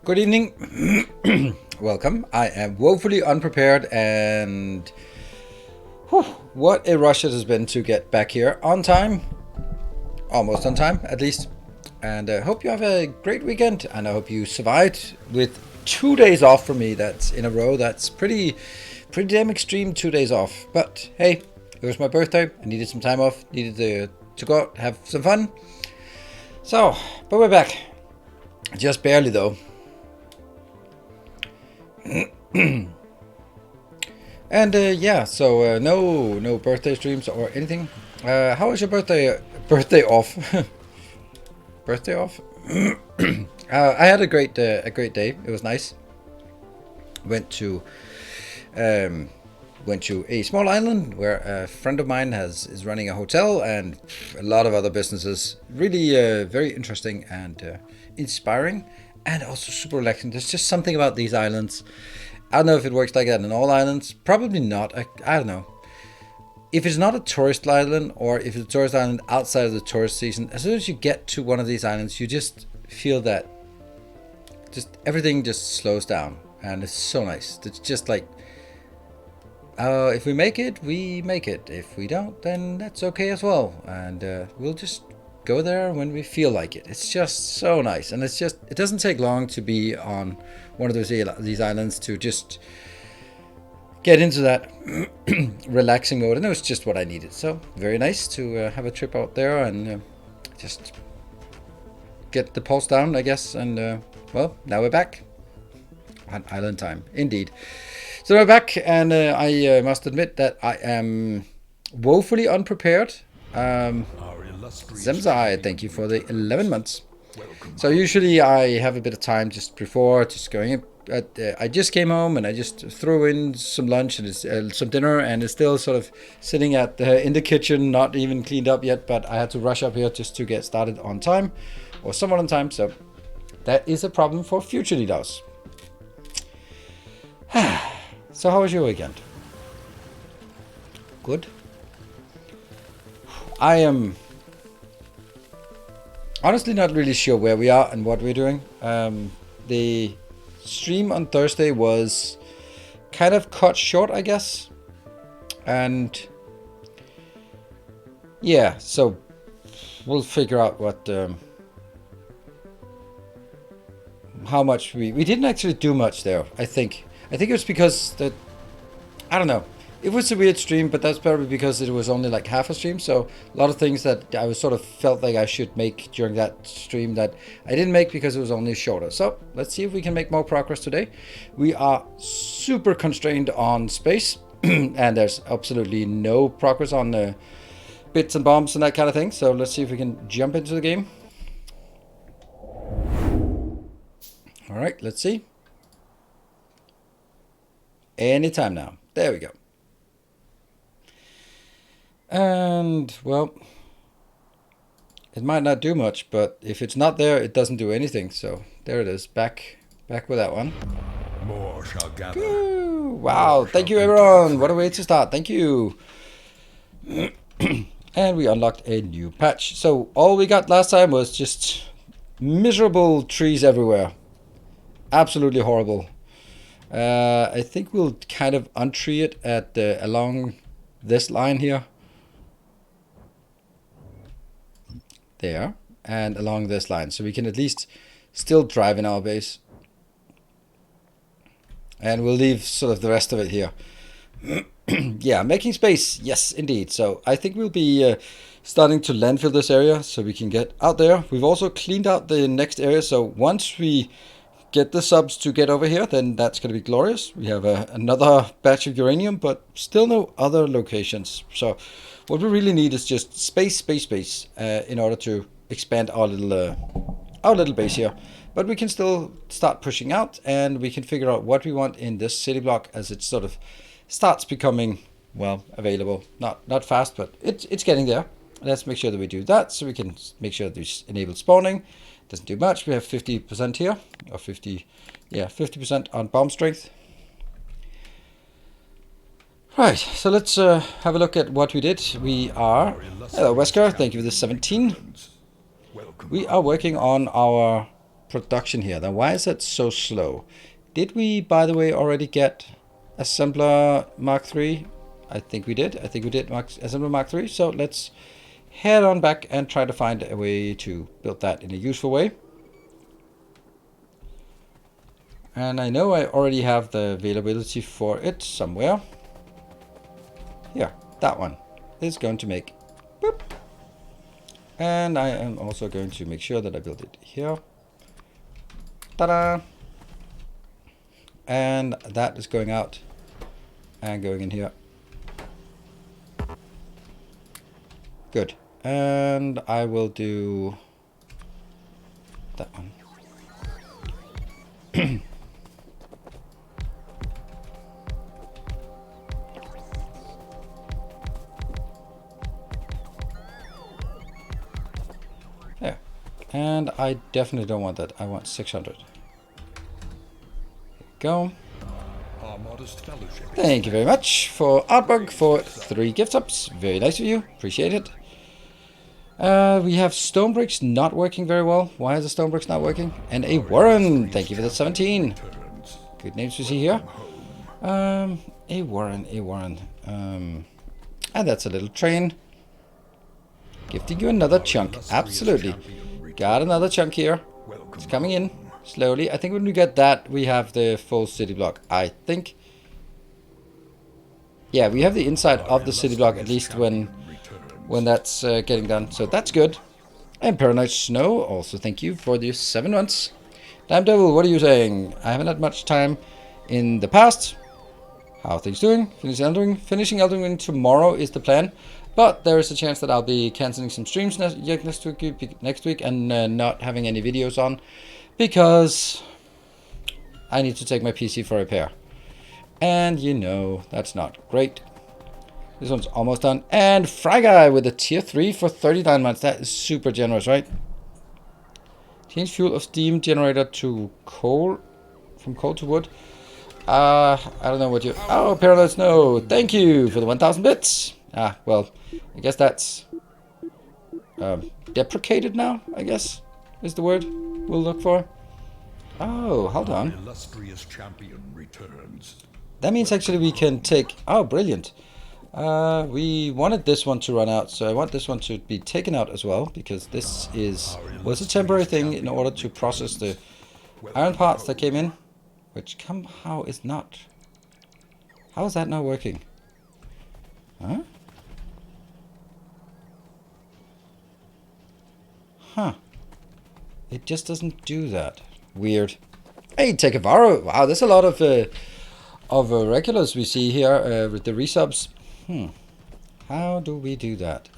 Good evening. Welcome. I am woefully unprepared, and what a rush it has been to get back here on time. Almost on time, at least. And I hope you have a great weekend, and I hope you survived with 2 days off for me. That's in a row. That's pretty damn extreme, 2 days off. But hey, it was my birthday. I needed some time off. Needed to go out, have some fun. So, but we're back. Just barely, though. And yeah, so no birthday streams or anything. How was your birthday off? Birthday off? I had a great day. It was nice. Went to a small island where a friend of mine is running a hotel and a lot of other businesses. Really very interesting and inspiring. And also super relaxing. There's just something about these islands. I don't know if it works like that in all islands. Probably not. I don't know. If it's not a tourist island, or if it's a tourist island outside of the tourist season, as soon as you get to one of these islands, you just feel that just everything just slows down. And it's so nice. It's just like, if we make it, we make it. If we don't, then that's okay as well. And we'll just go there when we feel like it. It's just so nice, and it doesn't take long to be on one of these islands to just get into that relaxing mode, and it was just what I needed. So very nice to have a trip out there and just get the pulse down, I guess. And well, now we're back on island time, indeed. So we're back, and I must admit that I am woefully unprepared. Zemzai, thank you for the 11 months. So usually I have a bit of time just before, just going I just came home and I just threw in some lunch and some dinner, and it's still sort of sitting in the kitchen, not even cleaned up yet. But I had to rush up here just to get started on time, or somewhat on time. So that is a problem for future leaders. So how was your weekend? Good. I am honestly not really sure where we are and what we're doing. The stream on Thursday was kind of cut short, I guess. And yeah, so we'll figure out what how much we didn't actually do much there. I think it was because that, I don't know. It was a weird stream, but that's probably because it was only like half a stream. So a lot of things that I was sort of felt like I should make during that stream that I didn't make because it was only shorter. So let's see if we can make more progress today. We are super constrained on space and there's absolutely no progress on bits and bombs and that kind of thing. So let's see if we can jump into the game. All right, let's see. Anytime now. There we go. And, well, it might not do much, but if it's not there, it doesn't do anything. So there it is, back with that one. More shall gather. Ooh, wow, thank you everyone. What a way to start. Thank you. And we unlocked a new patch. So all we got last time was just miserable trees everywhere. Absolutely horrible. I think we'll kind of untree it at along this line here. There, and along this line, so we can at least still drive in our base. And we'll leave sort of the rest of it here. Yeah, making space, yes indeed. So I think we'll be starting to landfill this area so we can get out there. We've also cleaned out the next area, so once we get the subs to get over here, then that's going to be glorious. We have another batch of uranium, but still no other locations. So what we really need is just space in order to expand our little base here. But we can still start pushing out, and we can figure out what we want in this city block as it sort of starts becoming, well, available. Not fast, but it's getting there. Let's make sure that we do that, so we can make sure that we enable spawning. Doesn't do much. We have 50% here, or 50% on bomb strength. Right, so let's have a look at what we did. We are, hello Wesker, thank you for the 17. We are working on our production here. Now why is that so slow? Did we, by the way, already get Assembler Mark III? I think we did. Assembler Mark III. So let's head on back and try to find a way to build that in a useful way. And I know I already have the availability for it somewhere. Here, that one is going to make boop. And I am also going to make sure that I build it here. Ta-da! And that is going out and going in here. Good. And I will do that one. There. And I definitely don't want that. I want 600. There we go. Our modest fellowship. Thank you very much for Artbug for 3 gift subs. Very nice of you. Appreciate it. We have stone bricks not working very well. Why is the stone bricks not working? And a Warren. Thank you for the 17. Good names to see here. A Warren. And that's a little train. Gifting you another chunk. Absolutely. Got another chunk here. It's coming in slowly. I think when we get that, we have the full city block. I think. Yeah, we have the inside of the city block, at least when that's getting done. So that's good. And Paranoid Snow, also thank you for the 7 months. Damn Devil, what are you saying? I haven't had much time in the past. How are things doing? Finishing Elden Ring tomorrow is the plan. But there is a chance that I'll be cancelling some streams next week and not having any videos on. Because I need to take my PC for repair. And you know, that's not great. This one's almost done. And Fry Guy with a tier 3 for 39 months. That is super generous, right? Change fuel of steam generator to coal. From coal to wood. I don't know what you... Oh, Parallel Snow. Thank you for the 1,000 bits. Ah, well, I guess that's... deprecated now, I guess, is the word we'll look for. Oh, hold on. Illustrious champion returns. That means actually we can take... Oh, brilliant. We wanted this one to run out, so I want this one to be taken out as well, because this was a temporary thing in order to process the iron parts that came in, which somehow is not... How is that not working? Huh? Huh. It just doesn't do that. Weird. Hey, Tekavaro. Wow, there's a lot of regulars we see here with the resubs. How do we do that?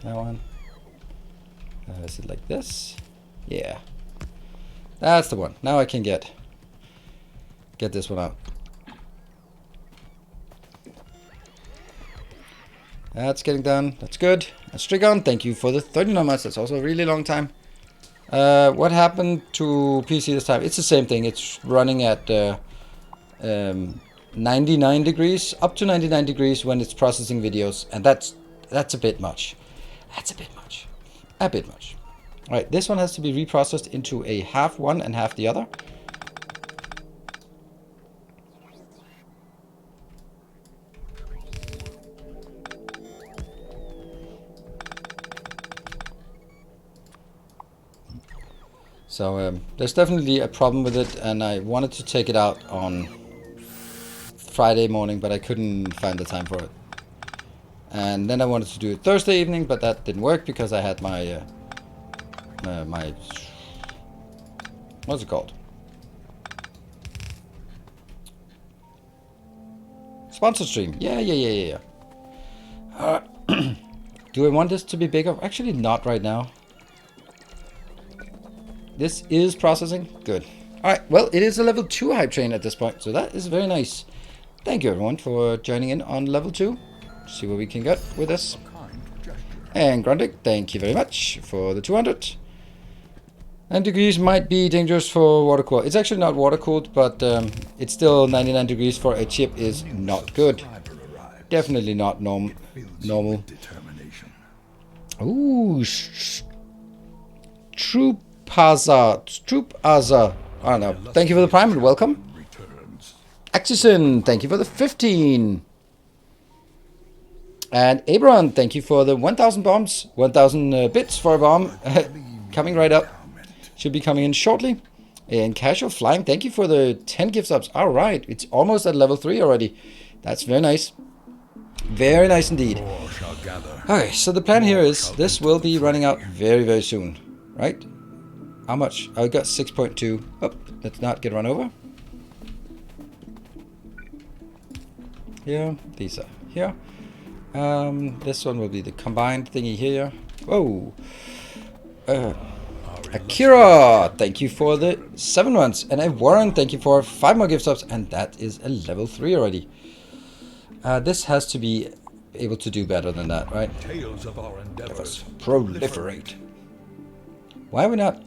That one. Is it like this? Yeah. That's the one. Now I can get this one out. That's getting done. That's good. And Strigon, thank you for the 39 months. That's also a really long time. What happened to PC this time? It's the same thing. It's running at 99 degrees, up to 99 degrees when it's processing videos, and that's a bit much. That's a bit much. A bit much. All right, this one has to be reprocessed into a half one and half the other. So there's definitely a problem with it, and I wanted to take it out on Friday morning, but I couldn't find the time for it. And then I wanted to do it Thursday evening, but that didn't work because I had my my what's it called? Sponsored stream. Yeah. Do I want this to be bigger? Actually, not right now. This is processing. Good. Alright, well, it is a level 2 hype train at this point, so that is very nice. Thank you, everyone, for joining in on level 2. See what we can get with this. And Grundig, thank you very much for the 200. 9 degrees might be dangerous for water cooled. It's actually not water cooled, but it's still 99 degrees for a chip is not good. Definitely not normal. Ooh, Troop Azar. I don't know. Thank you for the prime and welcome. Axison, thank you for the 15. And Abron, thank you for the 1,000 bombs. 1,000 bits for a bomb. Coming right up. Should be coming in shortly. And Casual Flying, thank you for the 10 gift subs. Alright, it's almost at level 3 already. That's very nice. Very nice indeed. Okay, so the plan here is this will be running out very, very soon. Right? How much? I got 6.2. Oh, let's not get run over. Here, these are here. This one will be the combined thingy here. Whoa. Akira, thank you for the 7 months. And Warren, thank you for 5 more gift subs. And that is a level 3 already. This has to be able to do better than that, right? Tales of our endeavors proliferate. Why are we not?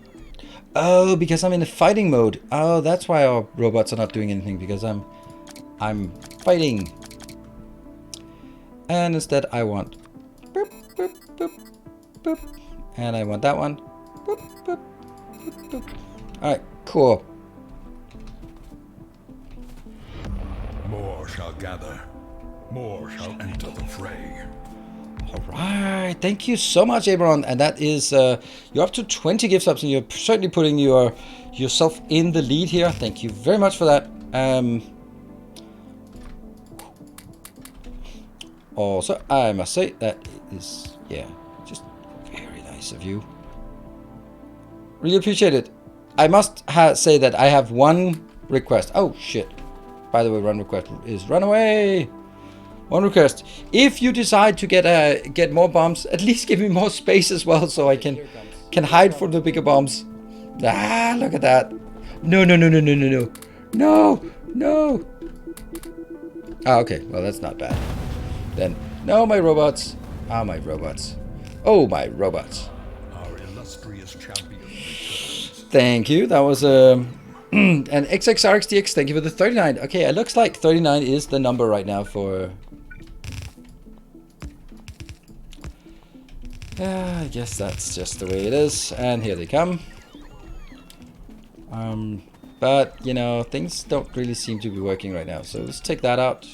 Oh, because I'm in the fighting mode. Oh, that's why our robots are not doing anything, because I'm fighting. And instead I want boop, boop, boop, boop. And I want that one. Boop, boop, boop, boop. Alright, cool. More shall gather. More shall enter the fray. Alright, thank you so much, Abron. And that is, you're up to 20 gift subs, and you're certainly putting yourself in the lead here. Thank you very much for that. Also, I must say, that is, yeah, just very nice of you. Really appreciate it. I must say that I have one request. Oh, shit. By the way, run request is run away. One request: if you decide to get more bombs, at least give me more space as well, so I can hide for the bigger bombs. Ah, look at that! No, no, no, no, no, no, no, no, no. Ah, okay. Well, that's not bad. Then, no, my robots. Ah, my robots. Oh, my robots. Our illustrious champion returns. Thank you. That was an XXRXDX. Thank you for the 39. Okay, it looks like 39 is the number right now for. I guess that's just the way it is. And here they come. But, you know, things don't really seem to be working right now. So let's take that out.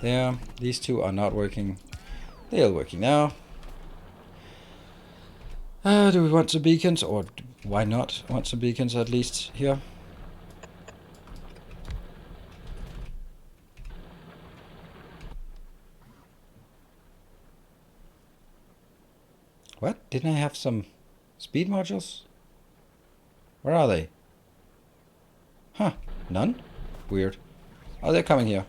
There. These two are not working. They are working now. Do we want some beacons? Or why not want some beacons at least here? What? Didn't I have some speed modules? Where are they? Huh. None? Weird. Oh, they're coming here.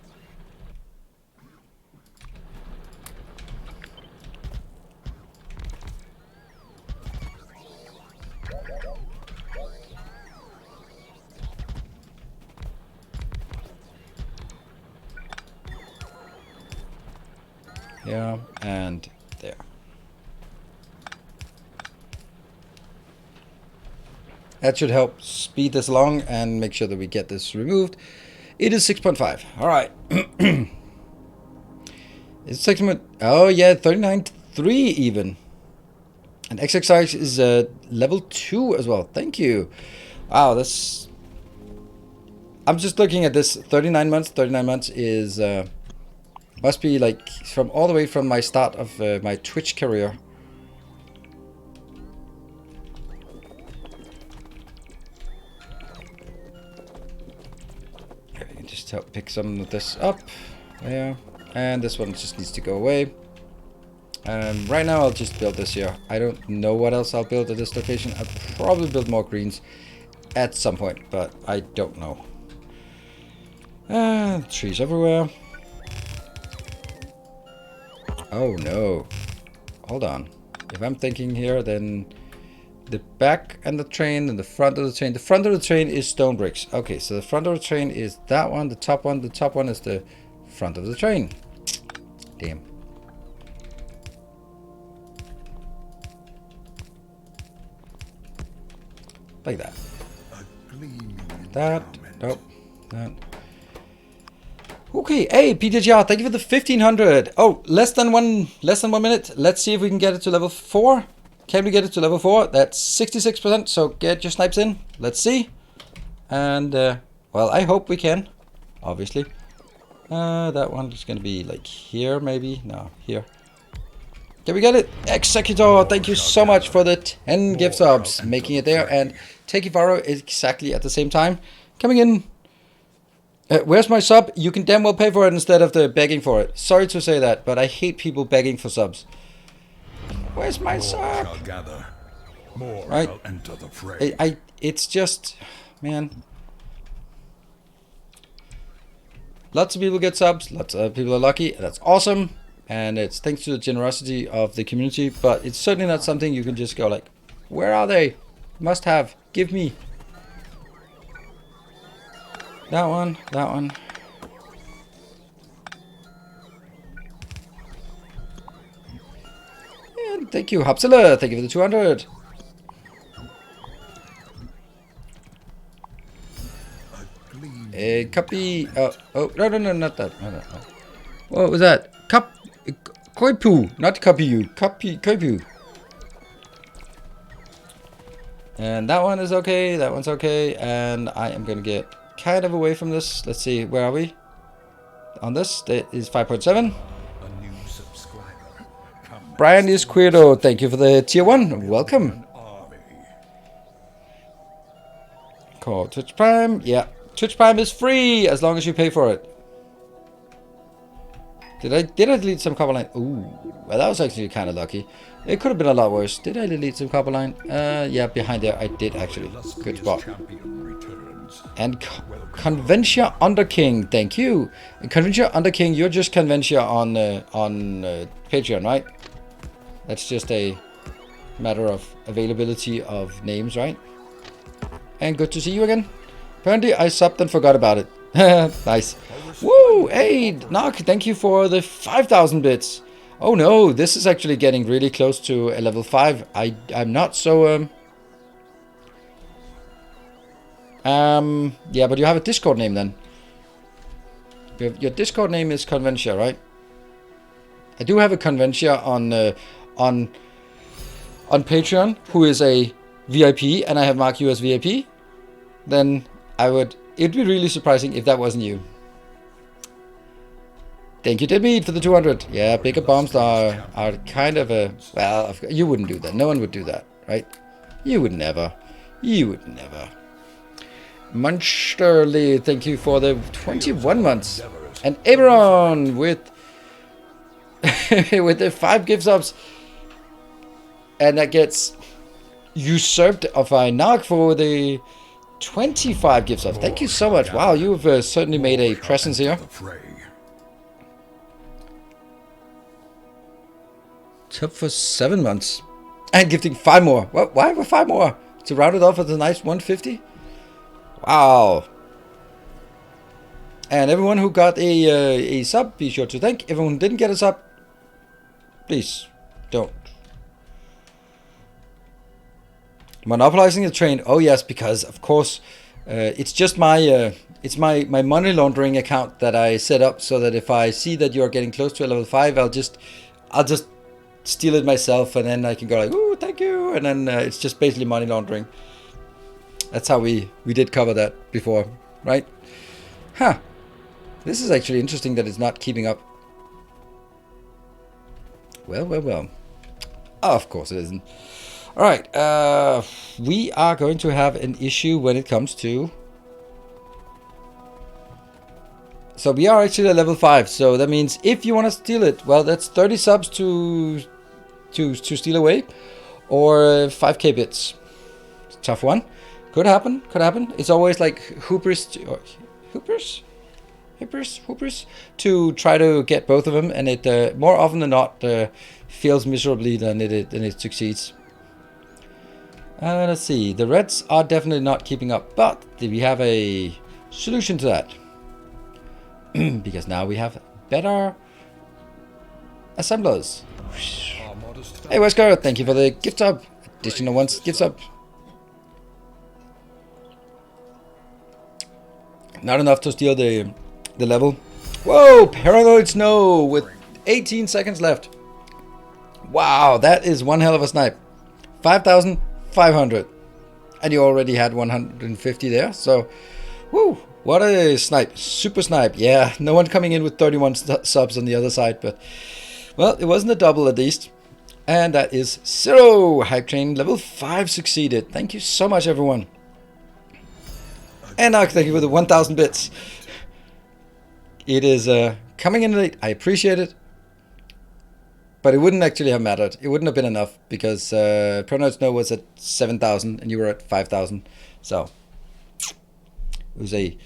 Yeah, and there. That should help speed this along and make sure that we get this removed. It is 6.5. All right. It's 6. Oh yeah, 39.3 even. And XXX is level 2 as well. Thank you. Wow, that's. I'm just looking at this. 39 months. 39 months is must be like from all the way from my start of my Twitch career. Just help pick some of this up. There. And this one just needs to go away. Right now I'll just build this here. I don't know what else I'll build at this location. I'll probably build more greens at some point, but I don't know. Trees everywhere. Oh no. Hold on. If I'm thinking here, then the back and the train and the front of the train. The front of the train is stone bricks. Okay, so the front of the train is that one. The top one is the front of the train. Damn. Like that. That. Nope. That. Okay, hey PTGR, thank you for the 1500. Oh, less than one minute. Let's see if we can get it to level 4. Can we get it to level 4? That's 66%. So get your snipes in. Let's see. And well, I hope we can. Obviously. That one is gonna be like here, maybe. No, here. Can we get it? Executor, thank you so much for the 10 gift subs, making it there. And Tekifaro exactly at the same time. Coming in. Where's my sub? You can damn well pay for it instead of the begging for it. Sorry to say that, but I hate people begging for subs. Where's my sub? Shall gather. More right? shall enter the fray. It's just, man. Lots of people get subs. Lots of people are lucky. That's awesome. And it's thanks to the generosity of the community. But it's certainly not something you can just go like, where are they? Must have. Give me. That one. That one. And thank you, Hopsilla. Thank you for the 200. A copy. Oh, no, not that. No. What was that? Koipu, not copy. Koipu. And that one is okay. That one's okay. And I am gonna get kind of away from this. Let's see, where are we? On this, that is 5.7. Brian is Queerdo. Thank you for the tier 1. Welcome. Call Twitch Prime. Yeah. Twitch Prime is free as long as you pay for it. Did I delete some copper line? Ooh, well that was actually kind of lucky. It could have been a lot worse. Did I delete some copper line? Yeah, behind there I did actually. Good spot. And Conventia Underking, thank you. And Conventia Underking, you're just Conventia on Patreon, right? That's just a matter of availability of names, right? And good to see you again. Apparently I subbed and forgot about it. Nice. Woo! Hey, Knock, thank you for the 5,000 bits. Oh no, this is actually getting really close to a level 5. I'm not so... yeah, but you have a Discord name then. Your Discord name is Conventia, right? I do have a Conventia on Patreon, who is a VIP, and I have marked you as VIP. Then it'd be really surprising if that wasn't you. Thank you, Deadmeat, for the 200. Yeah, bigger bombs are kind of a... Well, you wouldn't do that. No one would do that, right? You would never. You would never. Munsterly, thank you for the 21 months. And Aberon with with the 5 gift subs. And that gets usurped of Nark for the 25 gift subs. Thank you so much. Wow, you've certainly made a presence here. Top for 7 months. And gifting 5 more. What? Why for 5 more? To round it off at a nice 150? Wow. And everyone who got a sub, be sure to thank. Everyone who didn't get a sub, please don't. Monopolizing the train. Oh yes, because of course it's just my my money laundering account that I set up so that if I see that you're getting close to a level 5, I'll just steal it myself, and then I can go like, ooh, thank you, and then it's just basically money laundering. That's how we did cover that before, right? Huh. This is actually interesting that it's not keeping up. Well, well, well. Oh, of course it isn't. All right, we are going to have an issue when it comes to... So we are actually at level 5, so that means if you want to steal it, well, that's 30 subs to steal away, or 5k bits. It's a tough one. Could happen, could happen. It's always like hoopers to try to get both of them, and it more often than not fails miserably than it succeeds. Let's see. The Reds are definitely not keeping up, but we have a solution to that. Because now we have better assemblers. Hey Wesker, thank you for the gift sub. Additional ones gift sub. Not enough to steal the level. Whoa, Paranoid Snow with 18 seconds left. Wow, that is one hell of a snipe. 5,500. And you already had 150 there, so woo. What a snipe. Super snipe. Yeah, no one coming in with 31 subs on the other side, but... Well, it wasn't a double at least. And that is 0. Hype Train level 5 succeeded. Thank you so much, everyone. And thank you for the 1,000 bits. It is coming in late. I appreciate it. But it wouldn't actually have mattered. It wouldn't have been enough because Paranoid Snow was at 7,000 and you were at 5,000. So... It was a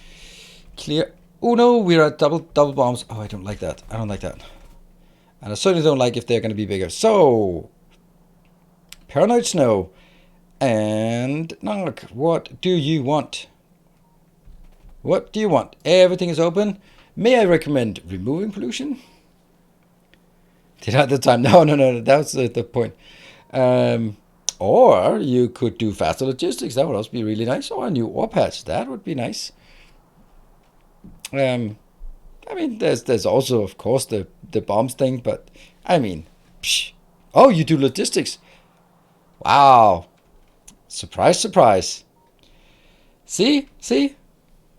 clear... Oh no, we're at double bombs. Oh, I don't like that. I don't like that. And I certainly don't like if they're going to be bigger. So, Paranoid Snow. And Nark, what do you want? What do you want? Everything is open. May I recommend removing pollution? Did I have the time? No. That was the point. Or you could do faster logistics. That would also be really nice. Or a new ore patch. That would be nice. I mean, there's also, of course, the bombs thing. But, I mean, psh. Oh, you do logistics. Wow. Surprise, surprise. See?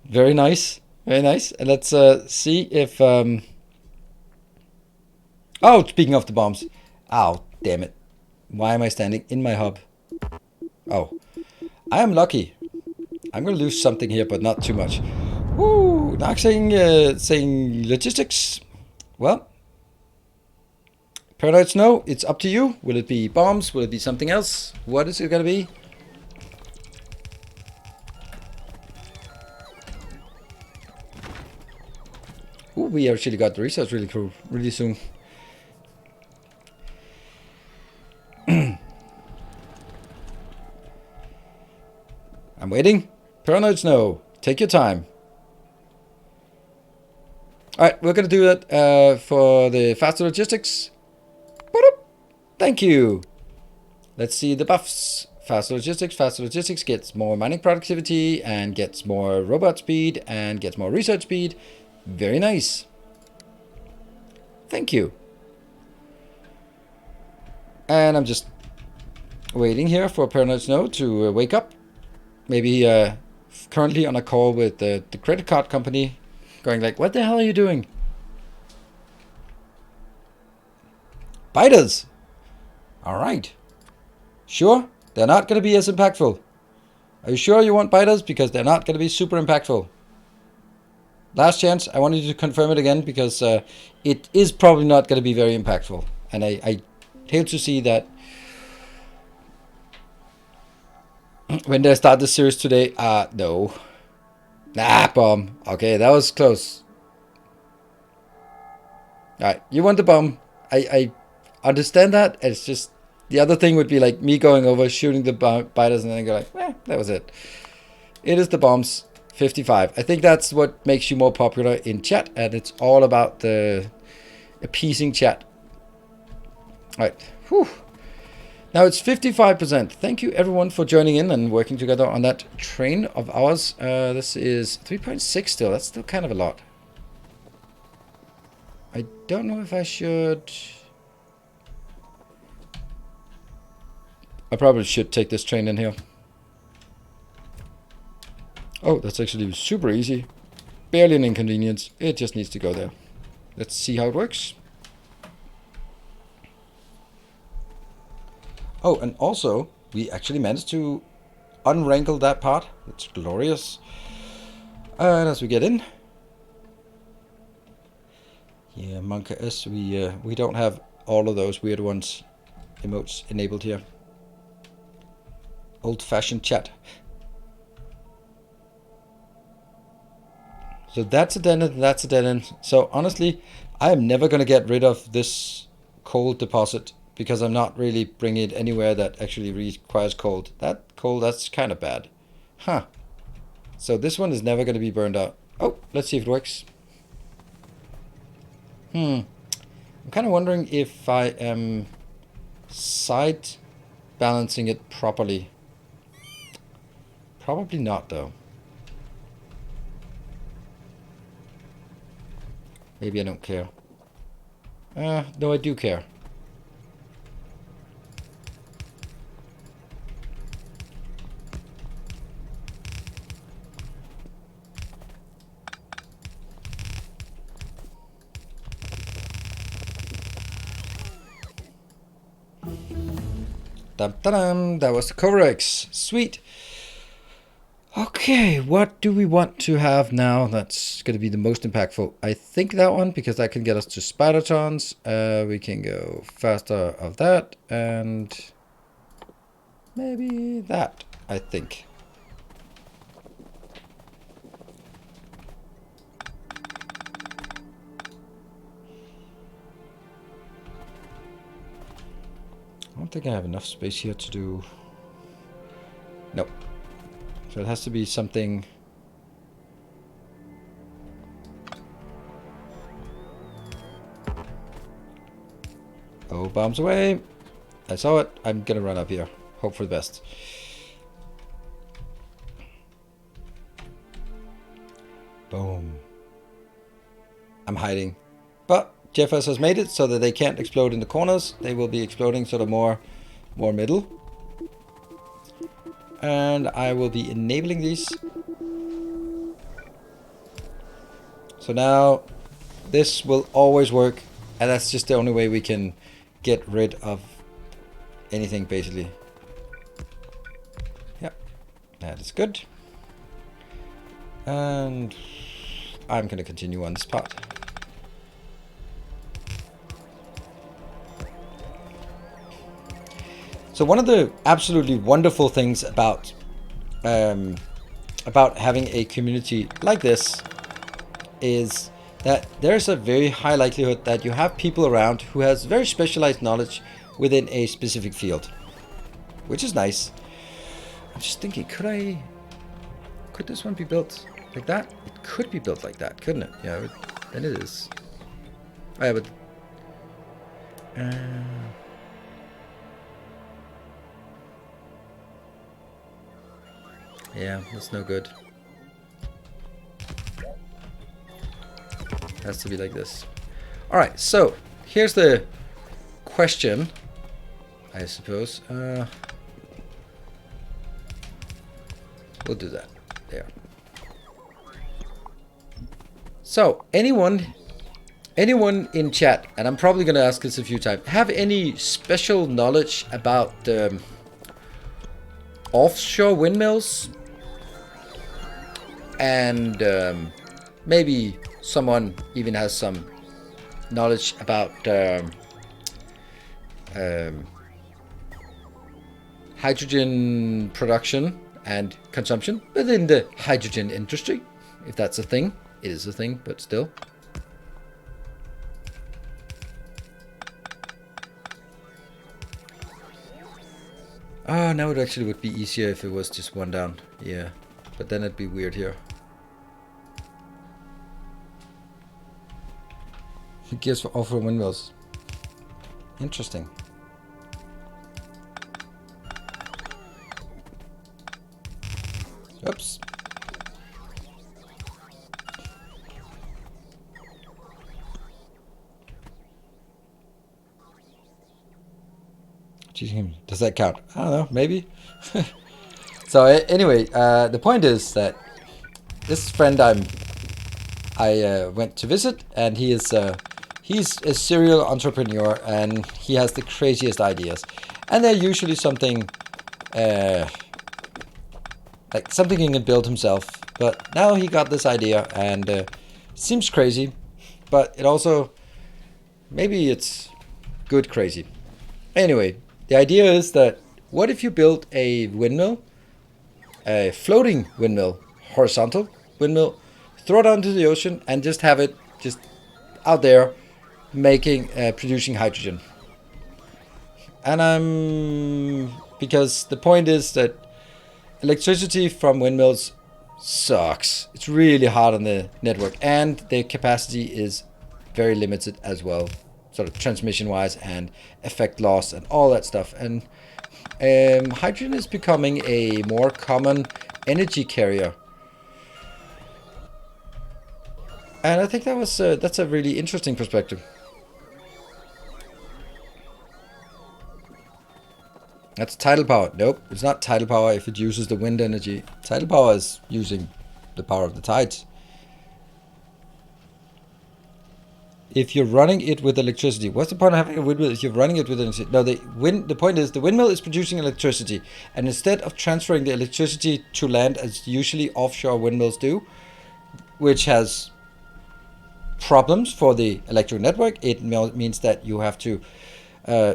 Very nice. Very nice. And let's see if... Oh, speaking of the bombs. Ow, damn it. Why am I standing in my hub? Oh, I am lucky. I'm going to lose something here, but not too much. Woo! Nark saying logistics. Well, Paranoid Snow, it's up to you. Will it be bombs? Will it be something else? What is it going to be? we actually got the research really soon. I'm waiting. Paranoid Snow, take your time. Alright, we're going to do that for the faster logistics. Thank you. Let's see the buffs. Faster logistics. Faster logistics gets more mining productivity and gets more robot speed and gets more research speed. Very nice. Thank you. And I'm just waiting here for Paranoid Snow to wake up. Maybe currently on a call with the credit card company, going like, what the hell are you doing? Biters. All right. Sure, they're not going to be as impactful. Are you sure you want biters? Because they're not going to be super impactful. Last chance, I wanted you to confirm it again because it is probably not going to be very impactful. And I hate to see that when they start the series today. No. Nah, bomb. Okay, that was close. Alright, you want the bomb. I understand that. It's just the other thing would be like me going over, shooting the biters, and then go like, that was it. It is the bombs. 55. I think that's what makes you more popular in chat, and it's all about the appeasing chat. Alright. Whew. Now it's 55%. Thank you everyone for joining in and working together on that train of ours. This is 3.6 still. That's still kind of a lot. I don't know if I should... I probably should take this train in here. Oh, that's actually super easy. Barely an inconvenience. It just needs to go there. Let's see how it works. Oh, and also, we actually managed to unwrangle that part. It's glorious. And as we get in... Yeah, Monka S, we don't have all of those weird ones emotes enabled here. Old-fashioned chat. So that's a dead end, that's a dead end. So honestly, I am never going to get rid of this coal deposit because I'm not really bringing it anywhere that actually requires coal. That coal, that's kind of bad. Huh. So this one is never going to be burned out. Oh, let's see if it works. I'm kind of wondering if I am side balancing it properly. Probably not, though. Maybe I don't care. No, I do care. Dum, dum, dum. That was the Corex. Sweet. Okay, what do we want to have now that's going to be the most impactful? I think that one, because that can get us to Spidertons. We can go faster of that, and maybe that, I think. I don't think I have enough space here to do... Nope. So it has to be something... Oh, bombs away. I saw it. I'm gonna run up here. Hope for the best. Boom. I'm hiding. But Jeffers has made it so that they can't explode in the corners. They will be exploding sort of more middle. And I will be enabling these. So now this will always work, and that's just the only way we can get rid of anything, basically. Yeah, that is good. And I'm going to continue on this part. So one of the absolutely wonderful things about having a community like this is that there's a very high likelihood that you have people around who has very specialized knowledge within a specific field, which is nice. I'm just thinking, could this one be built like that? It could be built like that, couldn't it? Yeah, then it is. Oh, yeah, but yeah, that's no good. It has to be like this. All right, so here's the question, I suppose. We'll do that. There. So, anyone in chat, and I'm probably going to ask this a few times, have any special knowledge about offshore windmills? And maybe someone even has some knowledge about hydrogen production and consumption within the hydrogen industry, if that's a thing. It is a thing, but still. Oh, now it actually would be easier if it was just one down. Yeah, but then it'd be weird here. Gears for offshore windmills. Interesting. Oops. Does that count? I don't know, maybe. So anyway, the point is that this friend I went to visit, and he's a serial entrepreneur, and he has the craziest ideas, and they're usually something like something he can build himself. But now he got this idea, and seems crazy, but it also maybe it's good crazy. Anyway. The idea is that, what if you built a windmill, a floating windmill, horizontal windmill, throw it out into the ocean and just have it just out there making, producing hydrogen. And because the point is that electricity from windmills sucks. It's really hard on the network, and the capacity is very limited as well, sort of transmission wise and effect loss and all that stuff. And hydrogen is becoming a more common energy carrier, and I think that's a really interesting perspective. That's tidal power. Nope, it's not tidal power if it uses the wind energy. Tidal power is using the power of the tides. If you're running it with electricity, what's the point of having a windmill if you're running it with electricity? No, the point is the windmill is producing electricity, and instead of transferring the electricity to land as usually offshore windmills do, which has problems for the electric network, it means that you have to,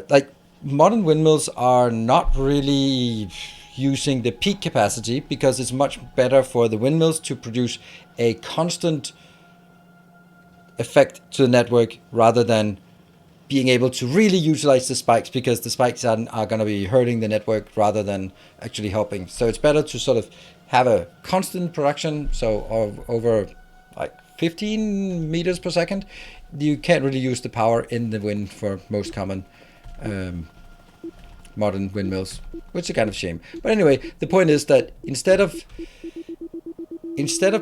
like modern windmills are not really using the peak capacity, because it's much better for the windmills to produce a constant effect to the network rather than being able to really utilize the spikes, because the spikes are going to be hurting the network rather than actually helping. So it's better to sort of have a constant production. So over like 15 meters per second, you can't really use the power in the wind for most common modern windmills, which is a kind of shame. But anyway, the point is that instead of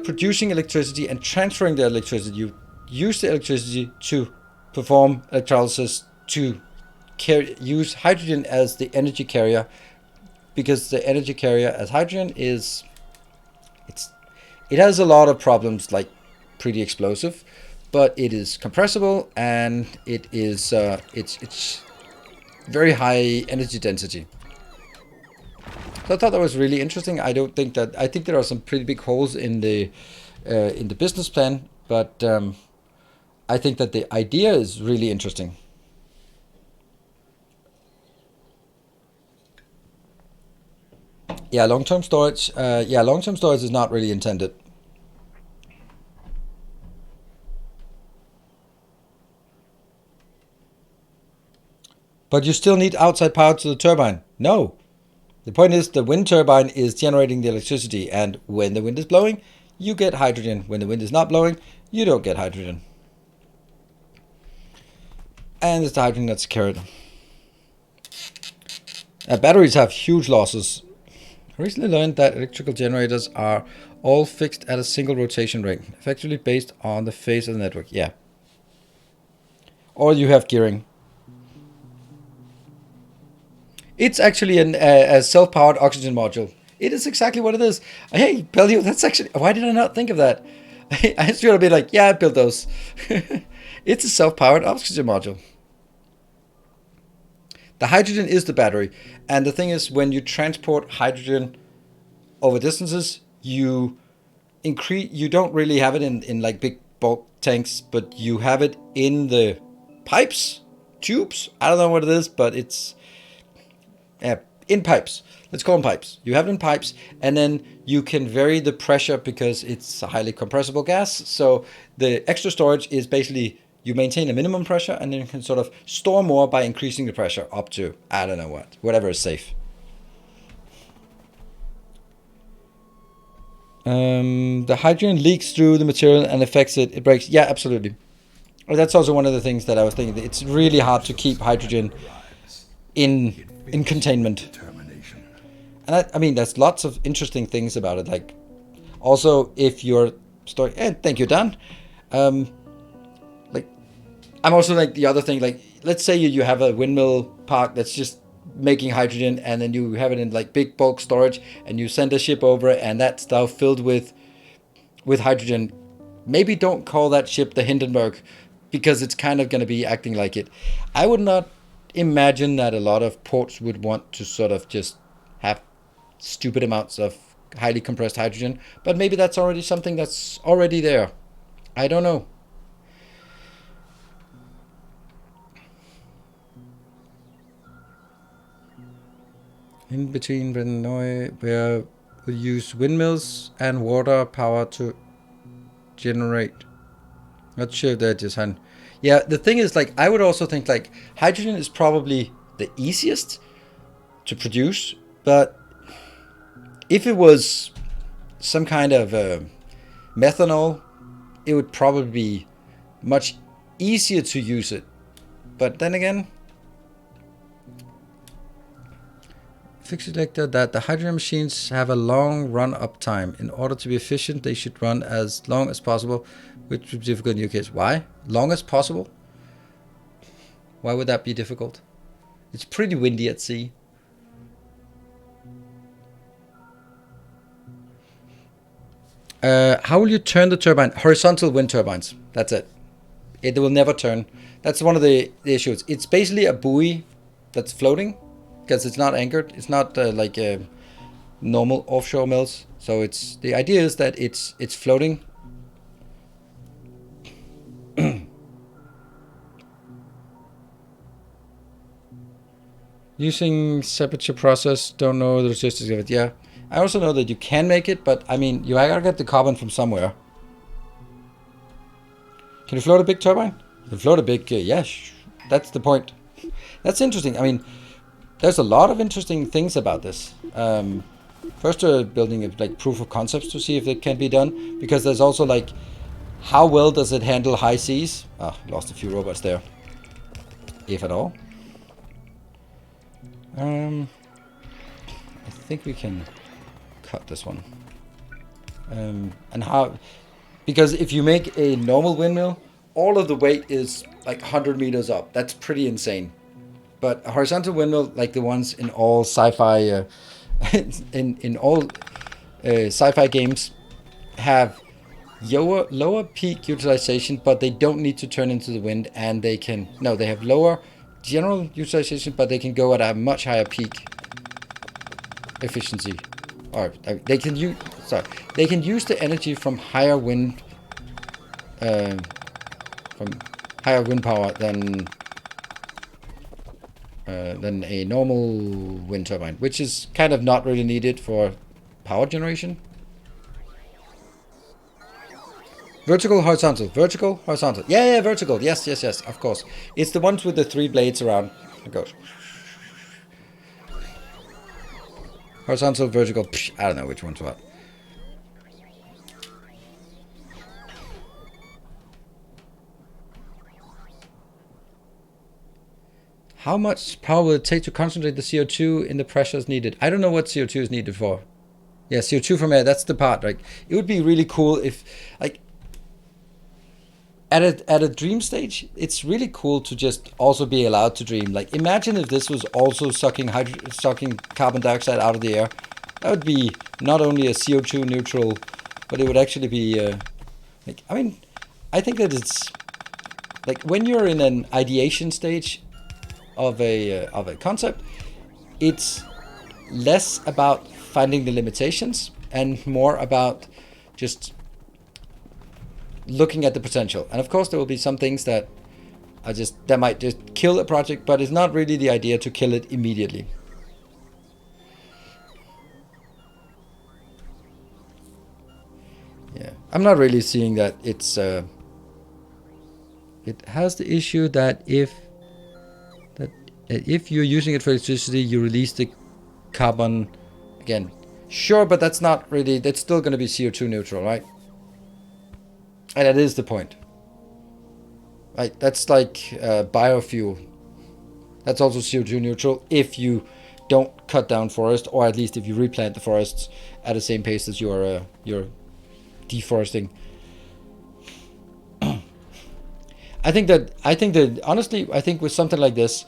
producing electricity and transferring the electricity, you use the electricity to perform electrolysis to use hydrogen as the energy carrier, because the energy carrier as hydrogen it has a lot of problems, like pretty explosive, but it is compressible, and it is it's very high energy density. So I thought that was really interesting. I think there are some pretty big holes in the business plan, but I think that the idea is really interesting. Yeah, long-term storage. Long-term storage is not really intended. But you still need outside power to the turbine. No. The point is the wind turbine is generating the electricity, and when the wind is blowing, you get hydrogen. When the wind is not blowing, you don't get hydrogen. And it's the hydrogen that's carried. Batteries have huge losses. I recently learned that electrical generators are all fixed at a single rotation rate, effectively based on the phase of the network. Yeah. Or you have gearing. It's actually a self-powered oxygen module. It is exactly what it is. Hey, Pelio, that's actually... Why did I not think of that? I should have been like, yeah, I built those. It's a self-powered oxygen module. The hydrogen is the battery. And the thing is, when you transport hydrogen over distances, you don't really have it in like big bulk tanks, but you have it in the pipes, tubes. I don't know what it is, but it's in pipes. Let's call them pipes. You have it in pipes, and then you can vary the pressure because it's a highly compressible gas. So the extra storage is basically you maintain a minimum pressure, and then you can sort of store more by increasing the pressure up to, I don't know whatever is safe. The hydrogen leaks through the material and affects it. It breaks. Yeah, absolutely. Well, that's also one of the things that I was thinking. It's really hard to keep hydrogen in containment. And I mean, there's lots of interesting things about it. Like, also, if you're storing... thank you, Dan. Like, I'm also like the other thing. Like, let's say you have a windmill park that's just making hydrogen, and then you have it in like big bulk storage, and you send a ship over, and that stuff filled with hydrogen. Maybe don't call that ship the Hindenburg, because it's kind of going to be acting like it. I would not imagine that a lot of ports would want to sort of just have stupid amounts of highly compressed hydrogen, but maybe that's already something that's already there. I don't know. In between Brennoi, where we use windmills and water power to generate. Not sure if that is Han. Yeah, the thing is, like, I would also think like hydrogen is probably the easiest to produce, but if it was some kind of methanol, it would probably be much easier to use it. But then again, fix selector that the hydrogen machines have a long run-up time. In order to be efficient, they should run as long as possible, which would be difficult in your case. Why? Long as possible? Why would that be difficult? It's pretty windy at sea. How will you turn the turbine? Horizontal wind turbines. That's it. It will never turn. That's one of the issues. It's basically a buoy that's floating because it's not anchored. It's not like normal offshore mills. So it's the idea is that it's floating. Using separature process. Don't know the logistics of it. Yeah. I also know that you can make it, but I mean, you gotta get the carbon from somewhere. Can you float a big turbine? You can float a big, yes, that's the point. That's interesting. I mean, there's a lot of interesting things about this. First, building a like proof of concepts to see if it can be done, because there's also like, how well does it handle high seas? Ah, lost a few robots there, if at all. I think we can cut this one. And how, because if you make a normal windmill, all of the weight is like 100 meters up. That's pretty insane. But a horizontal windmill, like the ones in all sci-fi, in all sci-fi games, have lower peak utilization, but they don't need to turn into the wind, and they can, no, they have lower general utilization, but they can go at a much higher peak efficiency. Or they can use, they can use the energy from higher wind, power than a normal wind turbine, which is kind of not really needed for power generation. Vertical, horizontal, vertical, horizontal. Yeah, vertical. Yes, of course. It's the ones with the 3 blades around. It goes. Horizontal, vertical, I don't know which one's what. How much power will it take to concentrate the CO2 in the pressures needed? I don't know what CO2 is needed for. Yeah, CO2 from air, that's the part. Like, it would be really cool if, like, at a dream stage, it's really cool to just also be allowed to dream. Like, imagine if this was also sucking carbon dioxide out of the air. That would be not only a CO2 neutral, but it would actually be, like, I mean, I think that it's, like, when you're in an ideation stage of a concept, it's less about finding the limitations and more about just looking at the potential. And of course there will be some things that might just kill a project, but it's not really the idea to kill it immediately. Yeah, I'm not really seeing that it's it has the issue that if you're using it for electricity, you release the carbon again. Sure, but that's not really, that's still going to be CO2 neutral, right? And that is the point. Right, that's like biofuel. That's also CO2 neutral if you don't cut down forest, or at least if you replant the forests at the same pace as you're deforesting. I think that honestly, I think with something like this,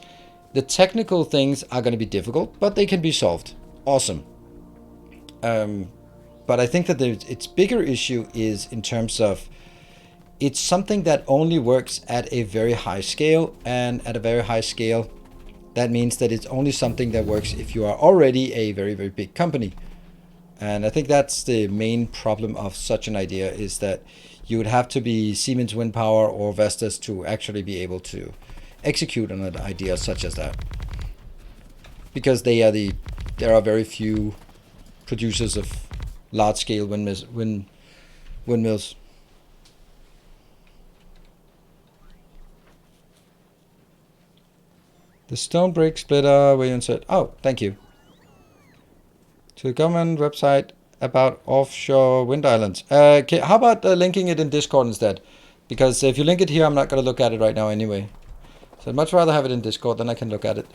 the technical things are going to be difficult, but they can be solved. Awesome. But I think that its bigger issue is in terms of it's something that only works at a very high scale, and at a very high scale, that means that it's only something that works if you are already a very, very big company. And I think that's the main problem of such an idea, is that you would have to be Siemens Wind Power or Vestas to actually be able to execute on an idea such as that. Because there are very few producers of large-scale windmills. The stone brick splitter where you insert. Oh, thank you. To the government website about offshore wind islands. Okay, how about linking it in Discord instead? Because if you link it here, I'm not going to look at it right now anyway. So I'd much rather have it in Discord, then I can look at it.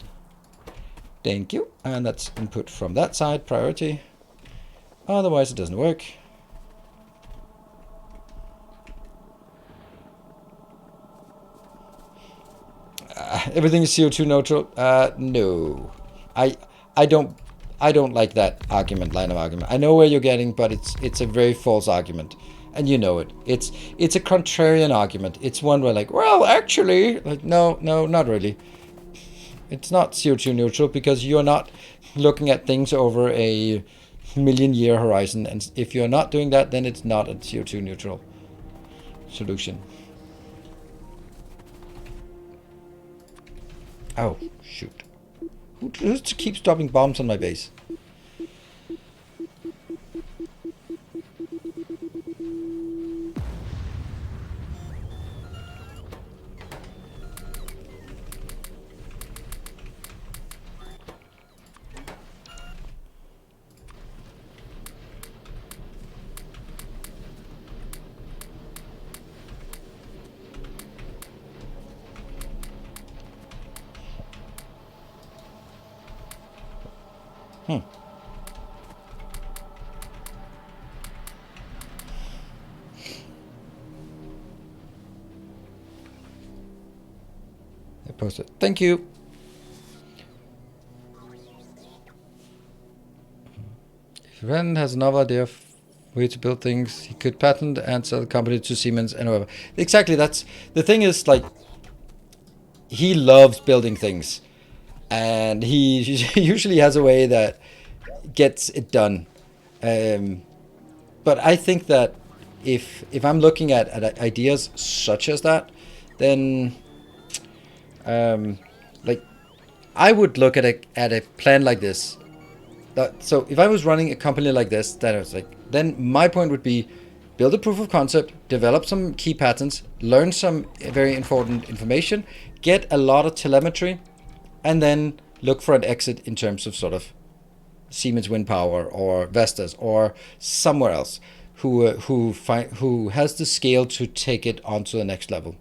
Thank you. And that's input from that side, priority. Otherwise it doesn't work. Everything is CO2 neutral. No, I don't like that line of argument. I know where you're getting, but it's a very false argument, and you know it. It's a contrarian argument. It's one where like, well, actually, like, no, not really. It's not CO2 neutral because you're not looking at things over a million-year horizon, and if you're not doing that, then it's not a CO2 neutral solution. Oh, shoot. Who keeps dropping bombs on my base? I posted. Thank you. If Ren has a novel idea of way to build things, he could patent and sell the company to Siemens and whoever. Exactly. That's the thing. Is like he loves building things, and he usually has a way that gets it done. But I think that if I'm looking at ideas such as that, then like I would look at a plan like this. So if I was running a company like this, then my point would be build a proof of concept, develop some key patents, learn some very important information, get a lot of telemetry, and then look for an exit in terms of sort of Siemens Wind Power or Vestas or somewhere else who has the scale to take it onto the next level.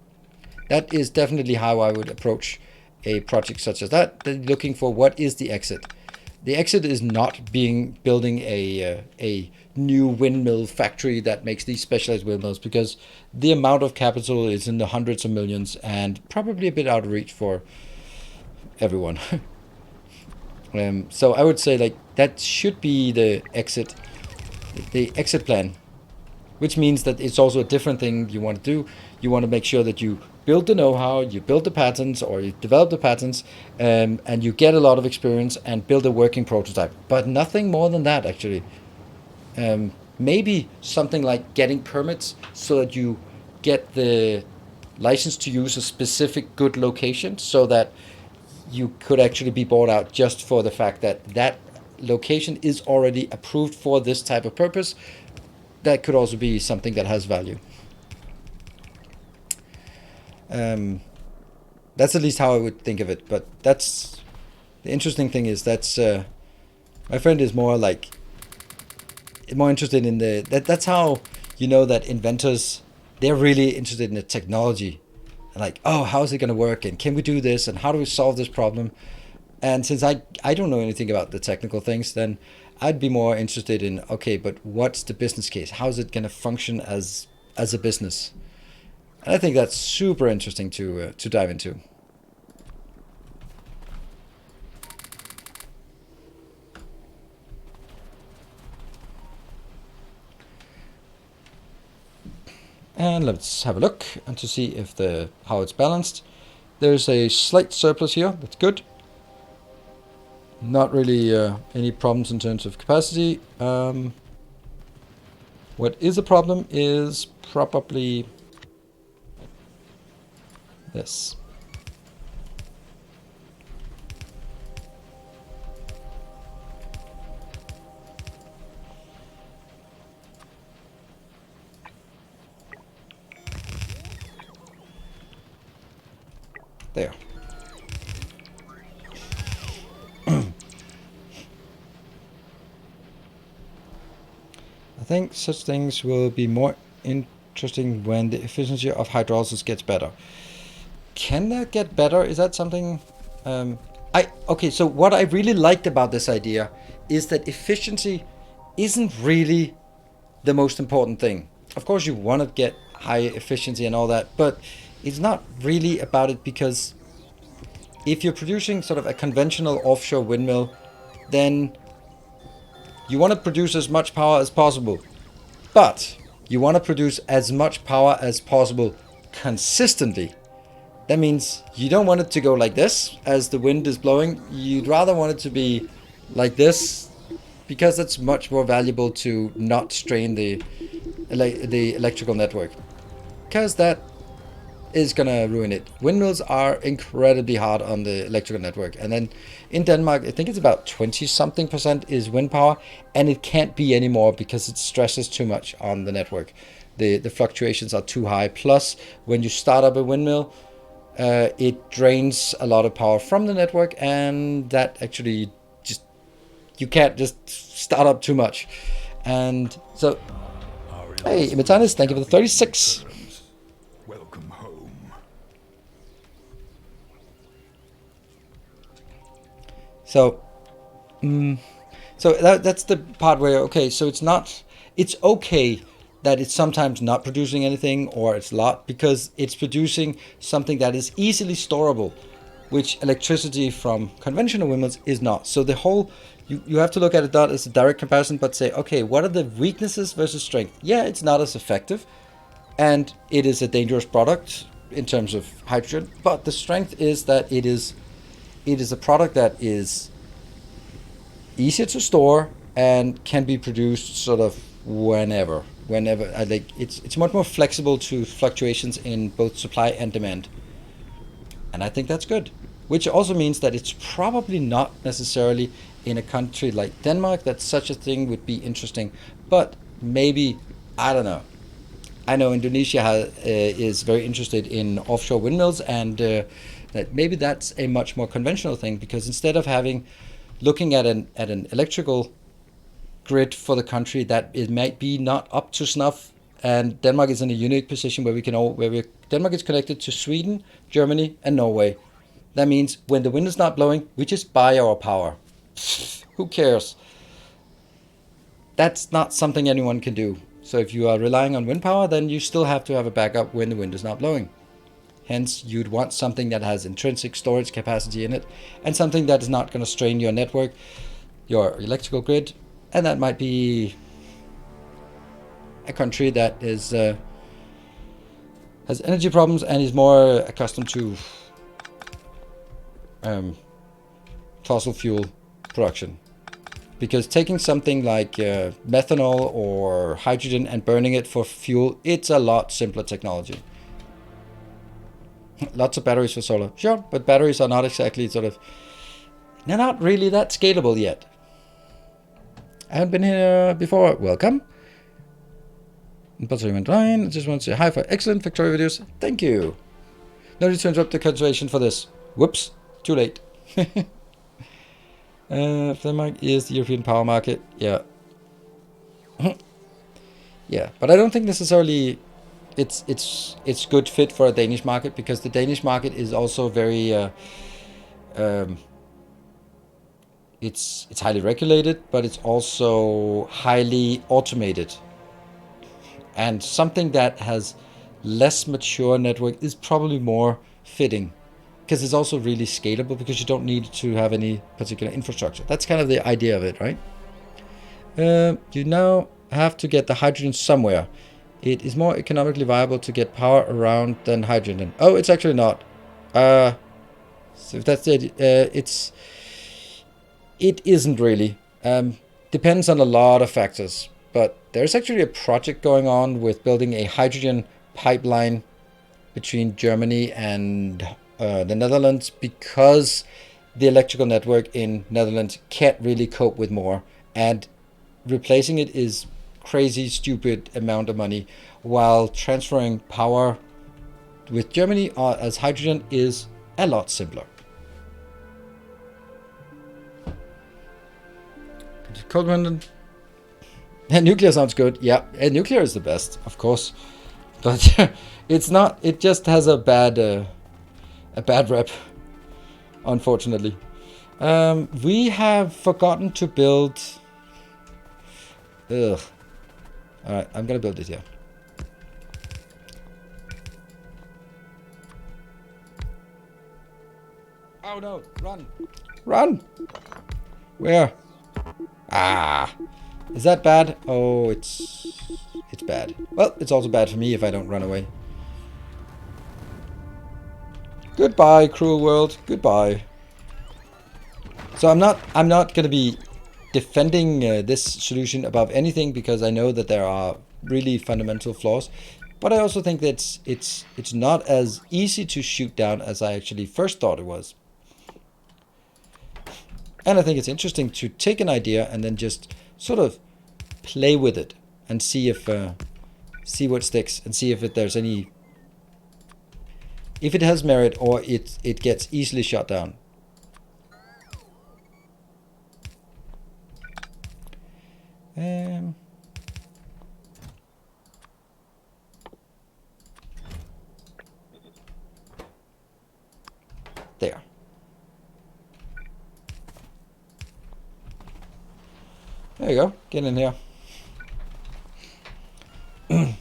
That is definitely how I would approach a project such as that. Looking for what is the exit. The exit is not building a new windmill factory that makes these specialized windmills, because the amount of capital is in the hundreds of millions and probably a bit out of reach for everyone. So I would say like that should be the exit plan, which means that it's also a different thing you want to do. You want to make sure that you build the know-how, you build the patents, or you develop the patents, and you get a lot of experience and build a working prototype. But nothing more than that, actually. Maybe something like getting permits so that you get the license to use a specific good location, so that you could actually be bought out just for the fact that that location is already approved for this type of purpose. That could also be something that has value. That's at least how I would think of it. But that's the interesting thing is that's my friend is more interested in that's how you know that inventors, they're really interested in the technology. Like, oh, how is it going to work, and can we do this, and how do we solve this problem? And since I don't know anything about the technical things, then I'd be more interested in, okay, but what's the business case? How's it going to function as a business? And I think that's super interesting to dive into. And let's have a look and to see if how it's balanced. There's a slight surplus here. That's good. Not really any problems in terms of capacity. What is a problem is probably this. There. I think such things will be more interesting when the efficiency of hydrolysis gets better. Can that get better? Is that something? Okay, so what I really liked about this idea is that efficiency isn't really the most important thing. Of course, you want to get high efficiency and all that, but it's not really about it, because if you're producing sort of a conventional offshore windmill, then you want to produce as much power as possible, but you want to produce as much power as possible consistently. That means you don't want it to go like this as the wind is blowing. You'd rather want it to be like this, because it's much more valuable to not strain the electrical network, because that is gonna ruin it. Windmills are incredibly hard on the electrical network, and then in Denmark I think it's about 20-something% is wind power, and it can't be anymore because it stresses too much on the network. The fluctuations are too high. Plus, when you start up a windmill, it drains a lot of power from the network, and that actually you can't just start up too much. And so, hey, Imitanis, thank you for the 36. Welcome home. So, that's the part where, okay, so it's okay that it's sometimes not producing anything, or it's a lot, because it's producing something that is easily storable, which electricity from conventional windmills is not. So the whole, you have to look at it not as a direct comparison, but say, okay, what are the weaknesses versus strength? Yeah, it's not as effective, and it is a dangerous product in terms of hydrogen, but the strength is that it is a product that is easier to store and can be produced sort of whenever. It's much more flexible to fluctuations in both supply and demand, and I think that's good. Which also means that it's probably not necessarily in a country like Denmark that such a thing would be interesting, but maybe, I don't know. I know Indonesia is very interested in offshore windmills, and That maybe that's a much more conventional thing, because instead of looking at an electrical grid for the country that it might be not up to snuff, and Denmark is in a unique position where Denmark is connected to Sweden, Germany, and Norway. That means when the wind is not blowing, we just buy our power. Who cares? That's not something anyone can do. So if you are relying on wind power, then you still have to have a backup when the wind is not blowing. Hence, you'd want something that has intrinsic storage capacity in it, and something that is not going to strain your network, your electrical grid, and that might be a country that is has energy problems and is more accustomed to fossil fuel production. Because taking something like methanol or hydrogen and burning it for fuel, it's a lot simpler technology. Lots of batteries for solar. Sure, but batteries are not exactly they're not really that scalable yet. I haven't been here before. Welcome. But I just want to say hi for excellent Factorio videos. Thank you. No need to interrupt the conversation for this. Whoops, too late. Denmark is the European power market. Yeah. Yeah, but I don't think necessarily it's good fit for a Danish market, because the Danish market is also very it's highly regulated, but it's also highly automated. And something that has less mature network is probably more fitting, because it's also really scalable, because you don't need to have any particular infrastructure. That's kind of the idea of it, right? You now have to get the hydrogen somewhere. It is more economically viable to get power around than hydrogen. Oh, it's actually not. So if that's it, it isn't really. Depends on a lot of factors. But there's actually a project going on with building a hydrogen pipeline between Germany and the Netherlands, because the electrical network in Netherlands can't really cope with more, and replacing it is crazy stupid amount of money, while transferring power with Germany as hydrogen is a lot simpler. Cold wind and nuclear sounds good. Yeah, and nuclear is the best, of course, but it's not. It just has a bad rep, unfortunately. We have forgotten to build. Ugh. All right, I'm gonna build it here. Oh no! Run! Run! Where? Ah! Is that bad? Oh, it's bad. Well, it's also bad for me if I don't run away. Goodbye, cruel world. Goodbye. So I'm not gonna be defending this solution above anything, because I know that there are really fundamental flaws. But I also think that it's not as easy to shoot down as I actually first thought it was. And I think it's interesting to take an idea and then just sort of play with it and see if see what sticks, and see if there's any, if it has merit, or it gets easily shot down. There. There you go. Get in here.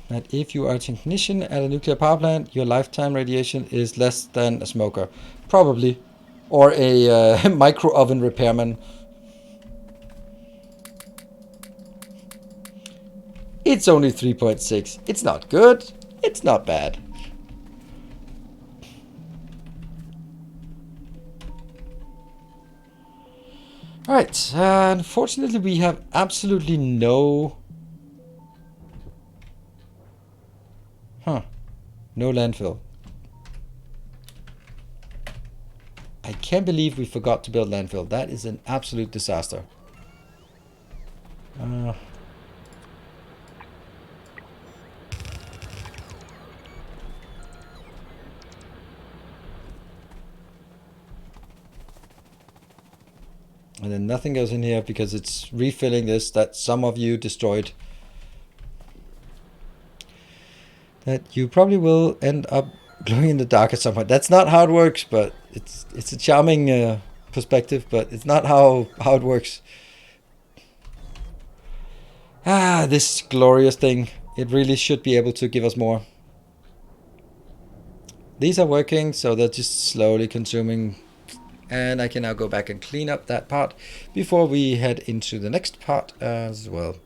That if you are a technician at a nuclear power plant, your lifetime radiation is less than a smoker. Probably. Or a micro oven repairman. It's only 3.6. It's not good. It's not bad. Alright, unfortunately we have absolutely no... No landfill. I can't believe we forgot to build landfill. That is an absolute disaster. And then nothing goes in here because it's refilling this that some of you destroyed. That you probably will end up glowing in the dark at some point. That's not how it works, but it's a charming perspective, but it's not how it works. This glorious thing. It really should be able to give us more. These are working, so they're just slowly consuming. And I can now go back and clean up that part before we head into the next part as well.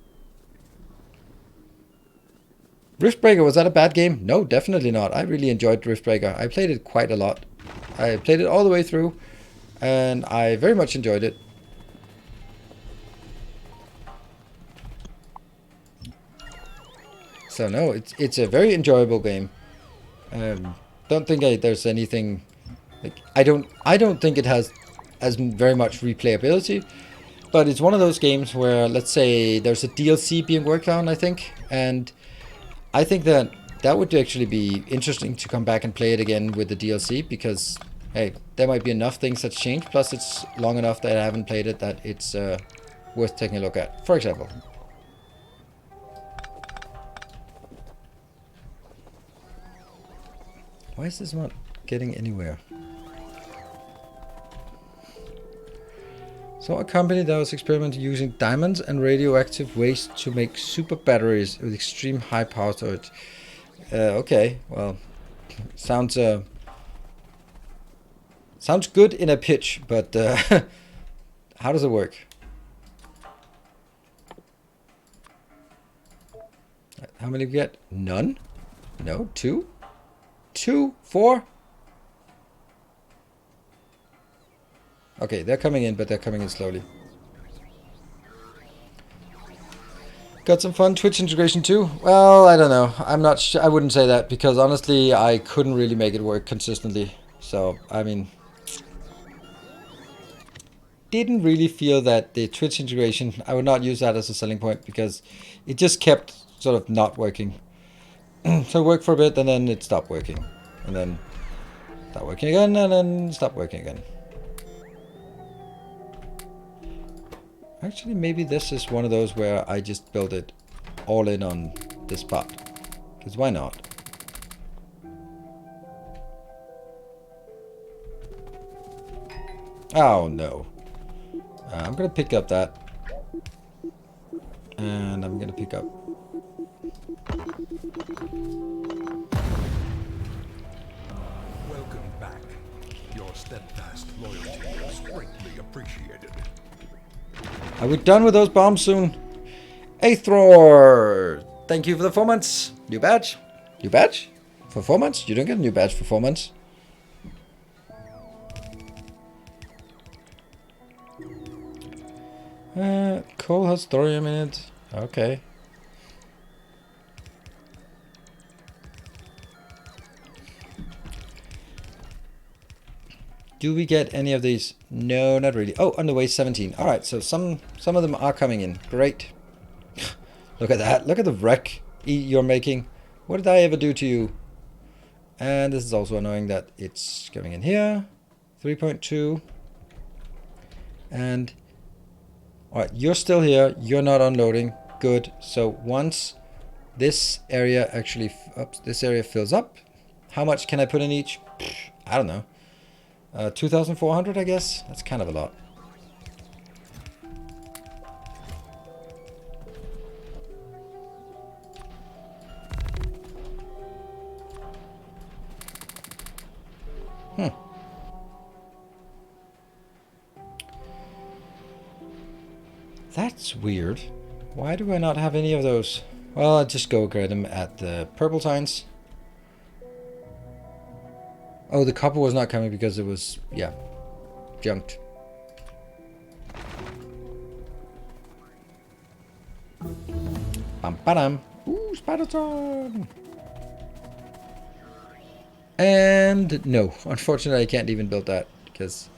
Riftbreaker, was that a bad game? No, definitely not. I really enjoyed Riftbreaker. I played it quite a lot. I played it all the way through, and I very much enjoyed it. So no, it's a very enjoyable game. Don't think there's anything like I don't think it has as very much replayability, but it's one of those games where, let's say there's a DLC being worked on, I think, and I think that would actually be interesting to come back and play it again with the DLC, because hey, there might be enough things that's changed, plus it's long enough that I haven't played it that it's worth taking a look at, for example. Why is this not getting anywhere? So a company that was experimenting using diamonds and radioactive waste to make super batteries with extreme high power storage. Okay, well, sounds good in a pitch, but how does it work? How many we get? None? No, 2? 2? 4? Okay, they're coming in, but they're coming in slowly. Got some fun Twitch integration too? Well, I don't know. I'm not sure. I wouldn't say that, because honestly, I couldn't really make it work consistently. So, I mean, didn't really feel that the Twitch integration, I would not use that as a selling point, because it just kept sort of not working. So it worked for a bit, and then it stopped working. And then stopped working again, and then stopped working again. Actually, maybe this is one of those where I just build it all in on this part. Because why not? Oh, no. I'm going to pick up that. And I'm going to pick up... Welcome back. Your steadfast loyalty is greatly appreciated. Are we done with those bombs soon? Aethror! Thank you for the 4 months. New badge? New badge? For 4 months? You don't get a new badge for 4 months. Cole has thorium in it. Okay. Do we get any of these? No, not really. Oh, underway 17. Alright, so some of them are coming in. Great. Look at that. Look at the wreck you're making. What did I ever do to you? And this is also annoying that it's coming in here. 3.2. And... alright, you're still here. You're not unloading. Good. So once this area actually... oops, this area fills up. How much can I put in each? I don't know. 2,400, I guess? That's kind of a lot. That's weird. Why do I not have any of those? Well, I'll just go grab them at the purple signs. Oh, the copper was not coming because it was, yeah, junked. Bam-ba-dam. Ooh, Spider-Ton! And no, unfortunately I can't even build that because...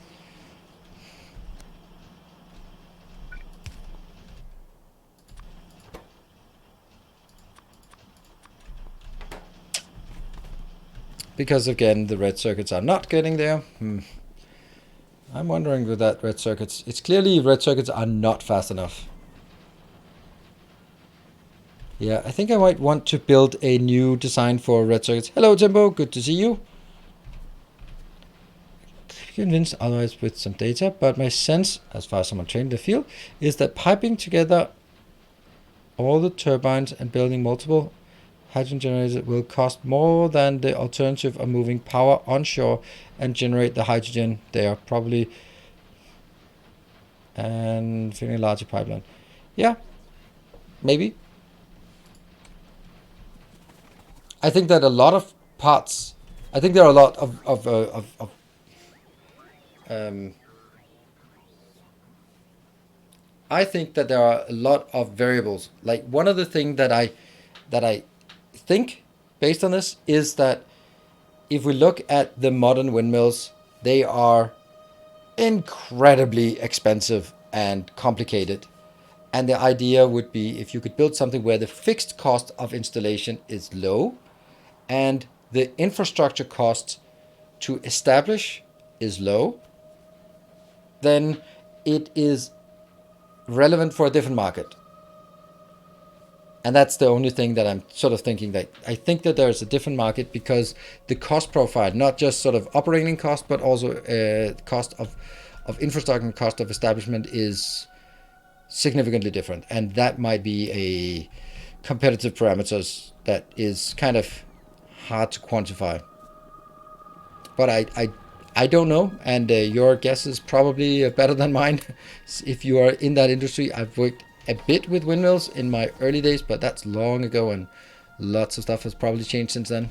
because again, the red circuits are not getting there. I'm wondering with that red circuits. It's clearly red circuits are not fast enough. Yeah, I think I might want to build a new design for red circuits. Hello, Timbo. Good to see you. Convinced otherwise with some data, but my sense, as far as someone trained in the field, is that piping together all the turbines and building multiple hydrogen generators will cost more than the alternative of moving power onshore and generate the hydrogen there, probably, and filling a larger pipeline. Yeah, maybe. I think that a lot of parts. I think there are a lot of I think that there are a lot of variables. Like one of the things that I think based on this is that if we look at the modern windmills, they are incredibly expensive and complicated. And the idea would be if you could build something where the fixed cost of installation is low and the infrastructure cost to establish is low, then it is relevant for a different market. And that's the only thing that I'm sort of thinking, that I think that there's a different market because the cost profile, not just sort of operating cost, but also cost of infrastructure and cost of establishment is significantly different. And that might be a competitive parameters that is kind of hard to quantify. But I don't know, and your guess is probably better than mine. If you are in that industry, I've worked a bit with windmills in my early days, but that's long ago, and lots of stuff has probably changed since then.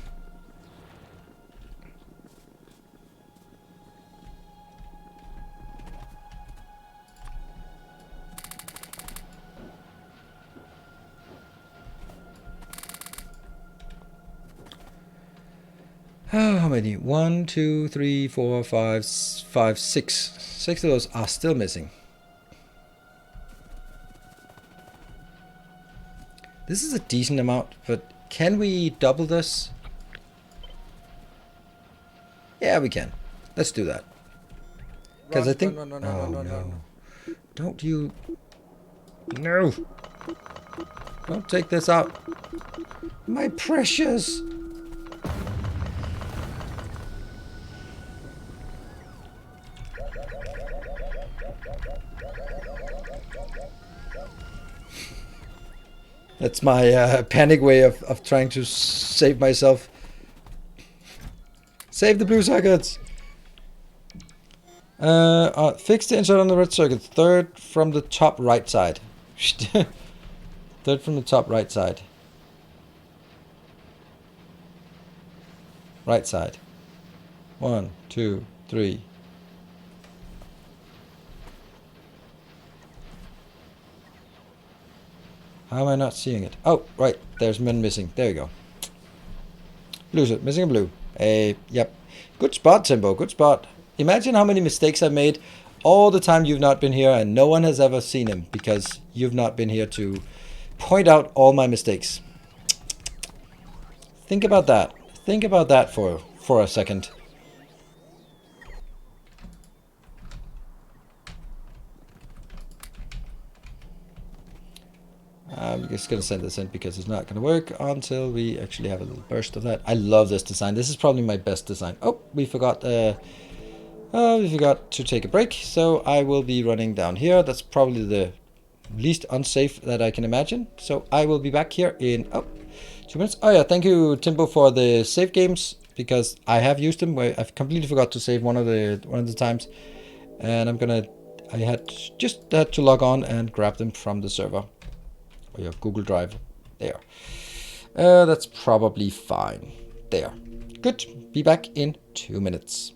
Oh, how many? 1, 2, 3, 4, 5, 5, 6. 6 of those are still missing. This is a decent amount, but can we double this? Yeah, we can. Let's do that. Because I think... no. Don't you... No! Don't take this out. My precious! That's my panic way of trying to save myself. Save the blue circuits! Fix the insert on the red circuit. Third from the top right side. Third from the top right side. Right side. 1, 2, 3. How am I not seeing it? Oh, right. There's men missing. There you go. Blue, missing a blue. Yep. Good spot, Timbo. Good spot. Imagine how many mistakes I've made all the time you've not been here, and no one has ever seen him because you've not been here to point out all my mistakes. Think about that. Think about that for a second. I'm just going to send this in because it's not going to work until we actually have a little burst of that. I love this design. This is probably my best design. Oh, we forgot to take a break. So I will be running down here. That's probably the least unsafe that I can imagine. So I will be back here in 2 minutes. Oh yeah, thank you, Timbo, for the save games because I have used them. I've completely forgot to save one of the times, and I had to log on and grab them from the server. Or your Google Drive. There. That's probably fine. There. Good. Be back in 2 minutes.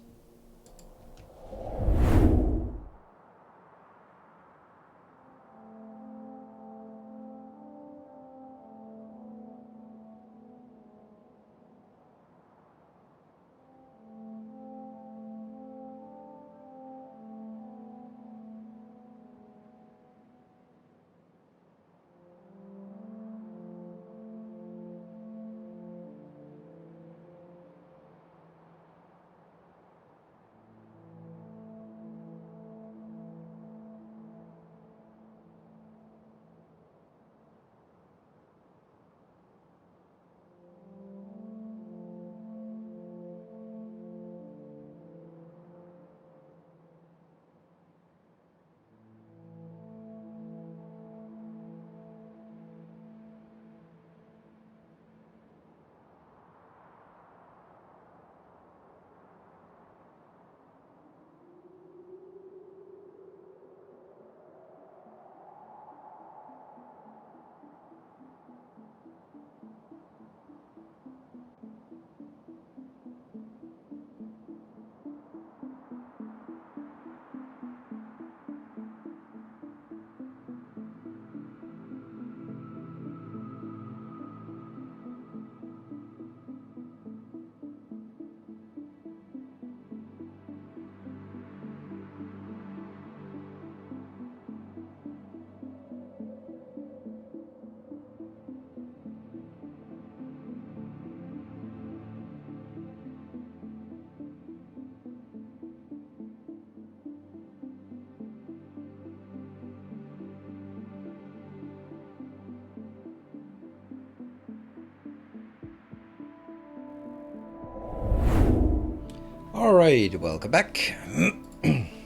All right, welcome back.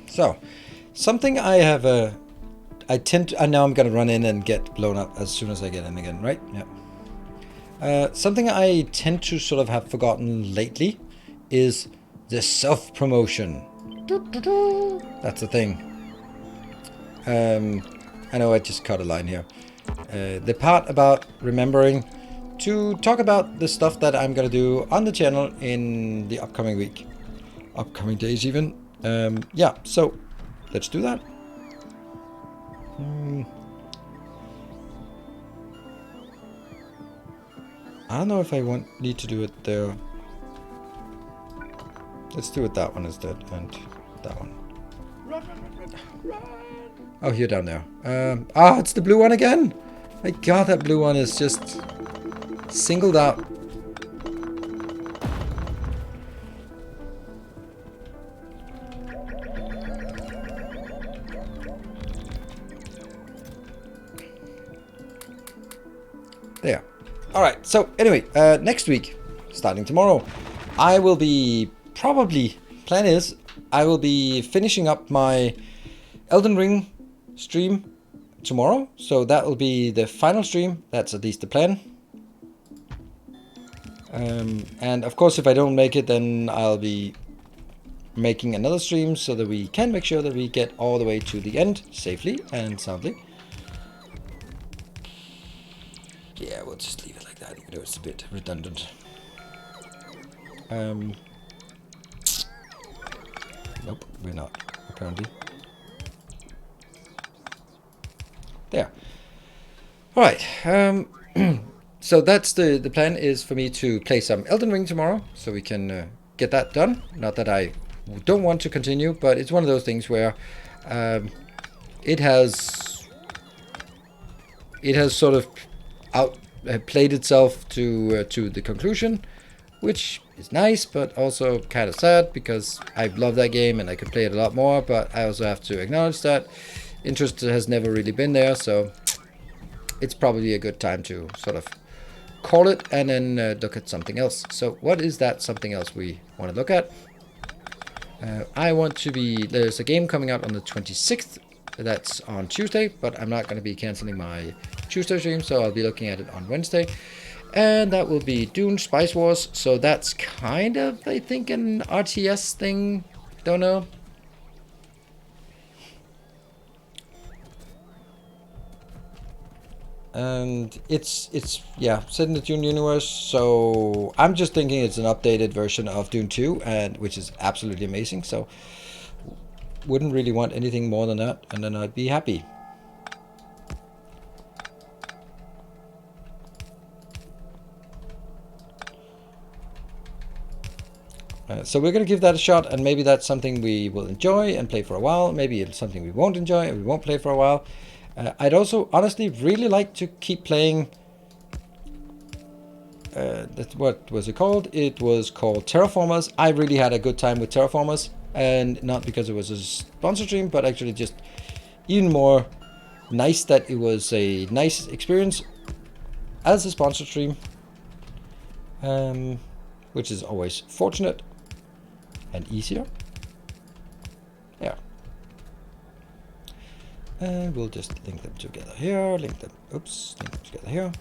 So, something I have I tend to, and now I'm gonna run in and get blown up as soon as I get in again, right? Yeah. Something I tend to sort of have forgotten lately is the self-promotion. That's the thing. I know I just cut a line here. The part about remembering to talk about the stuff that I'm gonna do on the channel in the upcoming week. Upcoming days even. Yeah, so let's do that. I don't know if I need to do it there. Let's do it that one instead, and that one. Run, run, run, run, run. Oh, here down there. It's the blue one again. My God, that blue one is just singled out. There. All right. So anyway, next week, starting tomorrow, I will be plan is I will be finishing up my Elden Ring stream tomorrow. So that will be the final stream. That's at least the plan. And of course, if I don't make it, then I'll be making another stream so that we can make sure that we get all the way to the end safely and soundly. Yeah, we'll just leave it like that, even though it's a bit redundant. Nope, we're not, apparently. There. Alright, so that's the plan is for me to play some Elden Ring tomorrow, so we can get that done. Not that I don't want to continue, but it's one of those things where it has sort of played itself to the conclusion, which is nice, but also kind of sad because I love that game and I could play it a lot more. But I also have to acknowledge that interest has never really been there, so it's probably a good time to sort of call it and then look at something else. So what is that something else we want to look at? There's a game coming out on the 26th. That's on Tuesday, but I'm not going to be canceling my Tuesday stream, so I'll be looking at it on Wednesday. And that will be Dune Spice Wars. So that's kind of, I think, an RTS thing. Don't know. And it's set in the Dune universe, so I'm just thinking it's an updated version of Dune 2, and which is absolutely amazing, so wouldn't really want anything more than that, and then I'd be happy. So we're going to give that a shot, and maybe that's something we will enjoy and play for a while. Maybe it's something we won't enjoy and we won't play for a while. I'd also honestly really like to keep playing. What was it called? It was called Terraformers. I really had a good time with Terraformers, and not because it was a sponsor stream, but actually just even more nice that it was a nice experience as a sponsor stream, which is always fortunate and easier. Yeah. And we'll just link them together here, link them together here.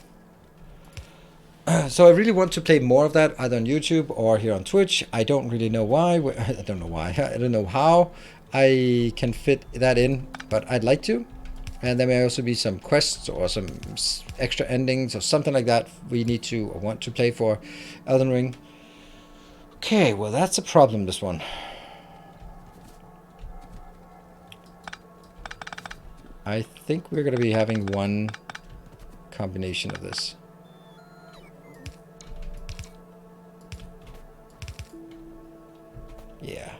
So I really want to play more of that, either on YouTube or here on Twitch. I don't really know why. I don't know why. I don't know how I can fit that in, but I'd like to. And there may also be some quests or some extra endings or something like that we need to or want to play for Elden Ring. Okay, well that's a problem, this one. I think we're going to be having one combination of this. Yeah.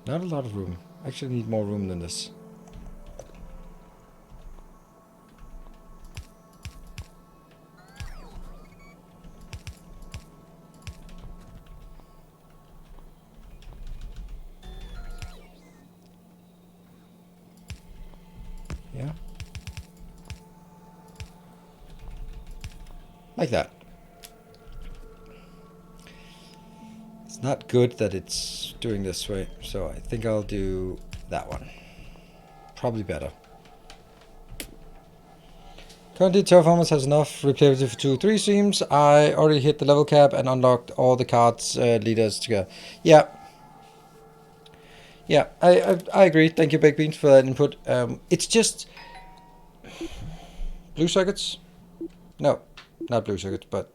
Not a lot of room. I actually need more room than this. Like that. It's not good that it's doing this way, so I think I'll do that one. Probably better. Currently, Terraformers has enough replayability for 2-3 streams. I already hit the level cap and unlocked all the cards leaders together. Yeah. Yeah, I agree. Thank you, Baked Beans, for that input. It's just... Blue circuits? No, not blue circuits, but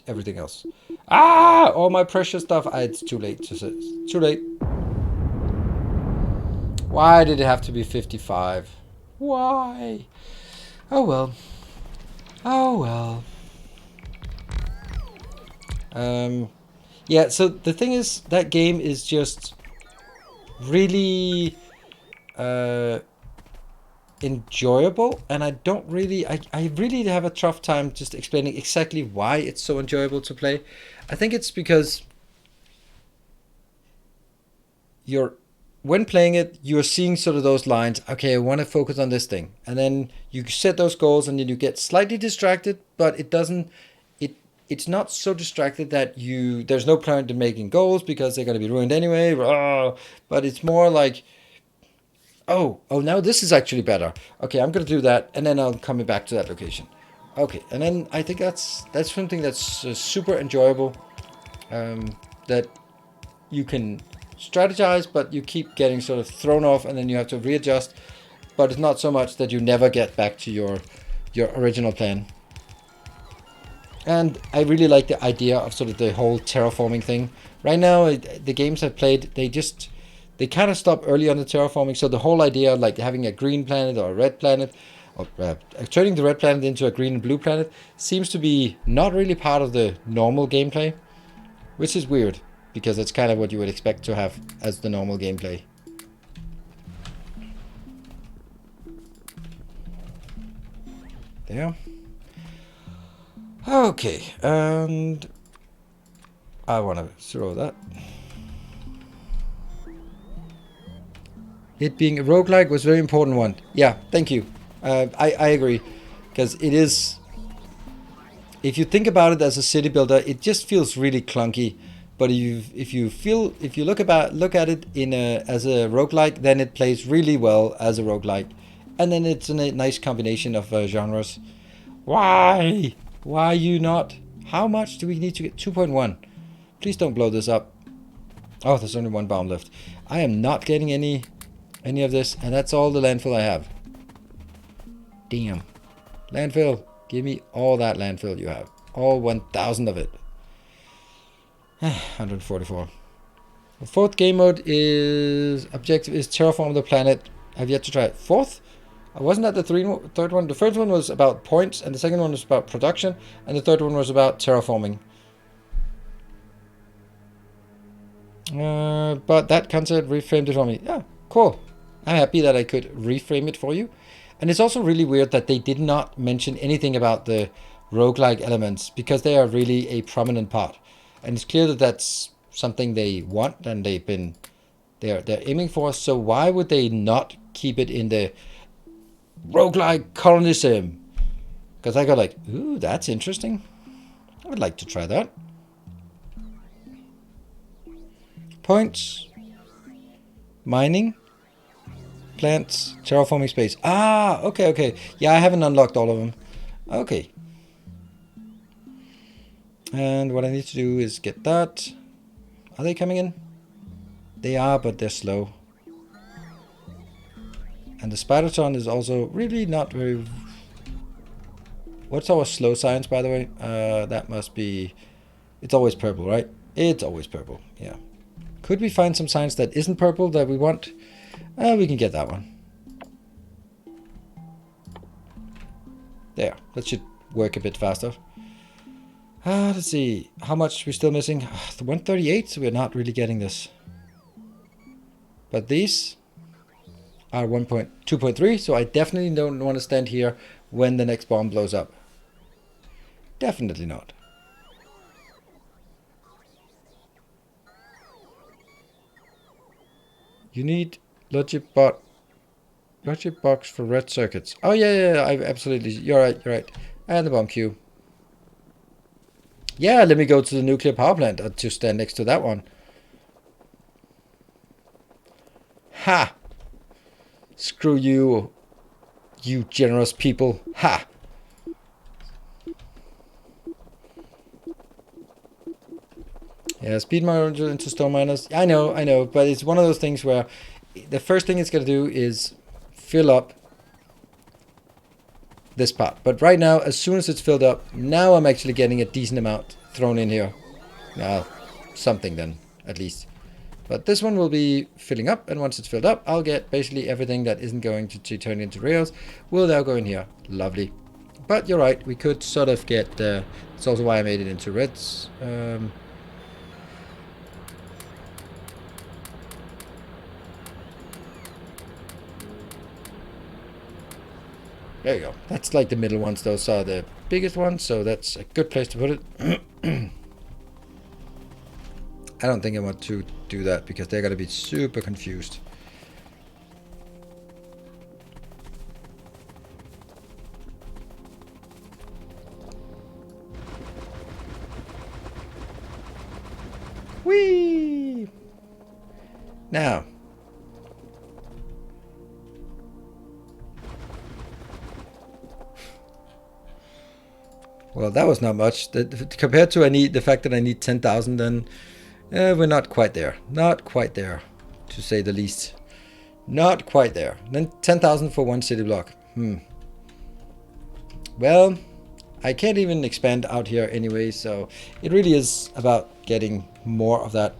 everything else. Ah! All my precious stuff. It's too late. Too late. Why did it have to be 55? Why? Oh well. Oh well. Yeah, so the thing is, that game is just really enjoyable, and I don't really, I really have a tough time just explaining exactly why it's so enjoyable to play. I think it's because when playing it, you're seeing sort of those lines, okay, I want to focus on this thing, and then you set those goals, and then you get slightly distracted, but it's not so distracted that there's no point in making goals because they're going to be ruined anyway, but it's more like, oh, now this is actually better. Okay, I'm going to do that, and then I'll come back to that location. Okay, and then I think that's something that's super enjoyable, that you can strategize, but you keep getting sort of thrown off, and then you have to readjust, but it's not so much that you never get back to your original plan. And I really like the idea of sort of the whole terraforming thing. Right now, the games I've played, they kind of stop early on the terraforming. So the whole idea of like having a green planet or a red planet, or turning the red planet into a green and blue planet, seems to be not really part of the normal gameplay, which is weird, because it's kind of what you would expect to have as the normal gameplay. There. Okay, and I want to throw that. It being a roguelike was a very important one. Yeah, thank you. I agree, because it is. If you think about it as a city builder, it just feels really clunky. But if you look at it as a roguelike, then it plays really well as a roguelike, and then it's a nice combination of genres. Why? Why you not? How much do we need to get? 2.1. Please don't blow this up. Oh, there's only one bomb left. I am not getting any of this, and that's all the landfill I have. Damn. Landfill. Give me all that landfill you have. All 1,000 of it. 144. The fourth game mode objective is terraform the planet. I've yet to try it. Fourth? Wasn't that the third one? The first one was about points, and the second one was about production, and the third one was about terraforming. But that concept reframed it for me. Yeah, cool. I'm happy that I could reframe it for you. And it's also really weird that they did not mention anything about the roguelike elements, because they are really a prominent part. And it's clear that that's something they want and they're aiming for. So why would they not keep it in the roguelike colonism? Because I got like, ooh, that's interesting. I would like to try that. Points. Mining. Plants. Terraforming space. Ah, okay. Yeah, I haven't unlocked all of them. Okay. And what I need to do is get that. Are they coming in? They are, but they're slow. And the Spiderton is also really not very... What's our slow science, by the way? That must be... It's always purple, right? It's always purple, yeah. Could we find some science that isn't purple that we want? We can get that one. There, that should work a bit faster. Let's see, how much we're still missing? The 138, so we're not really getting this. But these are 2.3, so I definitely don't want to stand here when the next bomb blows up. Definitely not. You need logic box for red circuits. Oh yeah, I absolutely. You're right. And the bomb queue. Yeah, let me go to the nuclear power plant. I'll just stand next to that one. Ha! Screw you, you generous people. Ha! Yeah, speed module into stone miners. I know, but it's one of those things where the first thing it's going to do is fill up this part. But right now, as soon as it's filled up, now I'm actually getting a decent amount thrown in here. Now, something then, at least. But this one will be filling up, and once it's filled up, I'll get basically everything that isn't going to turn into rails will now go in here. Lovely. But you're right, we could sort of get... it's also why I made it into reds. There you go. That's like the middle ones. Those are the biggest ones, so that's a good place to put it. I don't think I want to do that because they're going to be super confused. Whee! Now. Well, that was not much. Compared to the fact that I need 10,000, then we're not quite there. Not quite there, to say the least. Not quite there. Then 10,000 for one city block. Well, I can't even expand out here anyway, so it really is about getting more of that.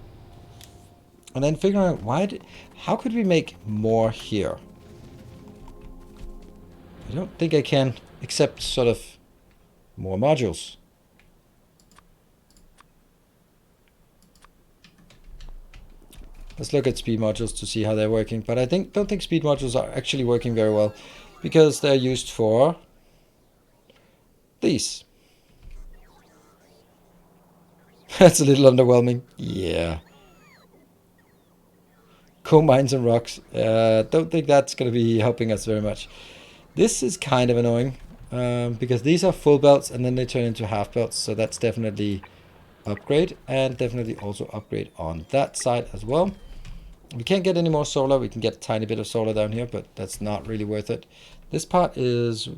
And then figuring out how could we make more here? I don't think I can, except sort of more modules. Let's look at speed modules to see how they're working. But I don't think speed modules are actually working very well because they're used for these. That's a little underwhelming. Yeah. Coal mines and rocks. Don't think that's going to be helping us very much. This is kind of annoying. Because these are full belts and then they turn into half belts, so that's definitely upgrade, and definitely also upgrade on that side as well. We can't get any more solar. We can get a tiny bit of solar down here, but that's not really worth it. This part is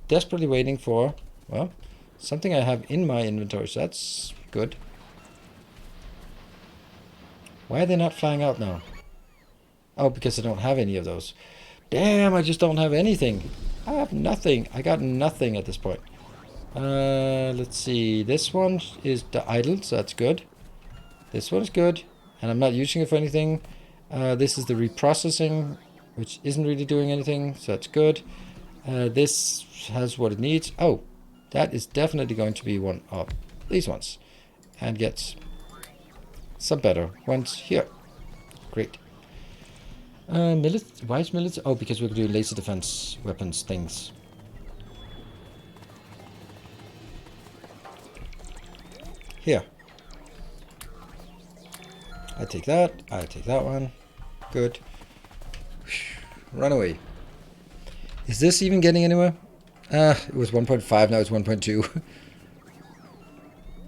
desperately waiting for, well, something I have in my inventory, so that's good. Why are they not flying out now? Oh, because I don't have any of those. Damn, I just don't have anything. I have nothing. I got nothing at this point. Let's see. This one is the idle, so that's good. This one's good, and I'm not using it for anything. This is the reprocessing, which isn't really doing anything, so that's good. This has what it needs. Oh, that is definitely going to be one of these ones, and gets some better ones here. Great. Why is military? Oh, because we're doing laser defense weapons things. Here. I take that. I take that one. Good. Run away. Is this even getting anywhere? It was 1.5, now it's 1.2.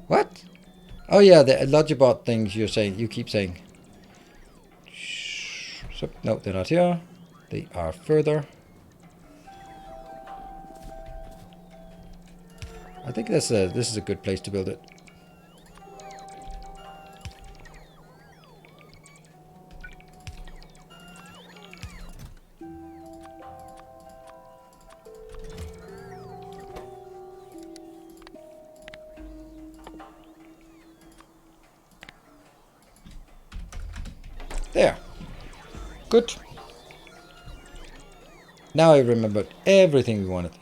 What? Oh yeah, the Logibot things you keep saying. So, no, they're not here. They are further. I think this is a good place to build it. There. Good. Now I remembered everything we wanted.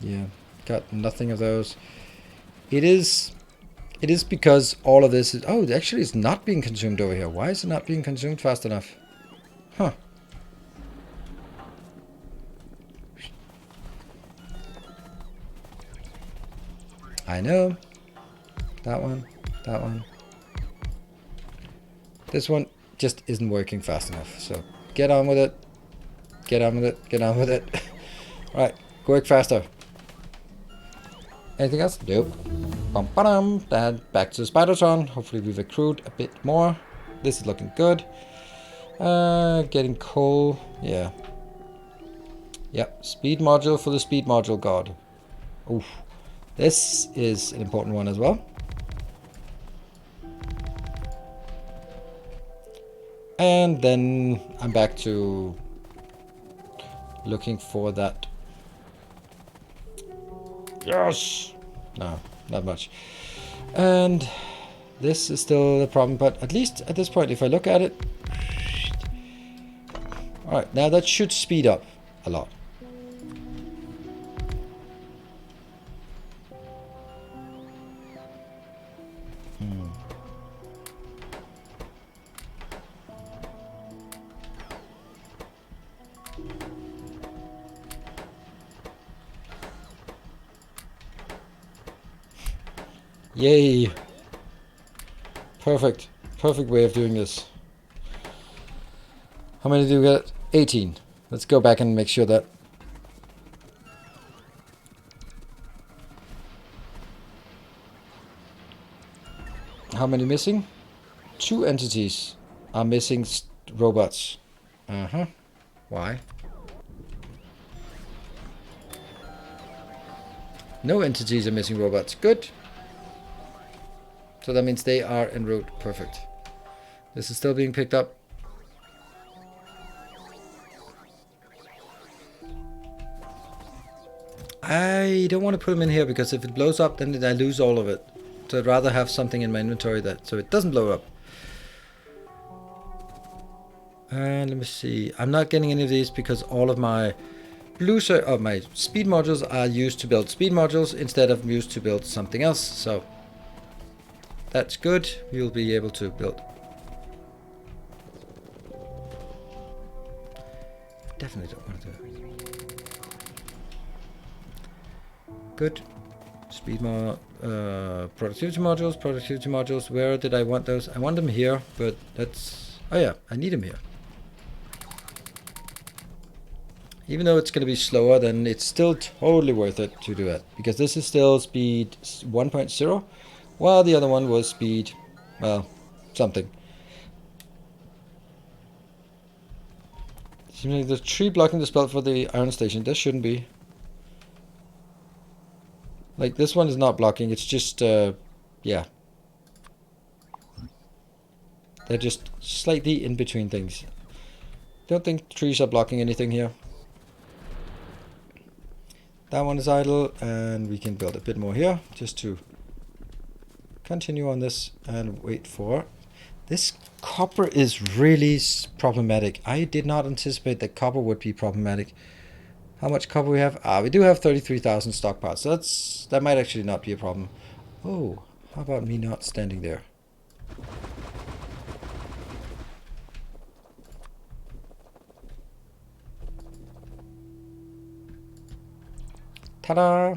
Yeah, got nothing of those. It is because all of this is... Oh, actually it's not being consumed over here. Why is it not being consumed fast enough? Huh. I know. That one. That one. This one just isn't working fast enough. So get on with it. Get on with it. Get on with it. Alright, work faster. Anything else? Nope. Bum, ba-dum. Then back to the Spidertron. Hopefully we've accrued a bit more. This is looking good. Getting coal. Yeah. Yep. Speed module for the speed module god. Oof. This is an important one as well. And then I'm back to looking for that. Yes! No, not much. And this is still a problem, but at least at this point, if I look at it... Alright, now that should speed up a lot. Yay! Perfect. Perfect way of doing this. How many do we get? 18. Let's go back and make sure that... How many missing? 2 entities are missing robots. Uh-huh. Why? No entities are missing robots. Good. So that means they are en route. Perfect. This is still being picked up. I don't want to put them in here because if it blows up, then I lose all of it. So I'd rather have something in my inventory that so it doesn't blow up. And let me see. I'm not getting any of these because all of my my speed modules are used to build speed modules instead of used to build something else. So that's good. We'll be able to build. Definitely don't want to do it. Good. Speed productivity modules. Where did I want those? I want them here, but that's... Oh yeah, I need them here. Even though it's going to be slower, then it's still totally worth it to do it. Because this is still speed 1.0, while the other one was speed, well, something. Seems like there's 3 blocking the spell for the iron station. This shouldn't be. Like, this one is not blocking, it's just, yeah. They're just slightly in between things. Don't think trees are blocking anything here. That one is idle, and we can build a bit more here, just to continue on this and wait for... This copper is really problematic. I did not anticipate that copper would be problematic. How much copper we have? We do have 33,000 stockpiles. So that might actually not be a problem. Oh, how about me not standing there? Ta-da!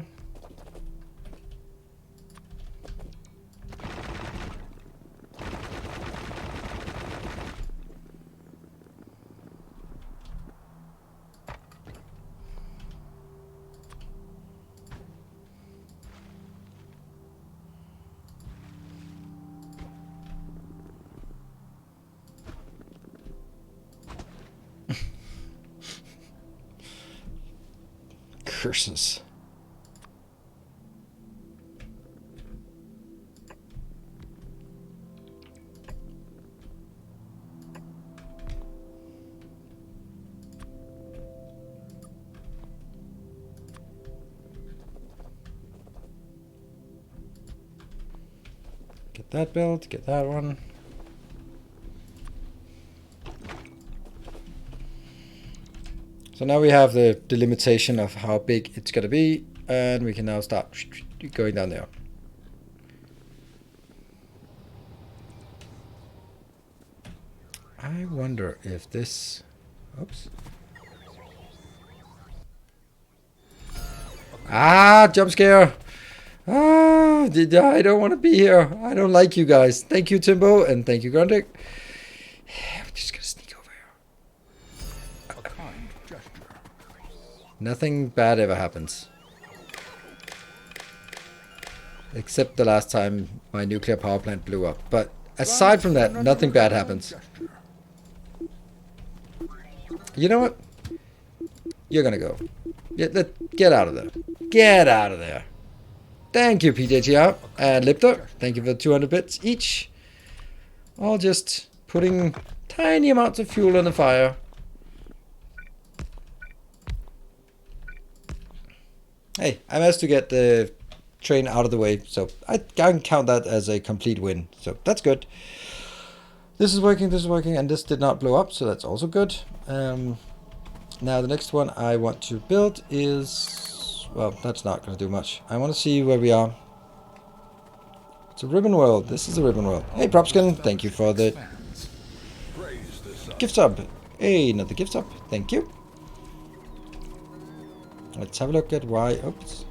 Curses. Get that built, get that one. So now we have the delimitation of how big it's going to be, and we can now start going down there. I wonder if this... Oops. Ah, jump scare! Ah, I don't want to be here. I don't like you guys. Thank you, Timbo, and thank you, Grundig. I'm just going to sneak over here. A kind gesture. Nothing bad ever happens. Except the last time my nuclear power plant blew up. But aside from that, nothing bad happens. You know what? You're gonna go. Get out of there. Get out of there. Thank you, PJTR and Lipter. Thank you for 200 bits each. All just putting tiny amounts of fuel on the fire. Hey, I managed to get the train out of the way, so I can count that as a complete win. So that's good. This is working, and this did not blow up, so that's also good. Now the next one I want to build is, well, that's not going to do much. I want to see where we are. It's a ribbon world. This is a ribbon world. Hey, Propskin, thank you for the gift sub. Hey, another gift sub. Thank you. Let's have a look at why. Oops.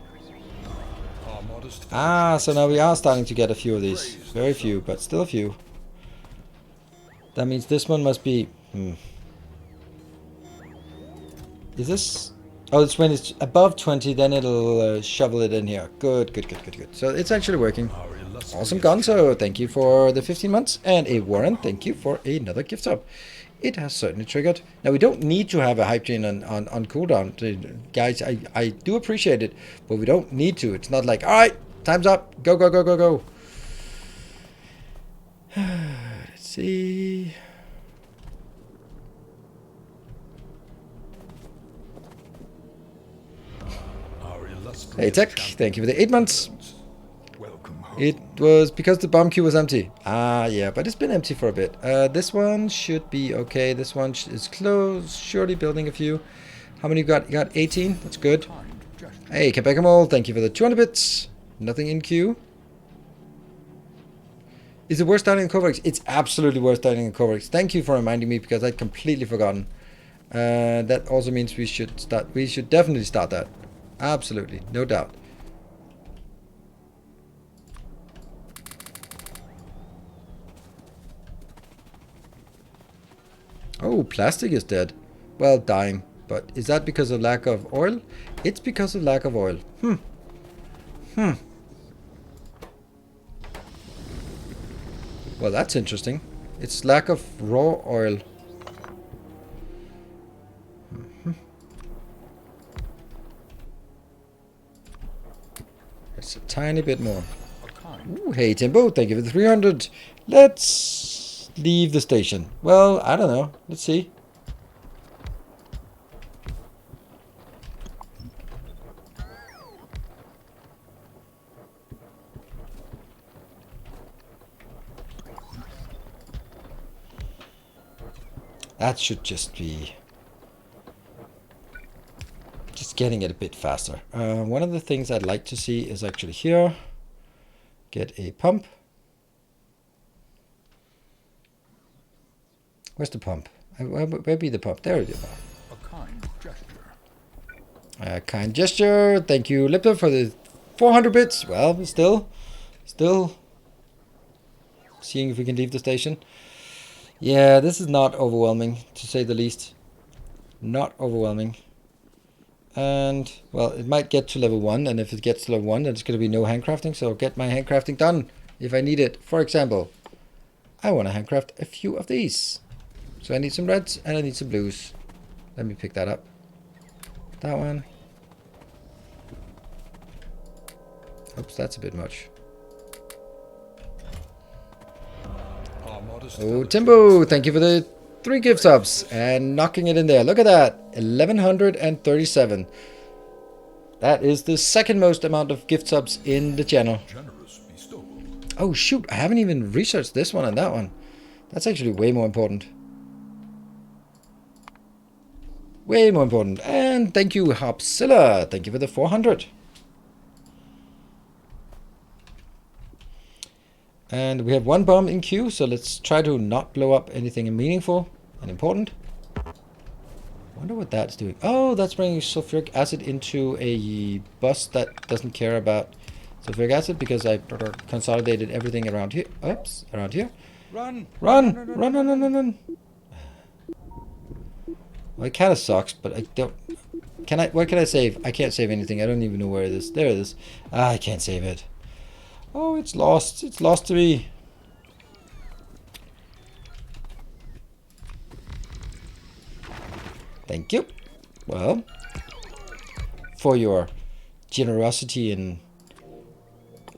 Ah, so now we are starting to get a few of these. Very few, but still a few. That means this one must be... Is this... Oh, it's when it's above 20, then it'll shovel it in here. Good, good, good, good, good. So it's actually working. Awesome, Gonzo. Thank you for the 15 months. And a Warren, thank you for another gift sub. It has certainly triggered. Now, we don't need to have a hype chain on cooldown. Guys, I do appreciate it, but we don't need to. It's not like, all right, time's up. Go, go, go, go, go. Let's see. Hey, Tech, thank you for the 8 months. It was because the bomb queue was empty. Ah, yeah, but it's been empty for a bit. This one should be okay. This one is close. Surely building a few. How many you got? You got 18. That's good. Hey, Quebecamal, thank you for the 200 bits. Nothing in queue. Is it worth starting in Coverx? It's absolutely worth starting in Coverx. Thank you for reminding me because I'd completely forgotten. That also means we should start. We should definitely start that. Absolutely, no doubt. Oh, plastic is dead. Well, dying. But is that because of lack of oil? It's because of lack of oil. Well, that's interesting. It's lack of raw oil. It's a tiny bit more. Ooh, hey, Timbo, thank you for the 300. Let's leave the station. Well, I don't know. Let's see. That should just be... just getting it a bit faster. One of the things I'd like to see is actually here. Get a pump. Where's the pump? Where be the pump? There it is. A kind gesture. A kind gesture. Thank you, Lipton, for the 400 bits. Well, still seeing if we can leave the station. Yeah, this is not overwhelming, to say the least. Not overwhelming. And, well, it might get to level 1, and if it gets to level 1, then it's going to be no handcrafting, so I'll get my handcrafting done if I need it. For example, I want to handcraft a few of these. So I need some reds, and I need some blues. Let me pick that up. That one. Oops, that's a bit much. Oh, Timbo, thank you for the 3 gift subs and knocking it in there. Look at that, 1137. That is the second most amount of gift subs in the channel. Oh shoot, I haven't even researched this one and that one. That's actually way more important. Way more important. And thank you, Hopzilla. Thank you for the 400. And we have 1 bomb in queue, so let's try to not blow up anything meaningful and important. Wonder what that's doing. Oh, that's bringing sulfuric acid into a bus that doesn't care about sulfuric acid because I consolidated everything around here. Oops, around here. Run! Run! Run, run, run, run, run! Well, it kind of sucks, but I don't... Can I... What can I save? I can't save anything. I don't even know where it is. There it is. Ah, I can't save it. Oh, it's lost. It's lost to me. Thank you. Well, for your generosity in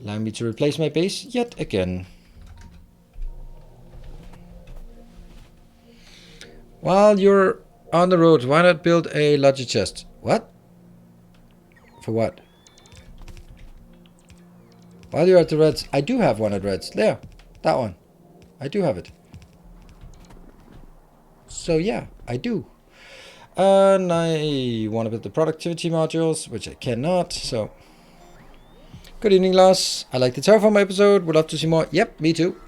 allowing me to replace my base yet again. While you're on the road, why not build a logic chest? What? For what? While you're at the Reds, I do have one at Reds. There, that one. I do have it. So yeah, I do. And I want to build the productivity modules, which I cannot, so... Good evening, Lars. I like the Terraform episode. Would love to see more. Yep, me too.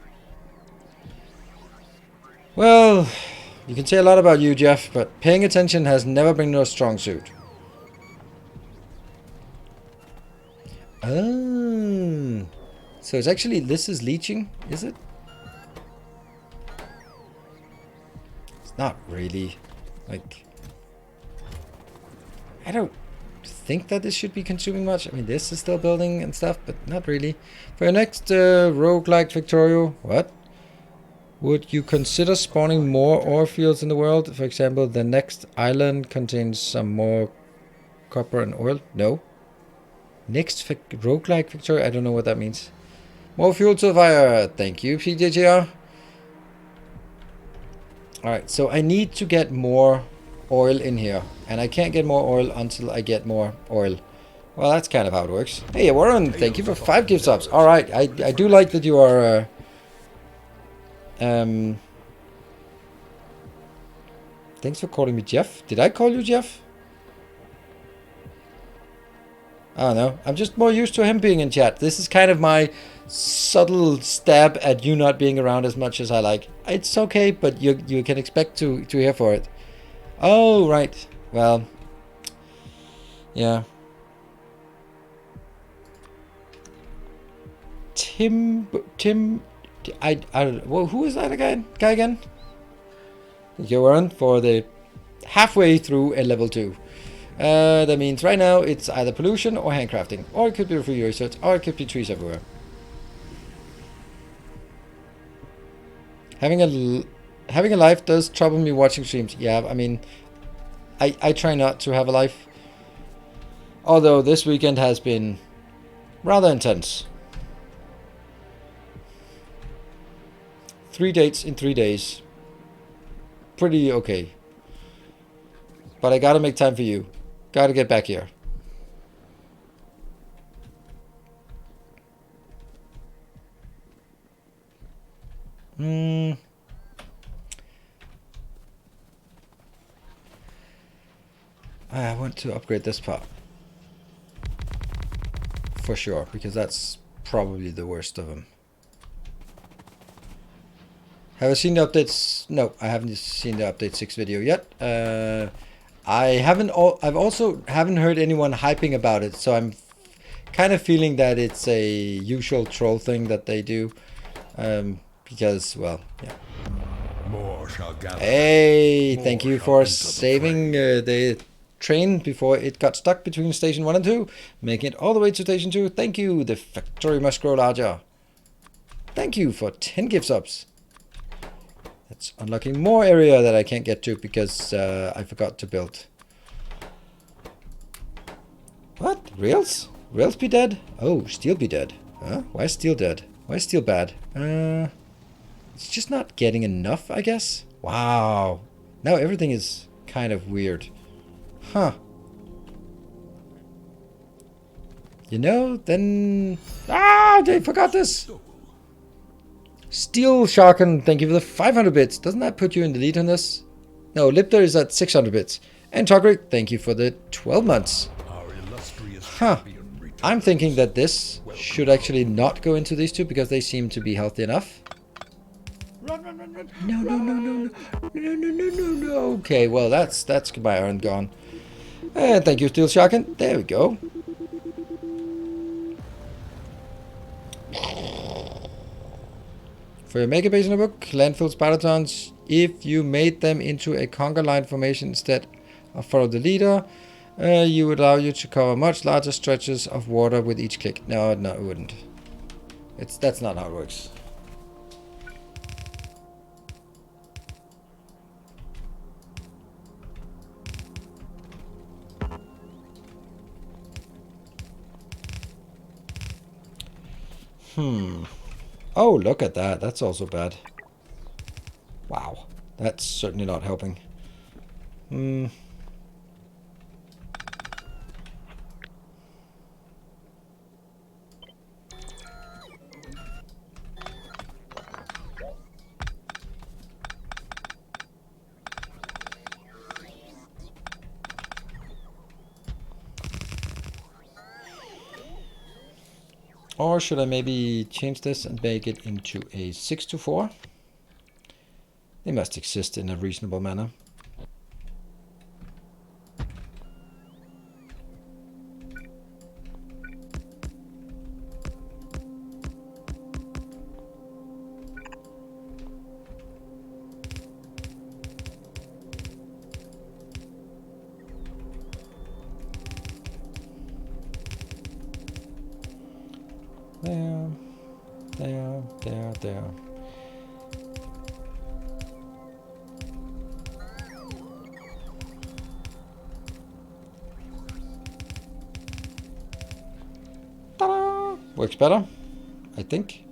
Well, you can say a lot about you, Jeff, but paying attention has never been your strong suit. Oh. So it's actually, this is leeching, is it? It's not really. Like... I don't think that this should be consuming much. I mean, this is still building and stuff, but not really. For your next roguelike Factorio, what? Would you consider spawning more ore fields in the world? For example, the next island contains some more copper and oil? No. Next roguelike Factorio? I don't know what that means. More fuel to the fire. Thank you, PJGR. Alright, so I need to get more oil in here, and I can't get more oil until I get more oil. Well, that's kind of how it works. Hey Warren, thank you for 5 gift subs. All right, I do like that you are thanks for calling me Jeff. Did I call you Jeff? I don't know, I'm just more used to him being in chat. This is kind of my subtle stab at you not being around as much as I like. It's okay, but you can expect to hear for it. Oh, right. Well, yeah. Tim, well, who is that guy again? You weren't for the halfway through a level 2. That means right now it's either pollution or handcrafting, or it could be free research, or it could be trees everywhere. Having a life does trouble me watching streams. Yeah, I mean, I try not to have a life. Although this weekend has been rather intense. 3 dates in 3 days. Pretty okay. But I gotta make time for you. Gotta get back here. I want to upgrade this part. For sure, because that's probably the worst of them. Have I seen the updates? No, I haven't seen the update 6 video yet. I've also haven't heard anyone hyping about it, so I'm kind of feeling that it's a usual troll thing that they do. Because, well, yeah. More shall gather. Hey, thank you for saving the train before it got stuck between station 1 and 2, making it all the way to station 2. Thank you. The factory must grow larger. Thank you for 10 gift subs. That's unlocking more area that I can't get to because I forgot to build. What? Rails? Rails be dead? Oh, steel be dead. Huh? Why is steel dead? Why is steel bad? It's just not getting enough, I guess. Wow. Now everything is kind of weird. Huh. You know, then... Ah, they forgot this! Steel Sharken, thank you for the 500 bits. Doesn't that put you in the lead on this? No, Lipter is at 600 bits. And Togric, thank you for the 12 months. Huh. I'm thinking that this should actually not go into these two because they seem to be healthy enough. Run, run, run, run. No, no, no, no, no. No, no, no, no, no. Okay, well, that's my iron gone. And thank you, Steel Sharken. There we go. For your mega base in the book, landfill spidertons, if you made them into a conga line formation instead of follow the leader, you would allow you to cover much larger stretches of water with each click. No, it wouldn't. That's not how it works. Oh, look at that. That's also bad. Wow. That's certainly not helping. Or should I maybe change this and make it into a 6 to 4? They must exist in a reasonable manner. There. Ta-da! Works better, I think.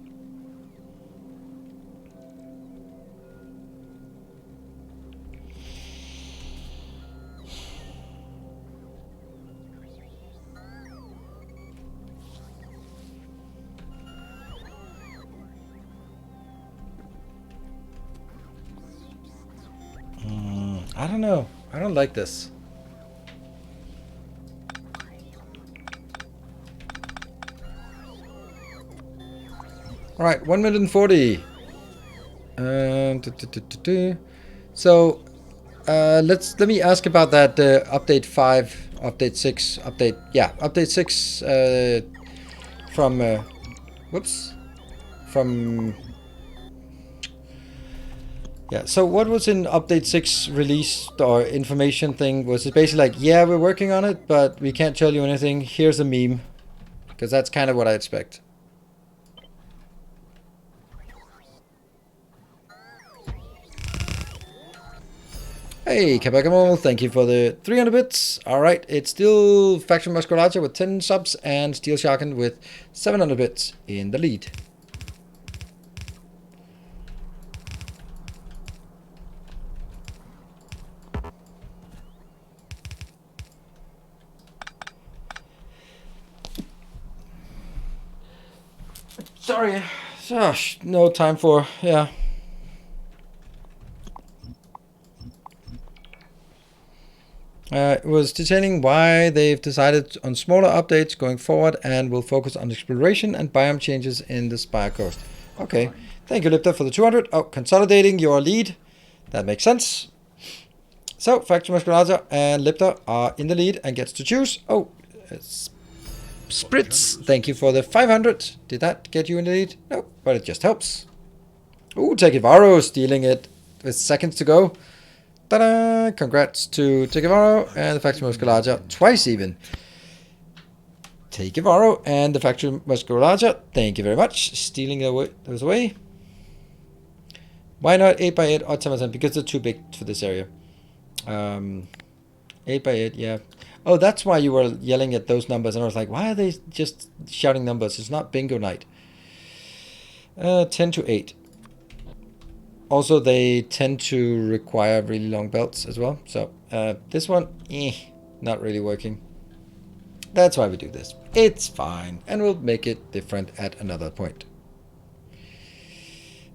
I don't know. I don't like this. All right, 1 minute and 40. So let me ask about that update 5, update 6, update 6 from so what was in update 6 released or information thing? Was it basically like, yeah, we're working on it, but we can't tell you anything. Here's a meme. Because that's kind of what I expect. Hey, Kabakamal, thank you for the 300 bits. Alright, it's still Faction Musculature with 10 subs and Steel Sharken with 700 bits in the lead. Sorry, gosh, no time for, it was detailing why they've decided on smaller updates going forward and will focus on exploration and biome changes in the Spire Coast. Okay, thank you, Lipta, for the 200. Oh, consolidating your lead. That makes sense. So, Factorio Musculator and Lipta are in the lead and gets to choose. Oh, Spritz, thank you for the 500. Did that get you in the lead? No, but it just helps. Ooh, Tekivaro stealing it with seconds to go. Ta-da! Congrats to Tekivaro and the Factory Musculature, twice even. Tekivaro and the Factory Musculature, thank you very much. Stealing those away. Why not 8x8 or 10%? Because they're too big for this area. 8x8, yeah. Oh, that's why you were yelling at those numbers. And I was like, why are they just shouting numbers? It's not bingo night. 10 to 8. Also, they tend to require really long belts as well. So this one, not really working. That's why we do this. It's fine. And we'll make it different at another point.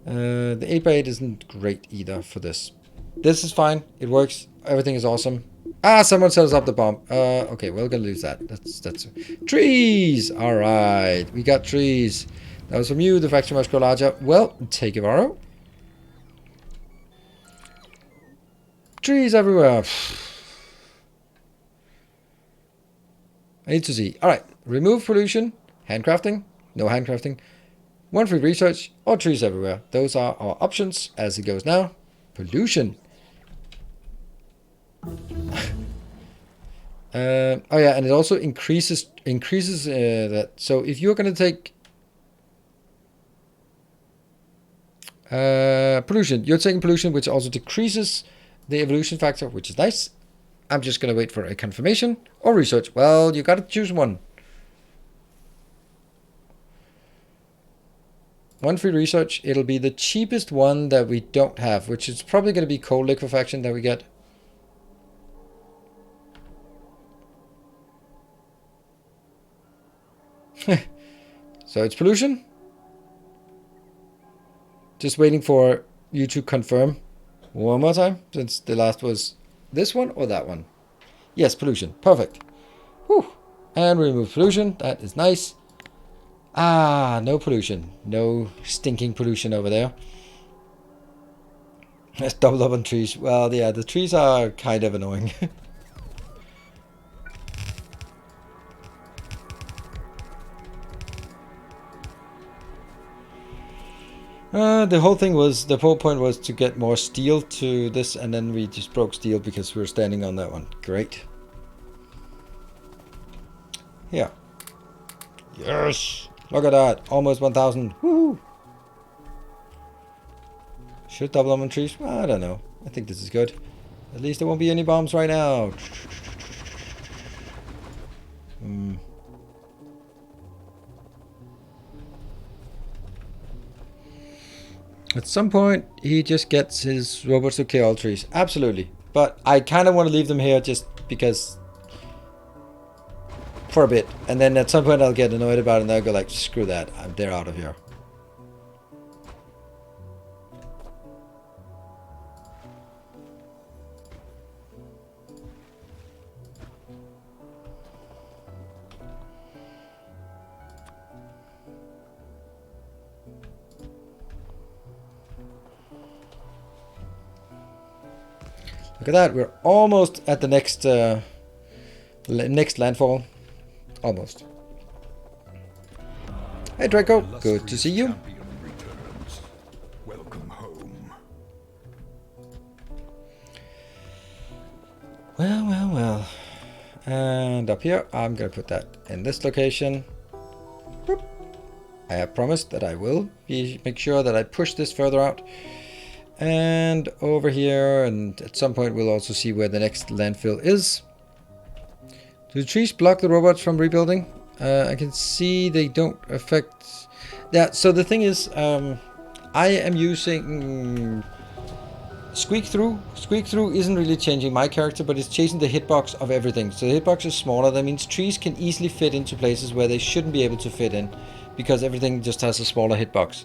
The 8x8 isn't great either for this. This is fine. It works. Everything is awesome. Ah, someone set us up the bomb. Okay, we're gonna lose that. That's trees. All right, we got trees. That was from you, the Factory Musculature. Well, take it, Varo. Trees everywhere. I need to see. All right, remove pollution. Handcrafting. No handcrafting. 1 free research or trees everywhere. Those are our options as it goes now. Pollution. Oh yeah, and it also increases that. So if you're gonna take Pollution. You're taking pollution, which also decreases the evolution factor, which is nice. I'm just going to wait for a confirmation or research. Well, you got to choose one. One free research. It'll be the cheapest one that we don't have, which is probably going to be cold liquefaction that we get. So it's pollution. Just waiting for you to confirm one more time, since the last was this one or that one. Yes, pollution. Perfect. Whew. And remove pollution. That is nice. Ah, no pollution. No stinking pollution over there. Let's double up on trees. Well, yeah, the trees are kind of annoying. The whole thing was, the whole point was to get more steel to this, and then we just broke steel because we were standing on that one. Great. Yeah. Yes! Look at that. Almost 1,000. Woohoo! Should double them on trees? Well, I don't know. I think this is good. At least there won't be any bombs right now. At some point, he just gets his robots to kill all trees. Absolutely. But I kind of want to leave them here just because... for a bit. And then at some point I'll get annoyed about it and I'll go like, screw that. They're out of here. Look at that, we're almost at the next landfall. Almost. Hey Draco, good to see you. Welcome home. Well. And up here, I'm gonna put that in this location. Boop. I have promised that I will make sure that I push this further out. And over here, and at some point we'll also see where the next landfill is. Do the trees block the robots from rebuilding? I can see they don't affect... Yeah, so the thing is, I am using Squeak Through. Squeak Through isn't really changing my character, but it's changing the hitbox of everything. So the hitbox is smaller. That means trees can easily fit into places where they shouldn't be able to fit in, because everything just has a smaller hitbox.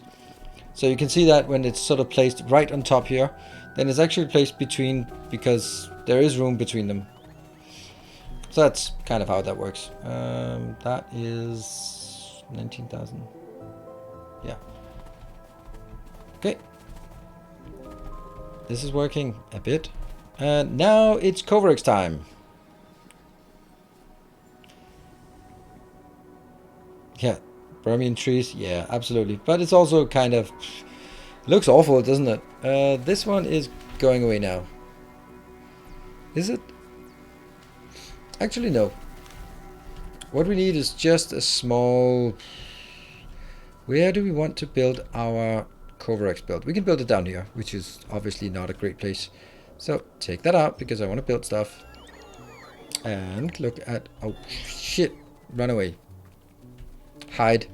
So you can see that when it's sort of placed right on top here, then it's actually placed between, because there is room between them. So that's kind of how that works. That is 19,000. Yeah. Okay. This is working a bit. And now it's Coverx time. Yeah. Burmian trees, yeah, absolutely. But it's also kind of... looks awful, doesn't it? This one is going away now. Is it? Actually, no. What we need is just a small... Where do we want to build our Coverx build? We can build it down here, which is obviously not a great place. So, take that out, because I want to build stuff. And look at... oh, shit. Run away. Hide.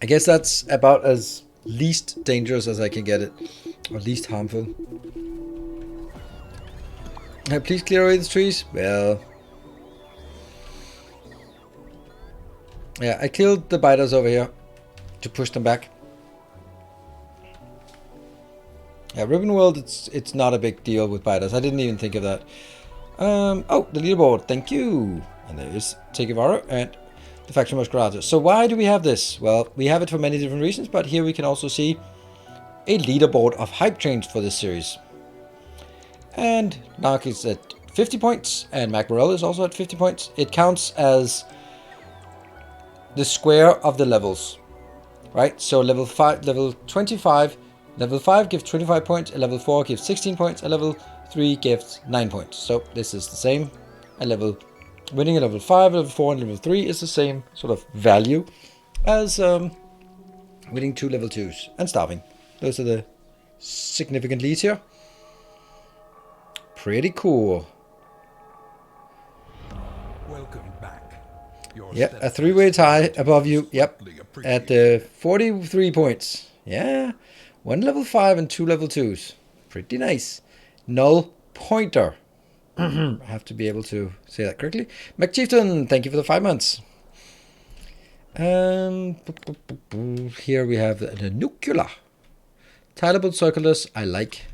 I guess that's about as least dangerous as I can get it, or least harmful. Please clear away the trees. Well, yeah, I killed the biters over here to push them back. Yeah, Ribbon World, it's not a big deal with biters. I didn't even think of that. Oh, the leaderboard, thank you. And there's Tekivaru and the Faction Muscaratus. So why do we have this? Well, we have it for many different reasons, but here we can also see a leaderboard of hype trains for this series. And Narc is at 50 points, and Mac Morel is also at 50 points. It counts as the square of the levels, right? So level 25, level 5 gives 25 points, and level 4 gives 16 points, and level 3 gives 9 points. So this is the same. And level Winning at level 5, level 4, and level 3 is the same sort of value as winning 2 level 2s and starving. Those are the significant leads here. Pretty cool. Welcome back. Yeah, a 3-way tie above you. Yep, at 43 points. Yeah, 1 level 5 and 2 level 2s. Pretty nice. Null pointer. I have to be able to say that correctly. McChieftain, thank you for the 5 months. Here we have the nuclear. Tileable circulars, I like.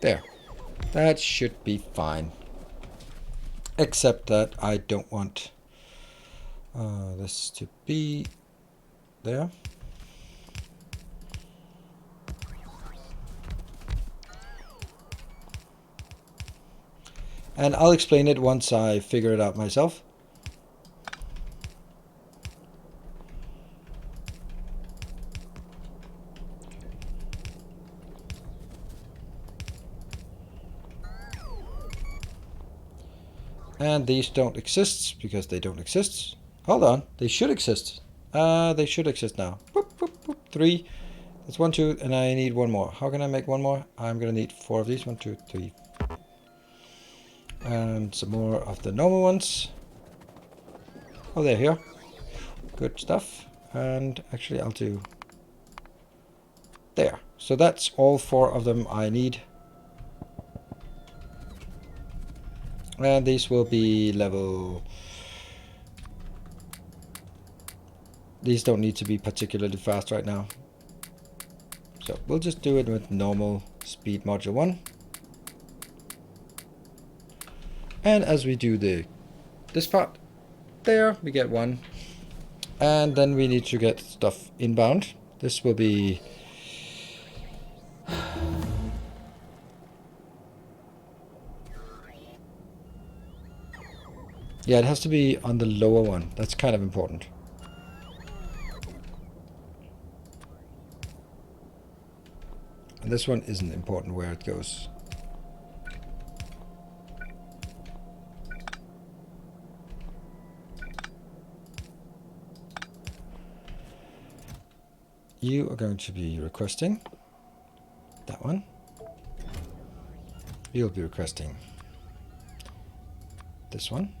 There. That should be fine. Except that I don't want this to be there. And I'll explain it once I figure it out myself. And these don't exist because they don't exist. Hold on, they should exist. They should exist now. Boop, boop, boop. 3. That's 1, 2, and I need 1 more. How can I make 1 more? I'm gonna need 4 of these. 1, 2, 3. And some more of the normal ones. Oh, they're here. Good stuff. And actually, I'll do there. So that's all 4 of them I need. And these will be level... These don't need to be particularly fast right now. So we'll just do it with normal speed module 1. And as we do this part, there we get 1. And then we need to get stuff inbound. This will be... Yeah, it has to be on the lower one. That's kind of important. And this one isn't important where it goes. You are going to be requesting that one. You'll be requesting this one.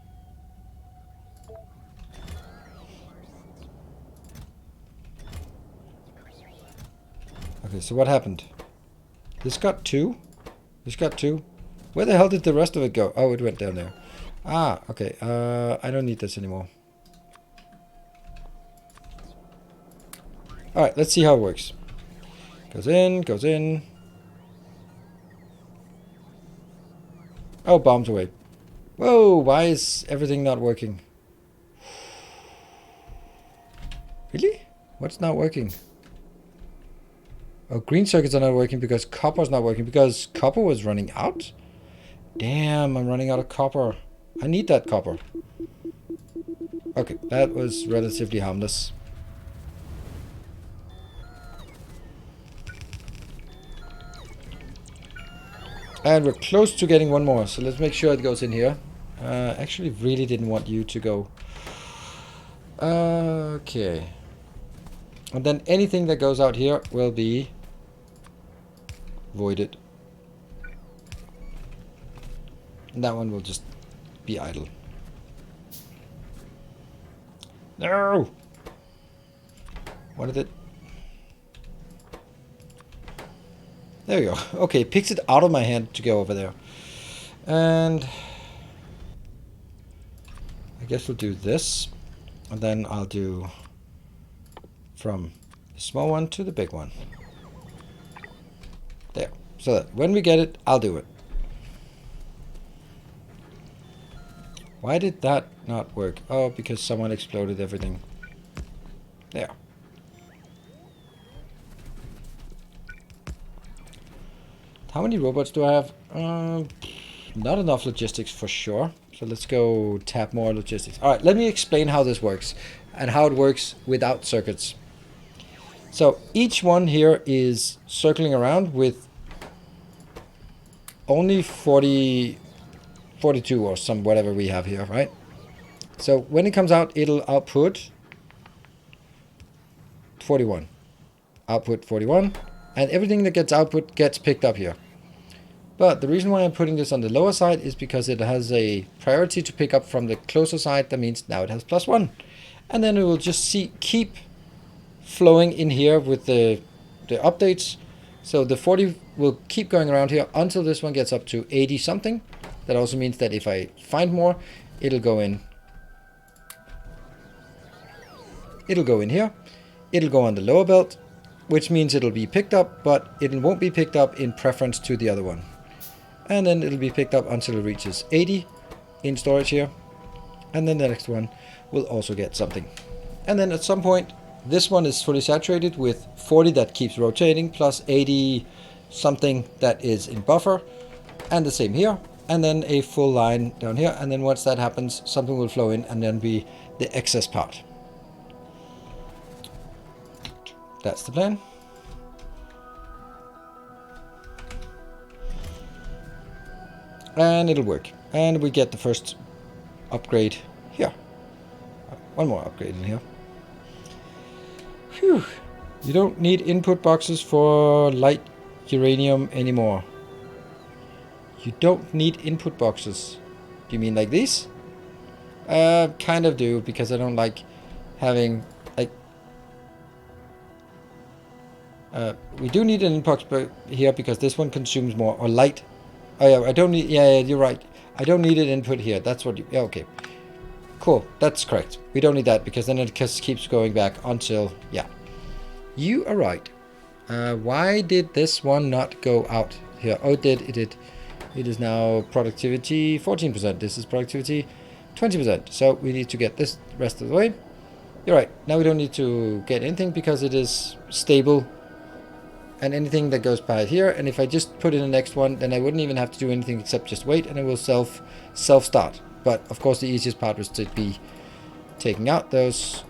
Okay, so what happened? This got 2. This got 2. Where the hell did the rest of it go? Oh, it went down there. Ah, okay. I don't need this anymore. Alright, let's see how it works. Goes in, goes in. Oh, bombs away. Whoa, why is everything not working? Really? What's not working? Oh, green circuits are not working because copper's not working because copper was running out? Damn, I'm running out of copper. I need that copper. Okay, that was relatively harmless. And we're close to getting 1 more, so let's make sure it goes in here. Actually, really didn't want you to go. Okay. And then anything that goes out here will be voided. And that one will just be idle. No! What is it? There we go. Okay, picks it out of my hand to go over there. And I guess we'll do this. And then I'll do from the small one to the big one. There. So that when we get it, I'll do it. Why did that not work? Oh, because someone exploded everything. There. How many robots do I have? Not enough logistics for sure. So let's go tap more logistics. All right, let me explain how this works and how it works without circuits. So each one here is circling around with only 42 or some whatever we have here, right? So when it comes out, it'll output 41. Output 41. And everything that gets output gets picked up here. But the reason why I'm putting this on the lower side is because it has a priority to pick up from the closer side. That means now it has +1. And then it will just keep flowing in here with the updates. So the 40 will keep going around here until this one gets up to 80 something. That also means that if I find more, it'll go in. It'll go in here. It'll go on the lower belt, which means it'll be picked up, but it won't be picked up in preference to the other one. And then it'll be picked up until it reaches 80 in storage here. And then the next one will also get something. And then at some point, this one is fully saturated with 40 that keeps rotating, plus 80 something that is in buffer. And the same here. And then a full line down here. And then once that happens, something will flow in and then be the excess part. That's the plan. And it'll work. And we get the first upgrade here. One more upgrade in here. Phew. You don't need input boxes for light uranium anymore. You don't need input boxes. Do you mean like these? Kind of do, because I don't like having like... we do need an input here because this one consumes more, or light. Oh yeah, I don't need, yeah, you're right. I don't need an input here. That's what you, yeah, okay. Cool, that's correct. We don't need that because then it just keeps going back until, yeah. You are right. Why did this one not go out here? Oh, it did, it did. It is now productivity 14%. This is productivity 20%. So we need to get this rest of the way. You're right. Now we don't need to get anything because it is stable. And anything that goes by here, and if I just put in the next one, then I wouldn't even have to do anything except just wait, and it will self-start. But of course the easiest part was to be taking out those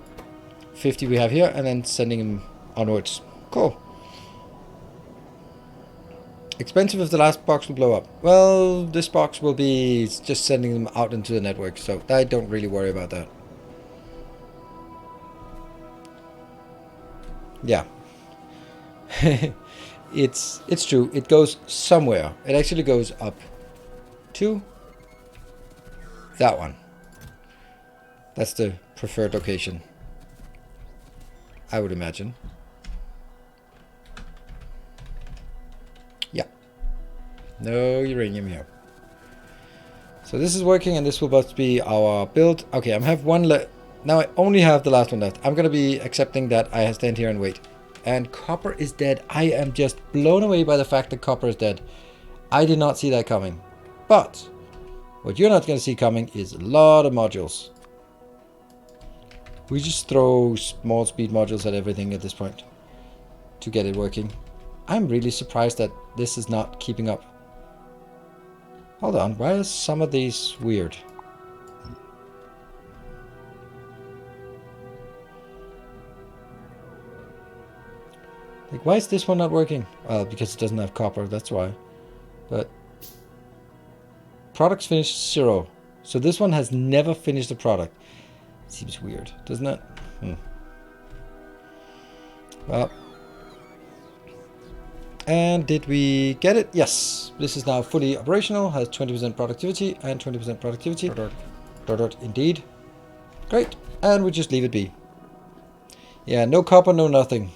50 we have here and then sending them onwards. Cool. Expensive if the last box will blow up. Well, this box will be just sending them out into the network, so I don't really worry about that. Yeah. It's true. It goes somewhere. It actually goes up to that one. That's the preferred location, I would imagine. Yeah. No uranium here. So this is working, and this will both be our build. Okay, I have one left. Now I only have the last one left. I'm going to be accepting that I stand here and wait. And copper is dead. I am just blown away by the fact that copper is dead. I did not see that coming. But what you're not going to see coming is a lot of modules. We just throw small speed modules at everything at this point to get it working. I'm really surprised that this is not keeping up. Hold on, why is some of these weird? Like, why is this one not working? Well, because it doesn't have copper, that's why. But products finished 0. So this one has never finished a product. Seems weird, doesn't it? Well. And did we get it? Yes. This is now fully operational, has 20% productivity and 20% productivity. Dot, indeed. Great. And we just leave it be. Yeah, no copper, no nothing.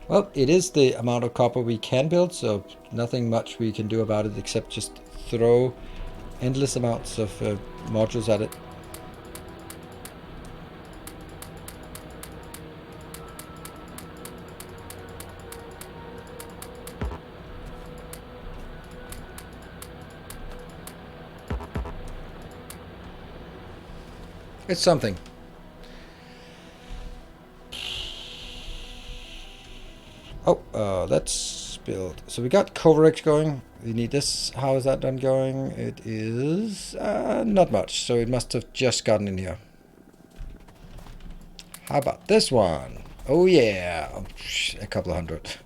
Well, it is the amount of copper we can build, so nothing much we can do about it except just throw endless amounts of modules at it. It's something. Oh, let's build. So we got Coverx going. We need this. How is that done going? It is not much. So it must have just gotten in here. How about this one? Oh yeah, oh, a couple of hundred.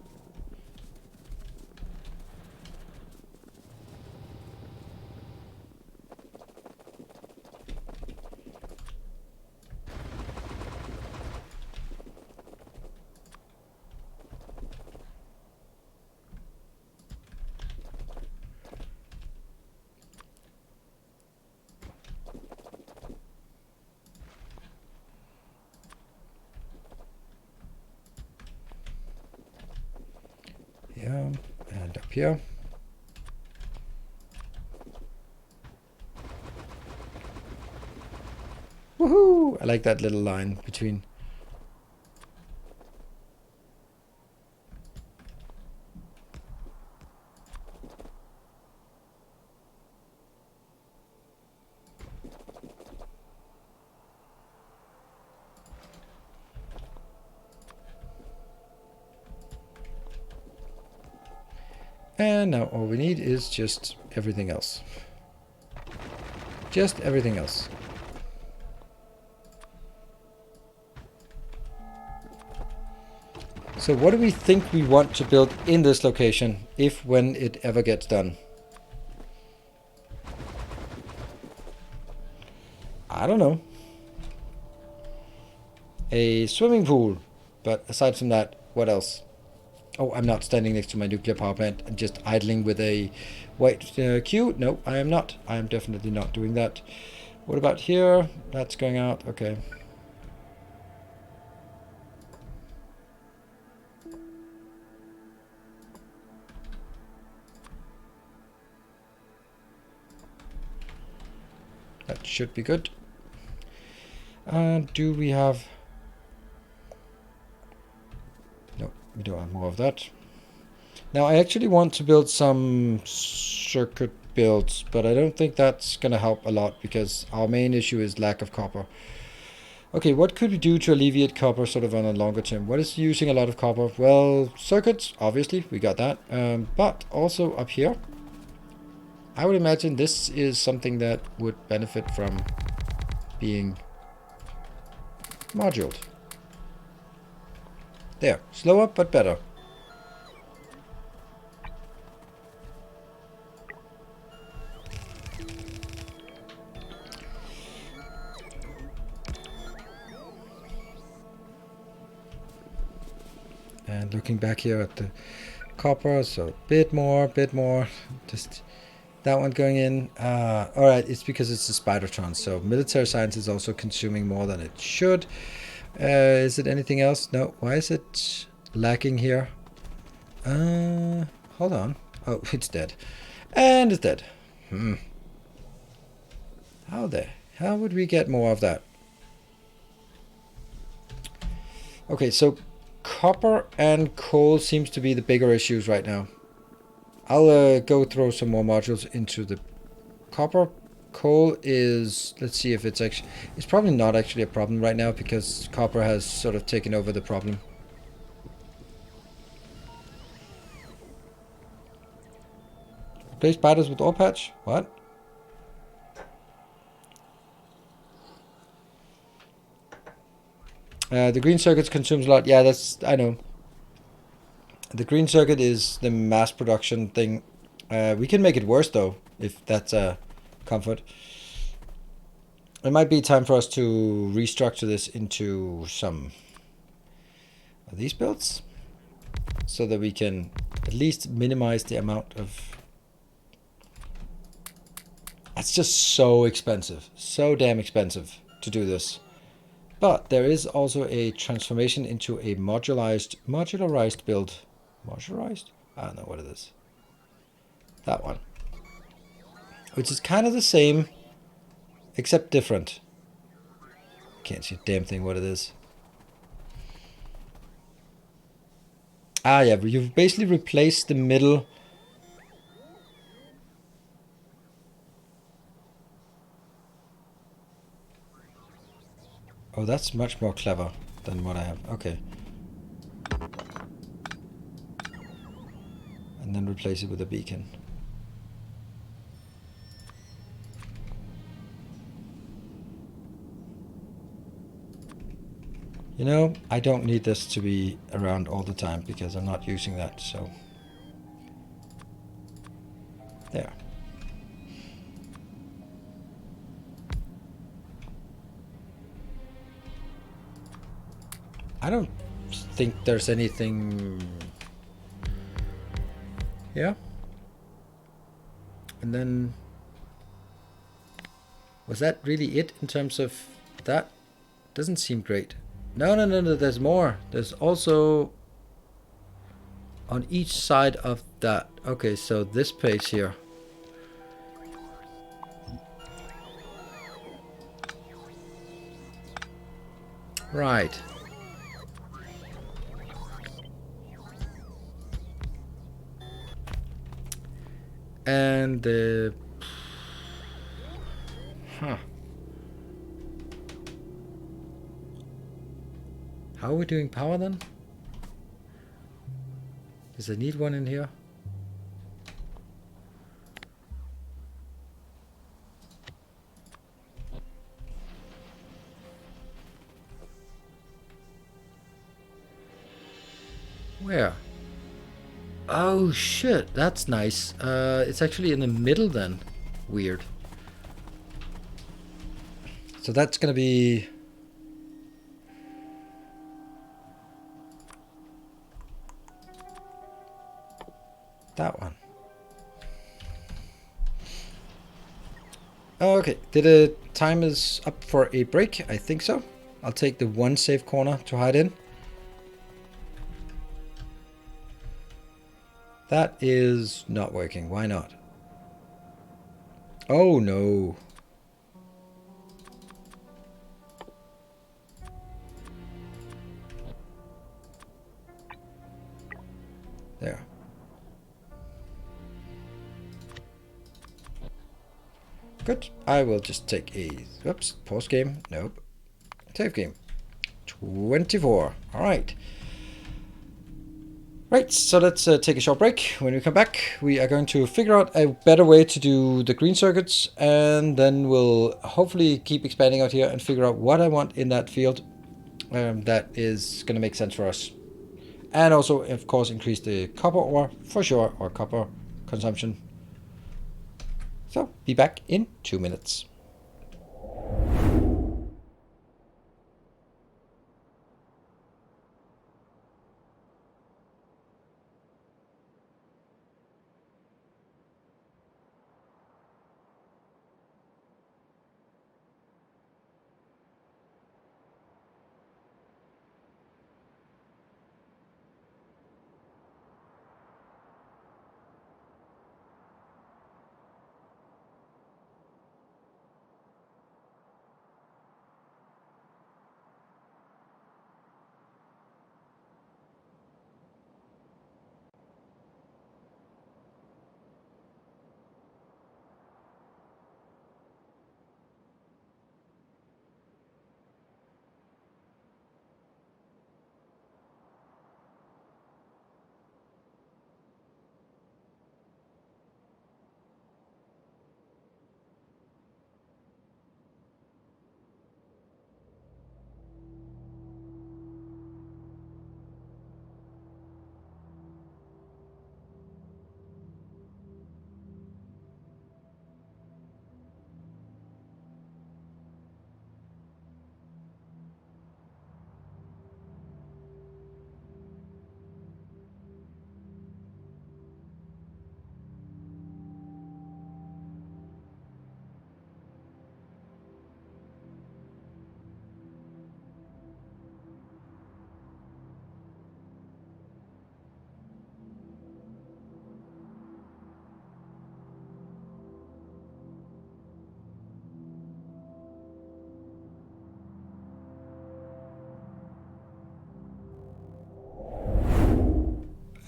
Yeah, and up here. Woohoo! I like that little line between. And now all we need is just everything else. Just everything else. So what do we think we want to build in this location, if when it ever gets done? I don't know. A swimming pool. But aside from that, what else? Oh, I'm not standing next to my nuclear power plant and just idling with a white queue. No, I am not. I am definitely not doing that. What about here? That's going out. Okay. That should be good. Do we have... No, we don't have more of that. Now, I actually want to build some circuit builds, but I don't think that's going to help a lot because our main issue is lack of copper. Okay, what could we do to alleviate copper sort of on a longer term? What is using a lot of copper? Well, circuits, obviously, we got that. But also up here, I would imagine this is something that would benefit from being moduled. There, slower but better. And looking back here at the copper, so a bit more, just that one going in. Alright, it's because it's a Spidertron, so military science is also consuming more than it should. Is it anything else? No, why is it lacking here? Hold on. Oh, it's dead. And it's dead. How would we get more of that? Okay, so copper and coal seems to be the bigger issues right now. I'll go throw some more modules into the copper. Coal is, let's see if it's actually, it's probably not actually a problem right now because copper has sort of taken over the problem. Replace spiders with ore patch? What? The green circuits consumes a lot. Yeah, that's, I know. The green circuit is the mass production thing. We can make it worse though, if that's a comfort. It might be time for us to restructure this into some of these builds so that we can at least minimize the amount of... That's just so expensive, so damn expensive to do this. But there is also a transformation into a modularized build. Modularized? I don't know what it is. That one. Which is kind of the same, except different. Can't see a damn thing what it is. Ah, yeah, you've basically replaced the middle. Oh, that's much more clever than what I have. Okay. then replace it with a beacon. You know, I don't need this to be around all the time because I'm not using that, so there. I don't think there's anything. Yeah. And then was that really it in terms of that? Doesn't seem great. No, there's more. There's also on each side of that. Okay, so this page here. Right. And the how are we doing power then? Does I need one in here? Where? Oh shit, that's nice. It's actually in the middle then. Weird. So that's gonna be that one. Okay, the time is up for a break? I think so. I'll take the one safe corner to hide in. That is not working. Why not? Oh no. There. Good. I will just take a... Oops. Pause game. Nope. Save game. 24. Alright. Right, so let's take a short break. When we come back, we are going to figure out a better way to do the green circuits, and then we'll hopefully keep expanding out here and figure out what I want in that field that is going to make sense for us. And also, of course, increase the copper ore for sure, or copper consumption. So, be back in 2 minutes.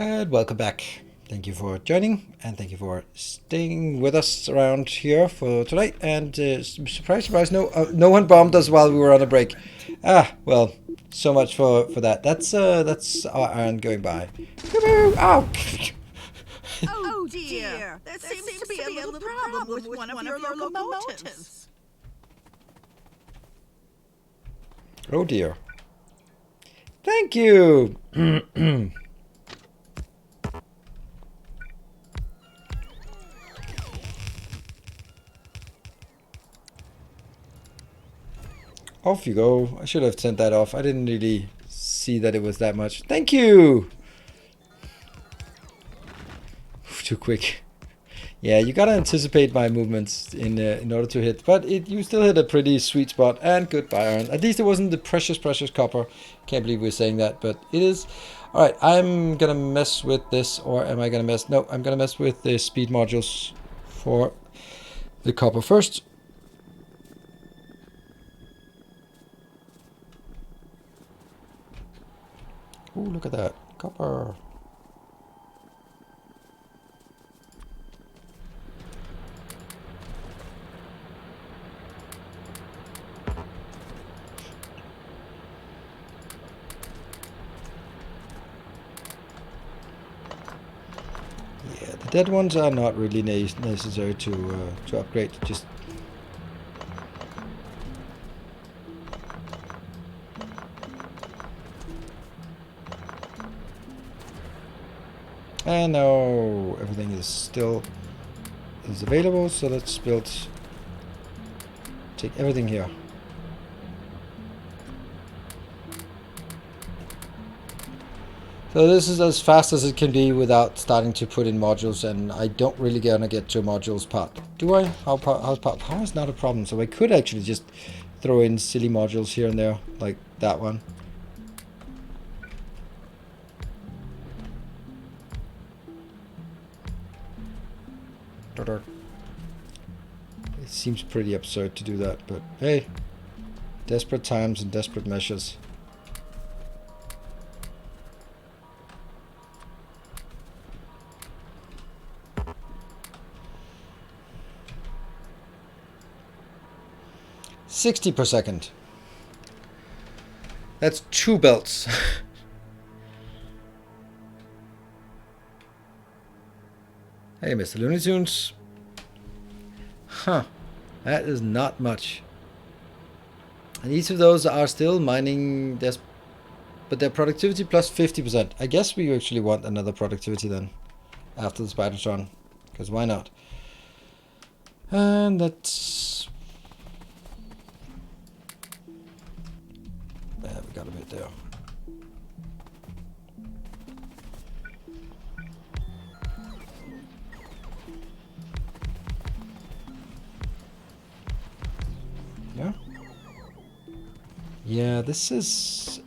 And welcome back. Thank you for joining, and thank you for staying with us around here for tonight. And surprise, no one bombed us while we were on a break. Ah, well, so much for that. That's our iron going by. Ow! Oh dear, there seems to be a little problem with one of your locomotives. Oh dear. Thank you. Off you go. I should have sent that off. I didn't really see that it was that much. Thank you. Too quick. Yeah, you gotta anticipate my movements in order to hit. But you still hit a pretty sweet spot. And goodbye, iron. At least it wasn't the precious copper. Can't believe we're saying that, but it is. All right, I'm gonna mess with this, or am I gonna mess? No, I'm gonna mess with the speed modules for the copper first. Oh, look at that. Copper. Yeah, the dead ones are not really necessary to upgrade. Just and now everything is still available, so let's take everything here. So this is as fast as it can be without starting to put in modules, and I don't really gonna get to modules part. Do I? How's power is not a problem, so I could actually just throw in silly modules here and there, like that one. It seems pretty absurd to do that, but hey, desperate times and desperate measures. $60 per second. That's 2 belts. Hey, Mr. Looney Tunes. Huh. That is not much. And each of those are still mining, but their productivity plus 50%. I guess we actually want another productivity then, after the Spidertron, because why not? And that's... yeah, we got a bit there. Yeah. Yeah, this is...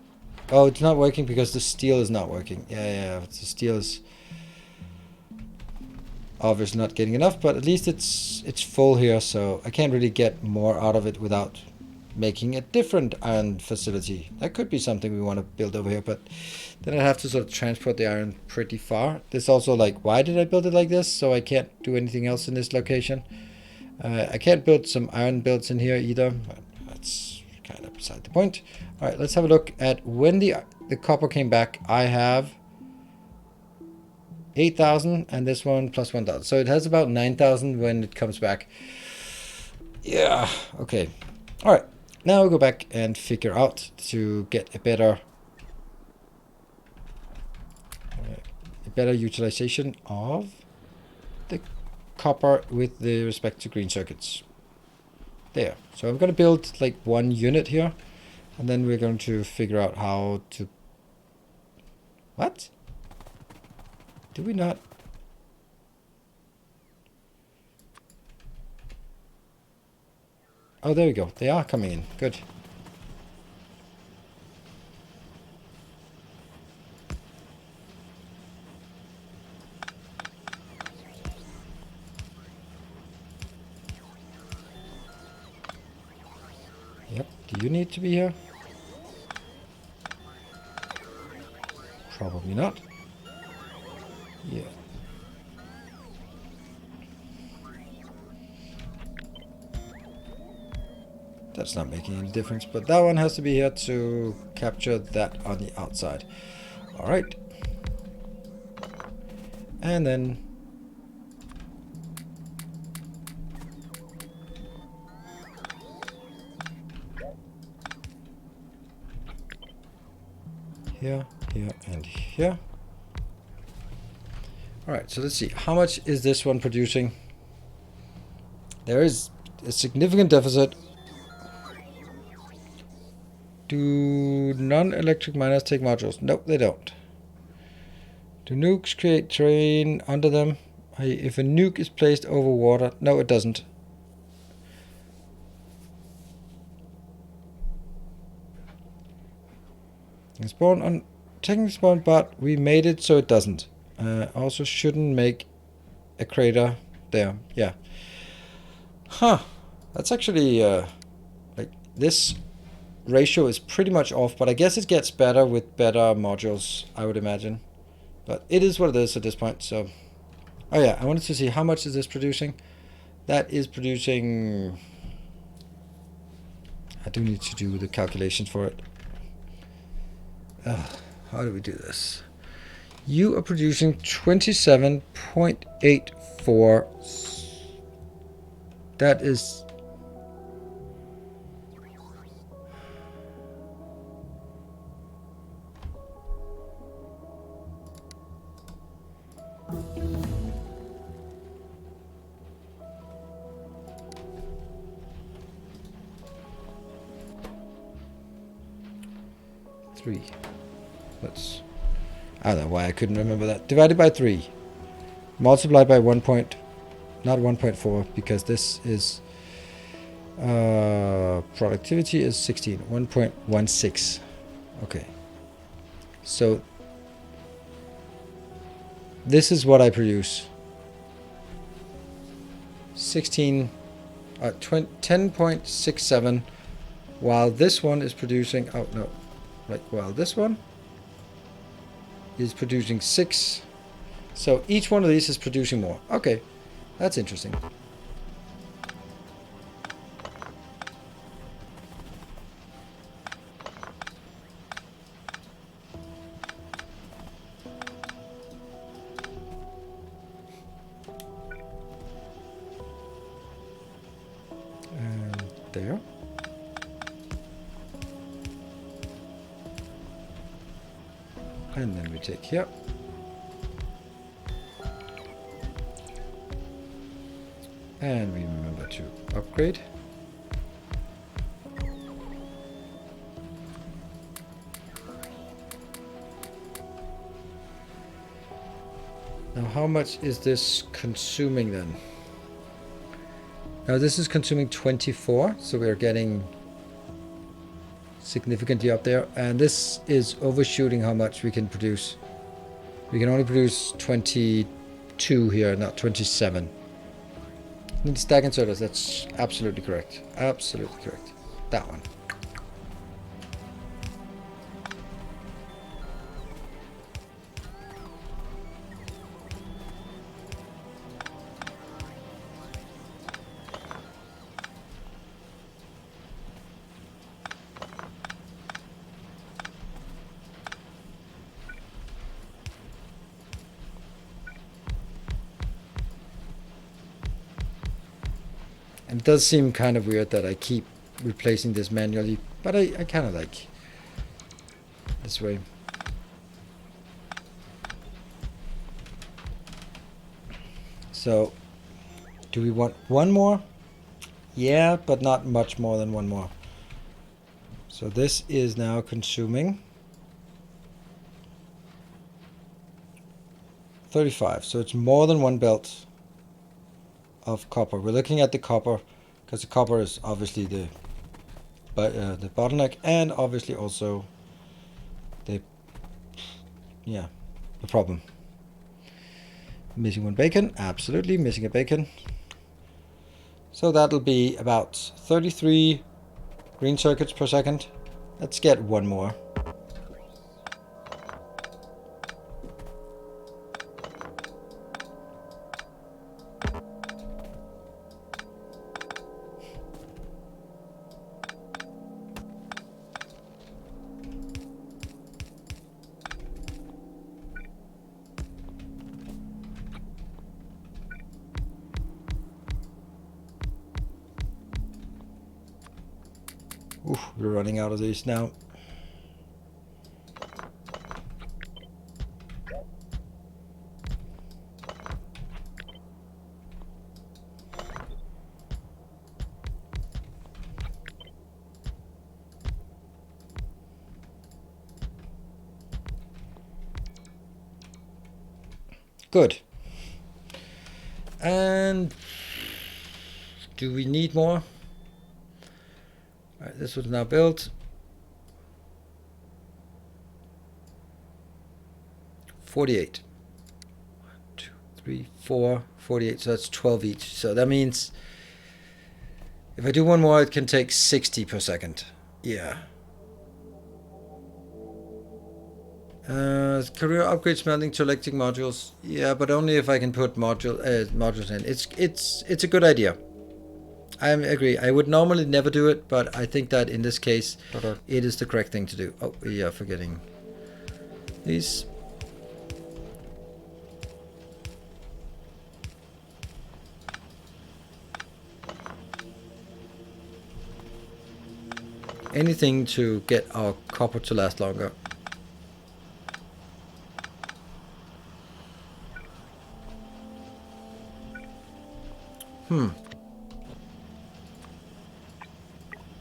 oh, it's not working because the steel is not working. Yeah, the steel is obviously not getting enough, but at least it's full here, so I can't really get more out of it without making a different iron facility. That could be something we want to build over here, but then I'd have to sort of transport the iron pretty far. This also, like, why did I build it like this? So I can't do anything else in this location. I can't build some iron builds in here either, but that's kind of beside the point. All right, let's have a look at when the copper came back. I have 8,000 and this one plus 1,000. So it has about 9,000 when it comes back. Yeah, okay. All right, now we'll go back and figure out to get a better utilization of the copper with the respect to green circuits. There. So I'm going to build like 1 unit here, and then we're going to figure out how to... what? Do we not? Oh, there we go. They are coming in. Good. Yep. Do you need to be here? Probably not. Yeah. That's not making any difference, but that one has to be here to capture that on the outside. All right. And then here, here, and here. All right, so let's see. How much is this one producing? There is a significant deficit. Do non-electric miners take modules? Nope, they don't. Do nukes create terrain under them? If a nuke is placed over water, no, it doesn't. Spawn on technically spawn, but we made it so it doesn't. Also shouldn't make a crater there. Yeah. Huh. That's actually like this ratio is pretty much off, but I guess it gets better with better modules, I would imagine. But it is what it is at this point. So, oh yeah, I wanted to see how much is this producing. That is producing. I do need to do the calculations for it. How do we do this? You are producing 27.84. That is. Three. Let's. I don't know why I couldn't remember that. Divided by 3. Multiplied by 1 point. Not 1.4 because this is. Productivity is 16. 1.16. Okay. So. This is what I produce. 10.67, while this one is producing, oh no, like while this one is producing 6. So each one of these is producing more. Okay, that's interesting. There. And then we take here. And we remember to upgrade. Now how much is this consuming then? Now this is consuming 24, so we're getting significantly up there, and this is overshooting how much we can produce. We can only produce 22 here, not 27. Need stack inserters, that's absolutely correct. Absolutely correct. That one. And it does seem kind of weird that I keep replacing this manually, but I kind of like this way. So, do we want one more? Yeah, but not much more than one more. So this is now consuming 35, so it's more than one belt of copper. We're looking at the copper because the copper is obviously the bottleneck, and obviously also the problem. Missing one bacon, absolutely missing a bacon. So that'll be about 33 green circuits per second. Let's get one more. Oof, we're running out of these now. Good. And do we need more? All right, this was now built. 48. 1, 2, 3, 4, 48. So that's 12 each. So that means if I do one more, it can take 60 per second. Yeah. Career upgrade smelting to electric modules. Yeah, but only if I can put modules in. It's a good idea. I agree. I would normally never do it, but I think that in this case, it is the correct thing to do. Oh, we are forgetting these. Anything to get our copper to last longer.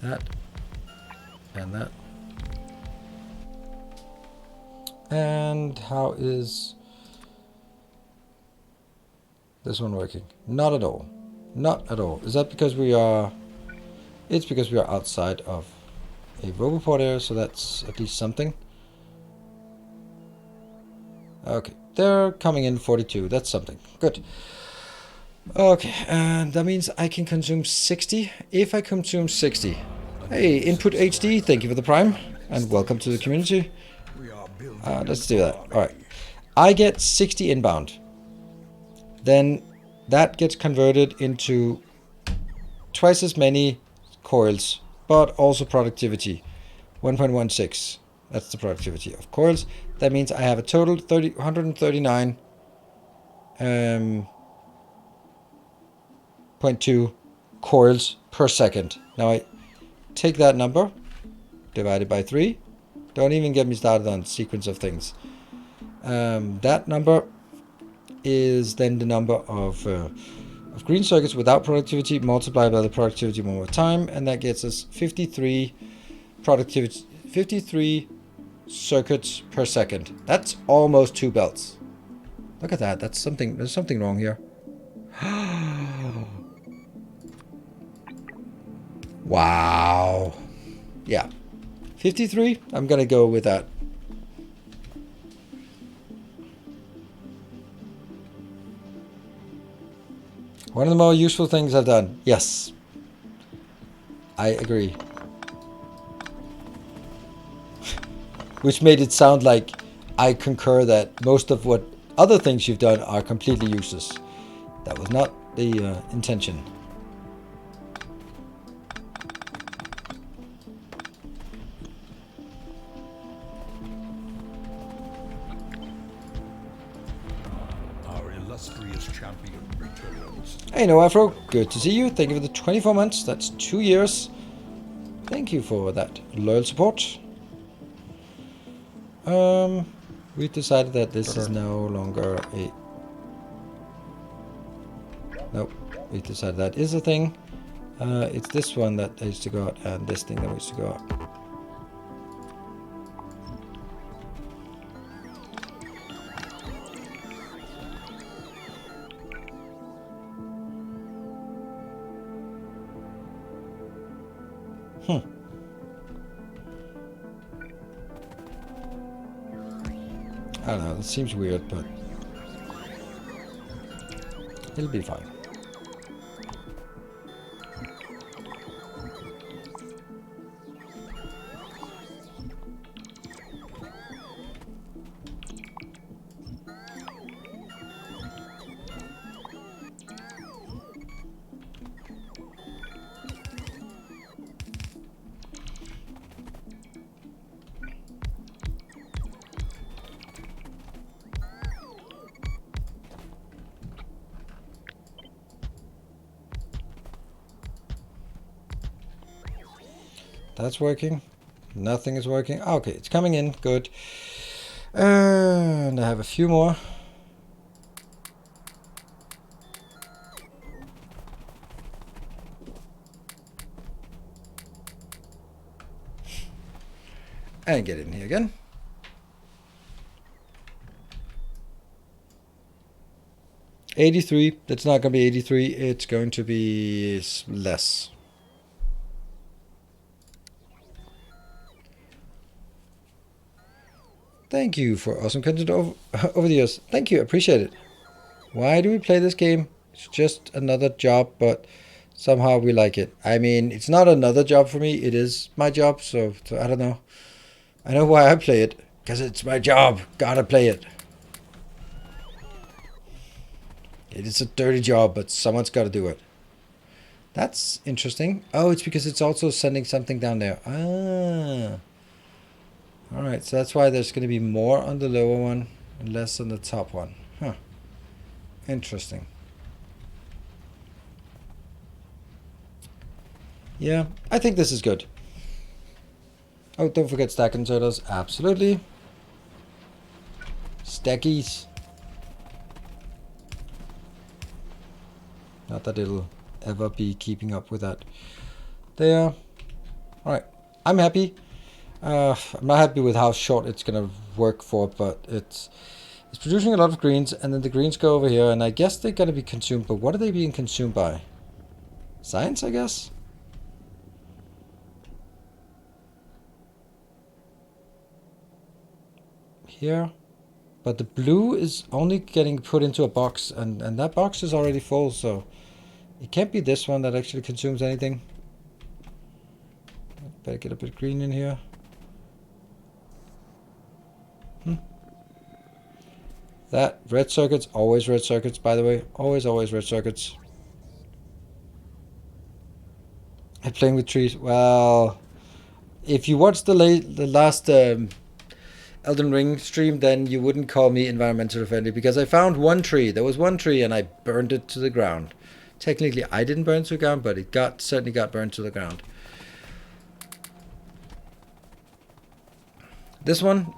That. And that. And how is this one working? Not at all. Not at all. Is that because we are... It's because we are outside of a roboport area, so that's at least something. Okay, they're coming in 42. That's something. Good. Okay, and that means I can consume 60. If I consume 60... Hey, Input HD, thank you for the Prime, and welcome to the community. Let's do that. Alright. I get 60 inbound. Then that gets converted into twice as many coils, but also productivity. 1.16. That's the productivity of coils. That means I have a total 139 0.2 coils per second. Now I take that number, divided by 3. Don't even get me started on sequence of things. That number is then the number of green circuits without productivity multiplied by the productivity one more time, and that gets us 53 circuits per second. That's almost 2 belts. Look at that. That's something. There's something wrong here. Wow. Yeah. 53. I'm gonna go with that. One of the more useful things I've done. Yes. I agree. Which made it sound like I concur that most of what other things you've done are completely useless. That was not the intention. Our illustrious champion returns. Hey, No Afro. Good to see you. Thank you for the 24 months. That's 2 years. Thank you for that loyal support. We've decided that this is no longer a... Nope. We've decided that is a thing. It's this one that needs to go out and this thing that needs to go out. I don't know, it seems weird, but it'll be fine. That's working. Nothing is working. Okay, it's coming in. Good. And I have a few more. And get in here again. 83. It's not going to be 83. It's going to be less. Thank you for awesome content over the years. Thank you. Appreciate it. Why do we play this game? It's just another job, but somehow we like it. I mean, it's not another job for me. It is my job, so I don't know. I know why I play it. Because it's my job. Gotta play it. It is a dirty job, but someone's got to do it. That's interesting. Oh, it's because it's also sending something down there. Ah. Alright, so that's why there's going to be more on the lower one and less on the top one. Huh. Interesting. Yeah, I think this is good. Oh, don't forget stack inserters. Absolutely. Stackies. Not that it'll ever be keeping up with that. There. Alright. I'm happy. I'm not happy with how short it's going to work for, but it's producing a lot of greens, and then the greens go over here, and I guess they're going to be consumed, but what are they being consumed by? Science, I guess? Here. But the blue is only getting put into a box, and that box is already full, so it can't be this one that actually consumes anything. Better get a bit of green in here. That red circuits, always red circuits, by the way. Always red circuits. And playing with trees. Well, if you watched the last Elden Ring stream, then you wouldn't call me environmentally friendly, because I found one tree. There was one tree and I burned it to the ground. Technically, I didn't burn it to the ground, but it certainly got burned to the ground. This one,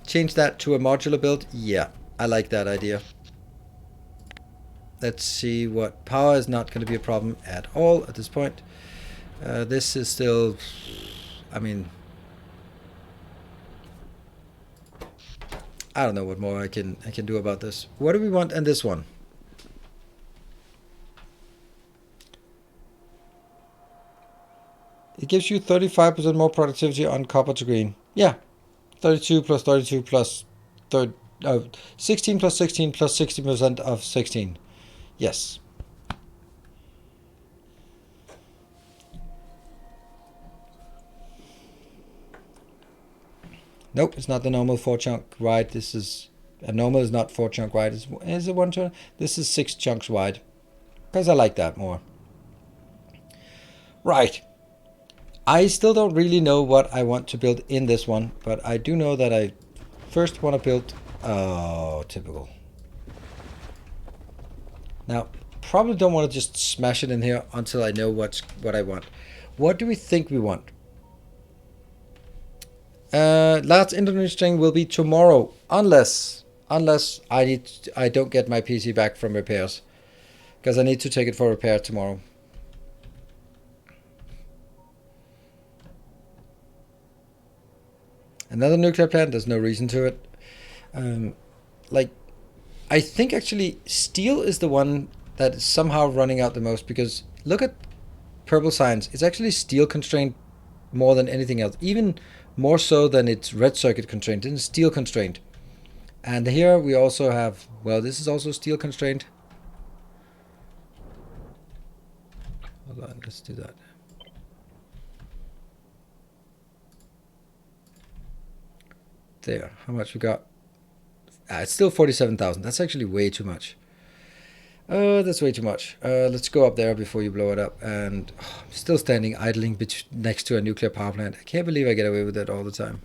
change that to a modular build. Yeah, I like that idea. Let's see what power is not going to be a problem at all at this point. This is still, I mean, I don't know what more I can do about this. What do we want in this one? It gives you 35% more productivity on copper to green. Yeah, 32 plus 32 plus 16 plus 16 plus 60% of 16. Yes. Nope, it's not the normal 4 chunk wide. This is a normal is not 4 chunk wide. Is it 1 chunk? This is 6 chunks wide, because I like that more. Right. I still don't really know what I want to build in this one, but I do know that I first want to build. Oh, typical. Now, probably don't want to just smash it in here until I know what I want. What do we think we want? Last internet string will be tomorrow, unless I don't get my PC back from repairs, because I need to take it for repair tomorrow. Another nuclear plant. There's no reason to it. Like, I think actually steel is the one that is somehow running out the most, because look at purple science. It's actually steel constrained more than anything else, even more so than it's red circuit constrained. It's steel constrained. And here we also have, well, this is also steel constrained. Hold on, let's do that. There, how much we got? It's still 47,000. That's actually way too much. That's way too much. Let's go up there before you blow it up. And I'm still standing idling next to a nuclear power plant. I can't believe I get away with it all the time.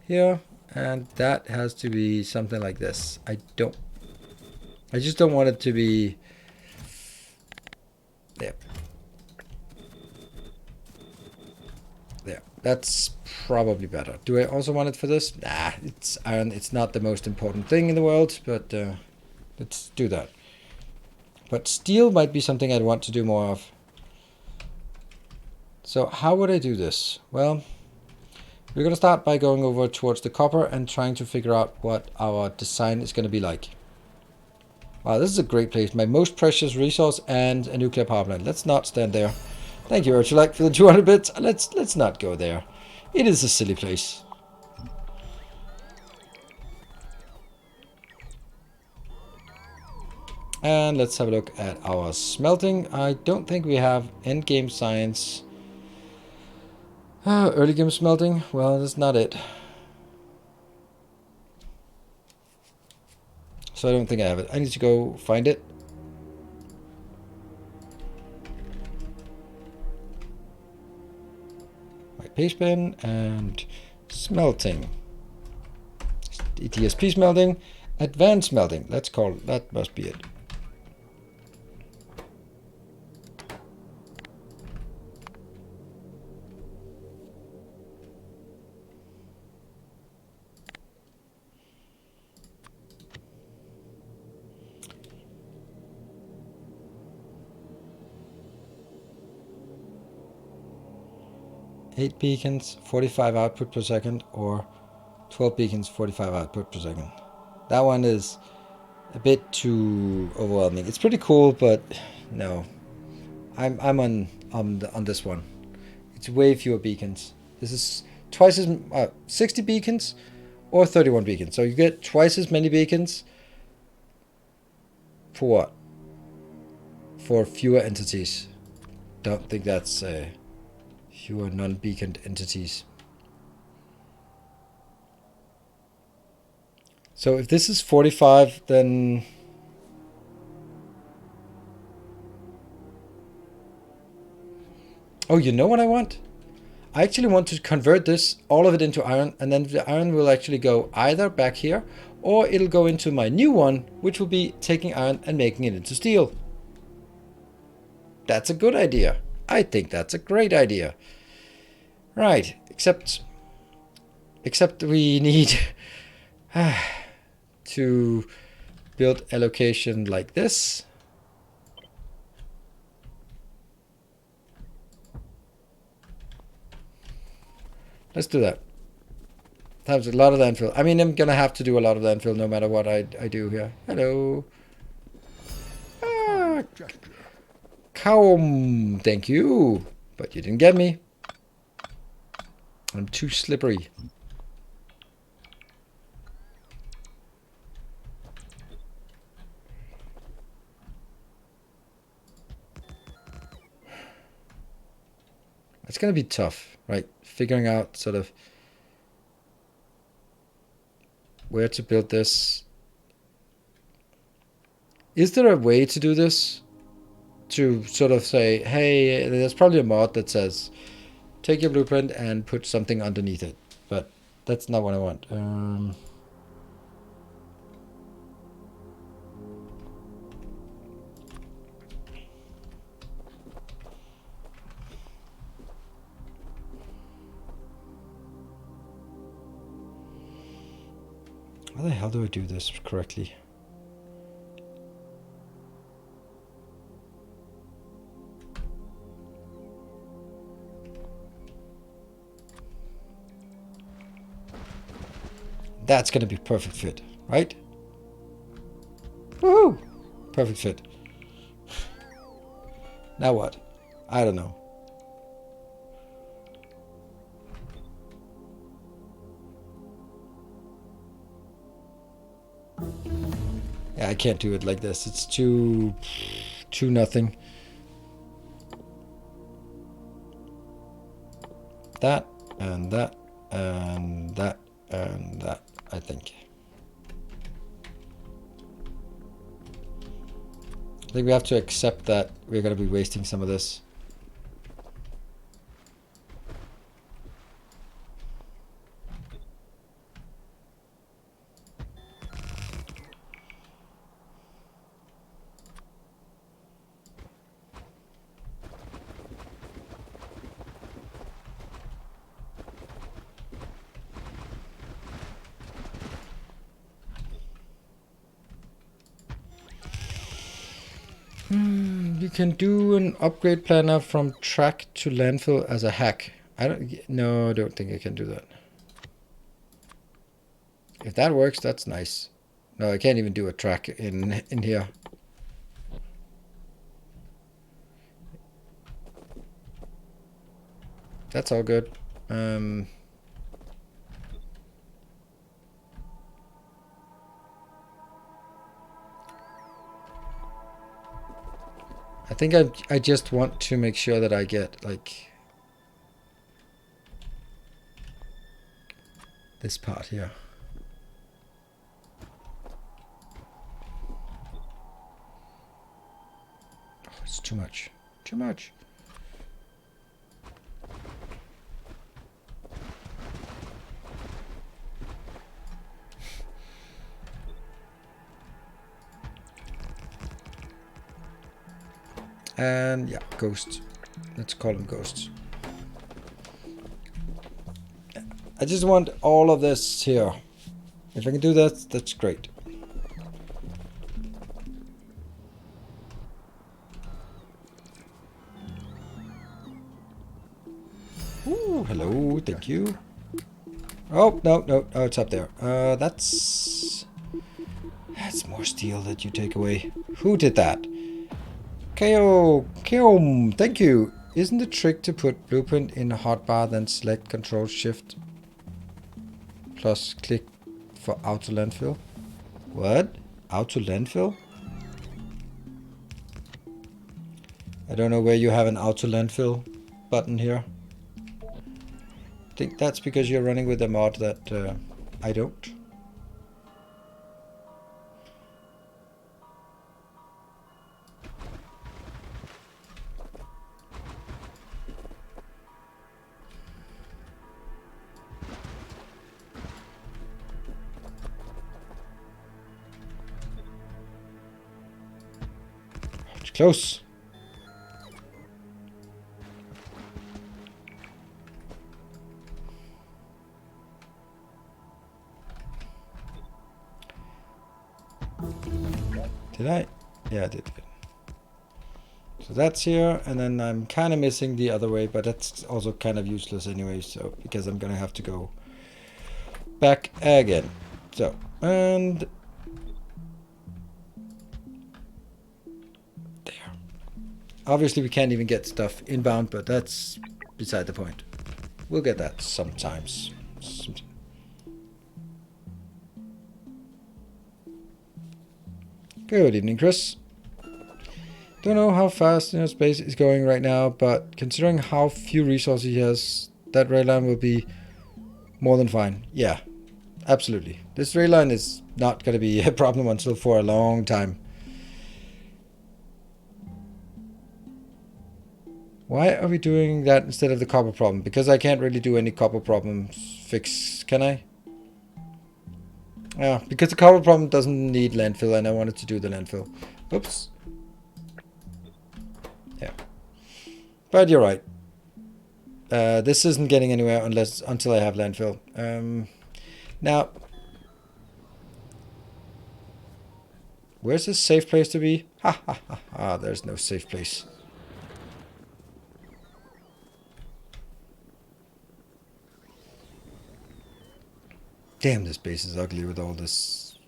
Here, and that has to be something like this. I just don't want it to be there. There. That's probably better. Do I also want it for this? Nah, it's iron. It's not the most important thing in the world, but let's do that. But steel might be something I'd want to do more of. So how would I do this? Well, We're going to start by going over towards the copper and trying to figure out what our design is going to be like. Wow, this is a great place. My most precious resource and a nuclear power plant. Let's not stand there. Thank you, Urchulite, for the 200 bits. Let's not go there. It is a silly place. And let's have a look at our smelting. I don't think we have endgame science. Early game smelting. Well, that's not it. So I don't think I have it. I need to go find it. My paste bin and smelting. ETSP smelting. Advanced smelting. Let's call it. That must be it. Eight beacons, 45 output per second, or 12 beacons, 45 output per second. That one is a bit too overwhelming. It's pretty cool, but no. I'm on this one. It's way fewer beacons. This is twice as 60 beacons or 31 beacons. So you get twice as many beacons for what? For fewer entities. Don't think that's fewer non-beaconed entities. So if this is 45, then oh, you know what I want? I actually want to convert this, all of it, into iron, and then the iron will actually go either back here, or it'll go into my new one, which will be taking iron and making it into steel. That's a good idea. I think that's a great idea. Right, except we need to build a location like this. Let's do that. That's a lot of landfill. I mean, I'm gonna have to do a lot of landfill no matter what I do here. Hello. Ah, thank you. But you didn't get me. I'm too slippery. It's gonna be tough, right? Figuring out sort of where to build this. Is there a way to do this? To sort of say, hey, there's probably a mod that says, take your blueprint and put something underneath it. But that's not what I want. How the hell do I do this correctly? That's gonna be perfect fit, right? Woohoo! Perfect fit. Now what? I don't know. Yeah, I can't do it like this. It's too nothing. That and that and that and that, I think. I think we have to accept that we're going to be wasting some of this. You can do an upgrade planner from track to landfill as a hack. I don't think I can do that. If that works, that's nice. No, I can't even do a track in here. That's all good. I think I just want to make sure that I get like this part here. Oh, it's too much. Too much. And yeah, ghosts. Let's call them ghosts. I just want all of this here. If I can do that, that's great. Ooh, hello, thank you. Oh, no, it's up there. That's more steel that you take away. Who did that? KO, thank you. Isn't the trick to put blueprint in a hotbar, then select Control Shift plus click for auto landfill? What? Auto landfill? I don't know where you have an auto landfill button here. I think that's because you're running with a mod that I don't. It's close. Did I? Yeah, I did. So that's here, and then I'm kind of missing the other way, but that's also kind of useless anyway, so because I'm gonna have to go back again. So, and there. Obviously we can't even get stuff inbound, but that's beside the point. We'll get that sometimes. Good evening, Chris. Don't know how fast space is going right now, but considering how few resources he has, that rail line will be more than fine. Yeah, absolutely. This rail line is not going to be a problem until for a long time. Why are we doing that instead of the copper problem? Because I can't really do any copper problem fix, can I? Yeah, because the copper problem doesn't need landfill, and I wanted to do the landfill. Oops. Yeah. But you're right. This isn't getting anywhere until I have landfill. Now, where's a safe place to be? Ha ha ha ha, there's no safe place. Damn, this base is ugly with all this...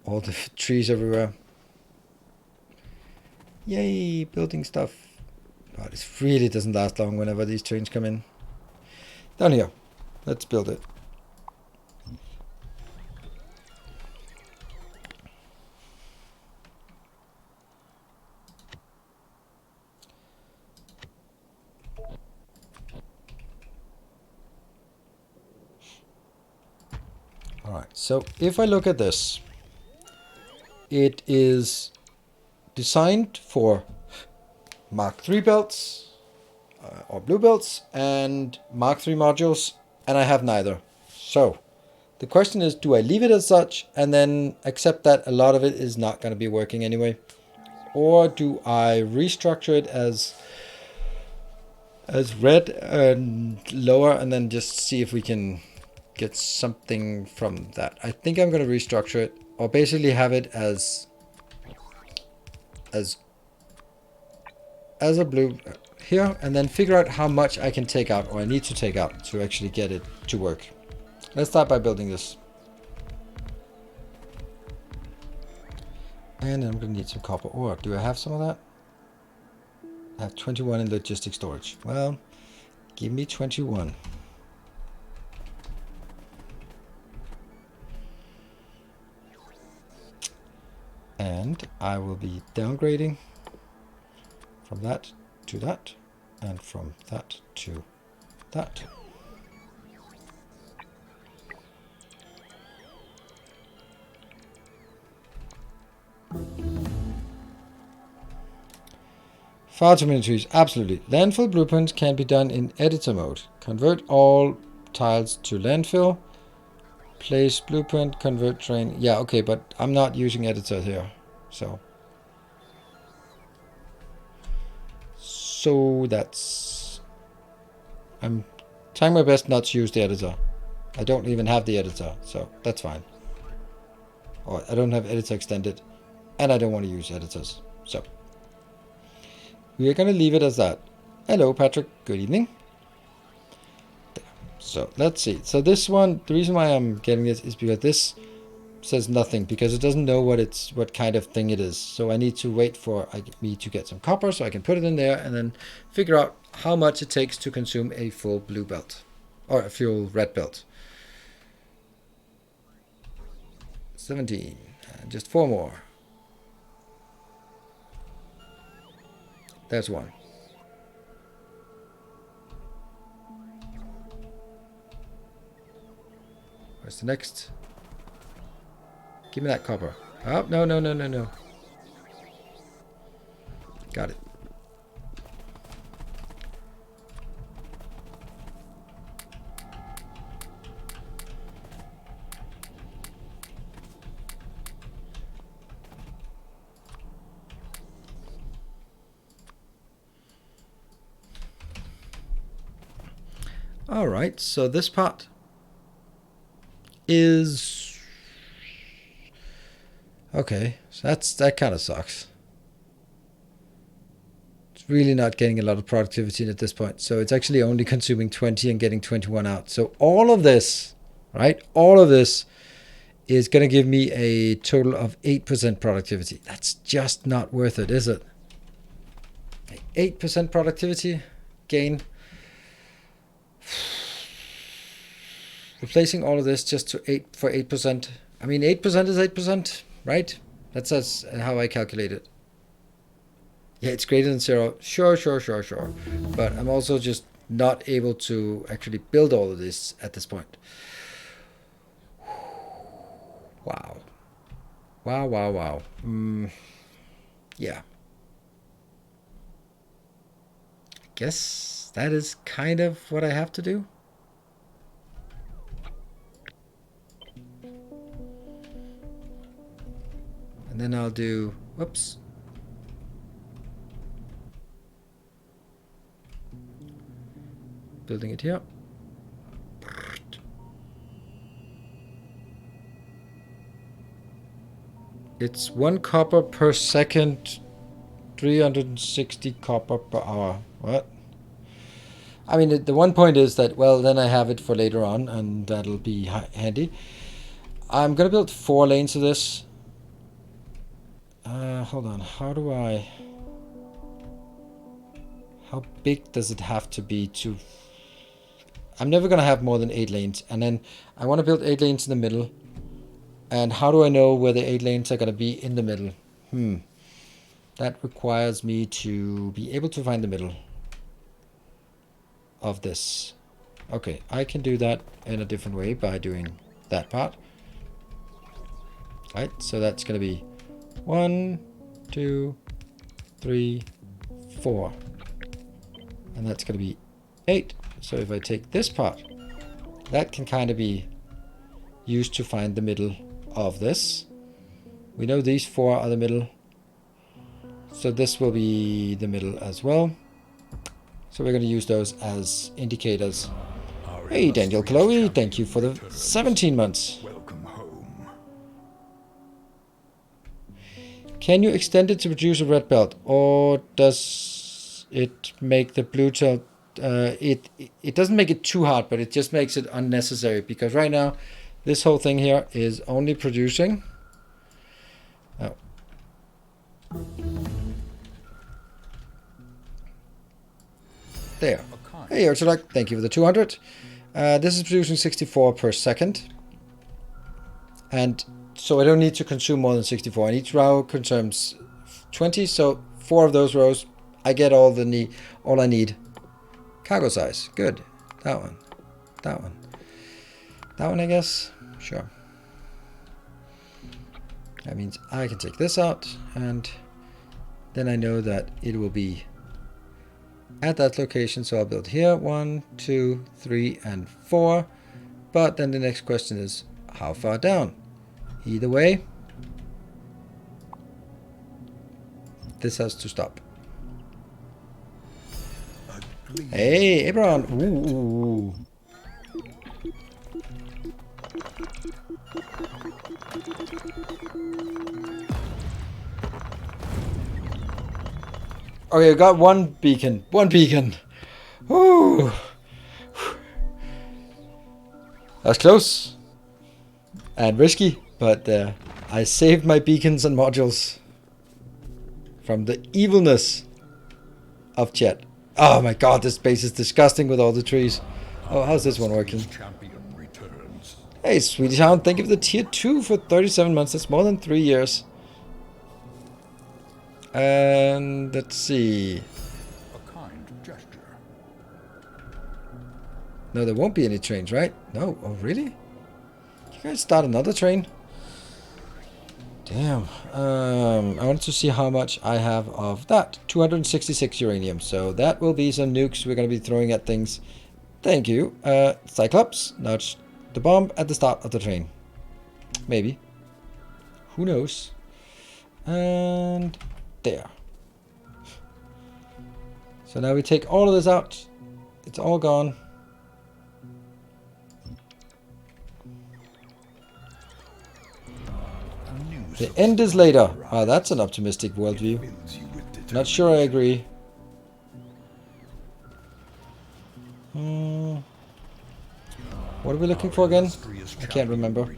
all the trees everywhere. Yay, building stuff. Oh, this really doesn't last long whenever these trains come in. Down here. Let's build it. Alright, so if I look at this, it is designed for Mark III belts, or blue belts, and Mark III modules, and I have neither. So, the question is, do I leave it as such, and then accept that a lot of it is not going to be working anyway? Or do I restructure it as red and lower, and then just see if we can get something from that? I think I'm going to restructure it, or basically have it as a blue here, and then figure out how much I can take out, or I need to take out to actually get it to work. Let's start by building this. And I'm going to need some copper ore. Do I have some of that? I have 21 in logistic storage. Well, give me 21. And I will be downgrading from that to that, and from that to that. Far too many trees, absolutely. Landfill blueprints can be done in editor mode. Convert all tiles to landfill. Place blueprint, convert terrain. Yeah, okay, but I'm not using editor here. So that's... I'm trying my best not to use the editor. I don't even have the editor, so that's fine. Or I don't have editor extended, and I don't want to use editors. So we are going to leave it as that. Hello, Patrick. Good evening. There. So let's see. So this one, the reason why I'm getting this is because this says nothing, because it doesn't know what kind of thing it is. So I need to wait for me to get some copper so I can put it in there and then figure out how much it takes to consume a full blue belt or a full red belt. 17. And just 4 more. There's one. Where's the next? Give me that copper. Oh, no, no, no, no, no. Got it. All right, so this part is okay. So that kind of sucks. It's really not getting a lot of productivity at this point. So it's actually only consuming 20 and getting 21 out. So all of this, right? All of this is going to give me a total of 8% productivity. That's just not worth it, is it? 8% productivity gain. Replacing all of this just to 8%. I mean, 8% is 8%, right? That's how I calculate it. Yeah, it's greater than 0. Sure. But I'm also just not able to actually build all of this at this point. Wow. Yeah. I guess that is kind of what I have to do. And then I'll do, whoops. Building it here. It's 1 copper per second, 360 copper per hour. What? I mean, the one point is that, well, then I have it for later on, and that'll be handy. I'm going to build 4 lanes of this. Hold on. How big does it have to be to... I'm never going to have more than 8 lanes. And then I want to build 8 lanes in the middle. And how do I know where the 8 lanes are going to be in the middle? That requires me to be able to find the middle of this. Okay, I can do that in a different way by doing that part. Right, so that's going to be 1, 2, 3, 4. And that's going to be 8. So if I take this part, that can kind of be used to find the middle of this. We know these 4 are the middle. So this will be the middle as well. So we're going to use those as indicators. Hey, Daniel Chloe, thank you for the 17 months. Welcome home. Can you extend it to produce a red belt, or does it make the blue it doesn't make it too hard, but it just makes it unnecessary, because right now this whole thing here is only producing. Oh. There. Hey, Ursulak, thank you for the 200. This is producing 64 per second. And so I don't need to consume more than 64. And each row consumes 20, so 4 of those rows, I get all I need. Cargo size, good. That one. That one. That one, I guess. Sure. That means I can take this out, and then I know that it will be at that location. So I'll build here 1, 2, 3, and 4. But then the next question is, how far down? Either way, this has to stop. Hey, Abraham. Ooh. Okay, we got one beacon. One beacon. Ooh. That's close. And risky, but I saved my beacons and modules from the evilness of Chet. Oh my god, this base is disgusting with all the trees. Oh, how's this one working? Hey, Swedish Hound, thank you for the tier 2 for 37 months. That's more than 3 years. And let's see. A kind gesture. No, there won't be any trains, right? No. Oh, really? You guys start another train? Damn. I wanted to see how much I have of that. 266 uranium. So that will be some nukes we're going to be throwing at things. Thank you. Cyclops, nudge the bomb at the start of the train. Maybe. Who knows? And there. So now we take all of this out. It's all gone. The end is later. Ah, that's an optimistic worldview. Not sure I agree. What are we looking for again? I can't remember.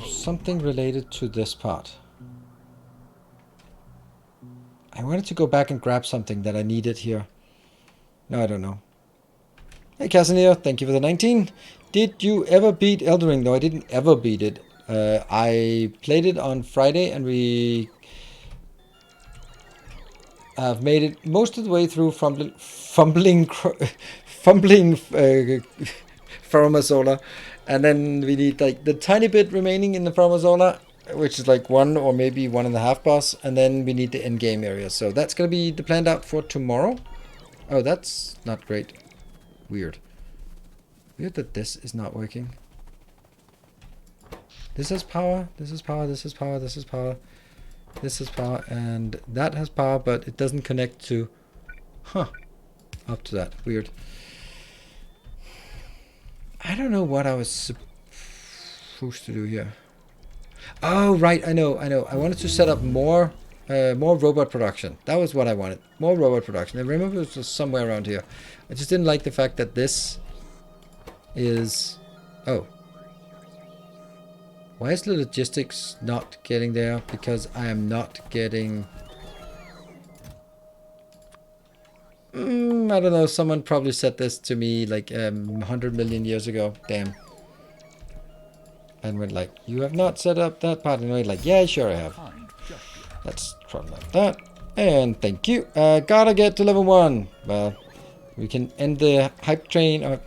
Something related to this part. I wanted to go back and grab something that I needed here. No, I don't know. Hey Casimir, thank you for the 19. Did you ever beat Elden Ring? No, I didn't ever beat it. I played it on Friday, and we have made it most of the way through fumbling Farmazola, and then we need like the tiny bit remaining in the Farmazola, which is like 1 or maybe 1.5 boss, and then we need the end game area. So that's gonna be the planned out for tomorrow. Oh, that's not great. Weird that this is not working. This has power, this is power, this is power, this is power, this is power, and that has power, but it doesn't connect to, up to that. Weird. I don't know what I was supposed to do here. Oh, right, I know. I wanted to set up more robot production. That was what I wanted. More robot production. I remember it was somewhere around here. I just didn't like the fact that this is... Oh. Why is the logistics not getting there? Because I am not getting... I don't know. Someone probably said this to me like 100 million years ago. Damn. And went like, you have not set up that part. And I like, yeah, sure I have. Let's try like that. And thank you. Gotta get to level 1. Well, we can end the hype train.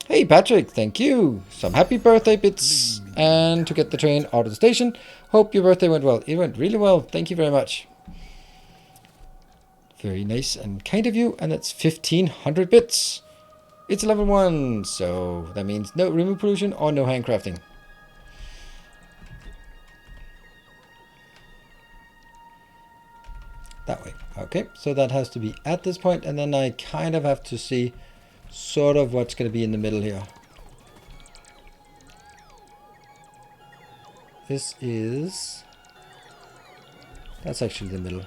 Hey, Patrick, thank you. Some happy birthday bits. And to get the train out of the station. Hope your birthday went well. It went really well. Thank you very much. Very nice and kind of you. And that's 1500 bits. It's level 1. So that means no remove pollution or no handcrafting. That way. Okay, so that has to be at this point, and then I kind of have to see sort of what's going to be in the middle here. This is... That's actually the middle.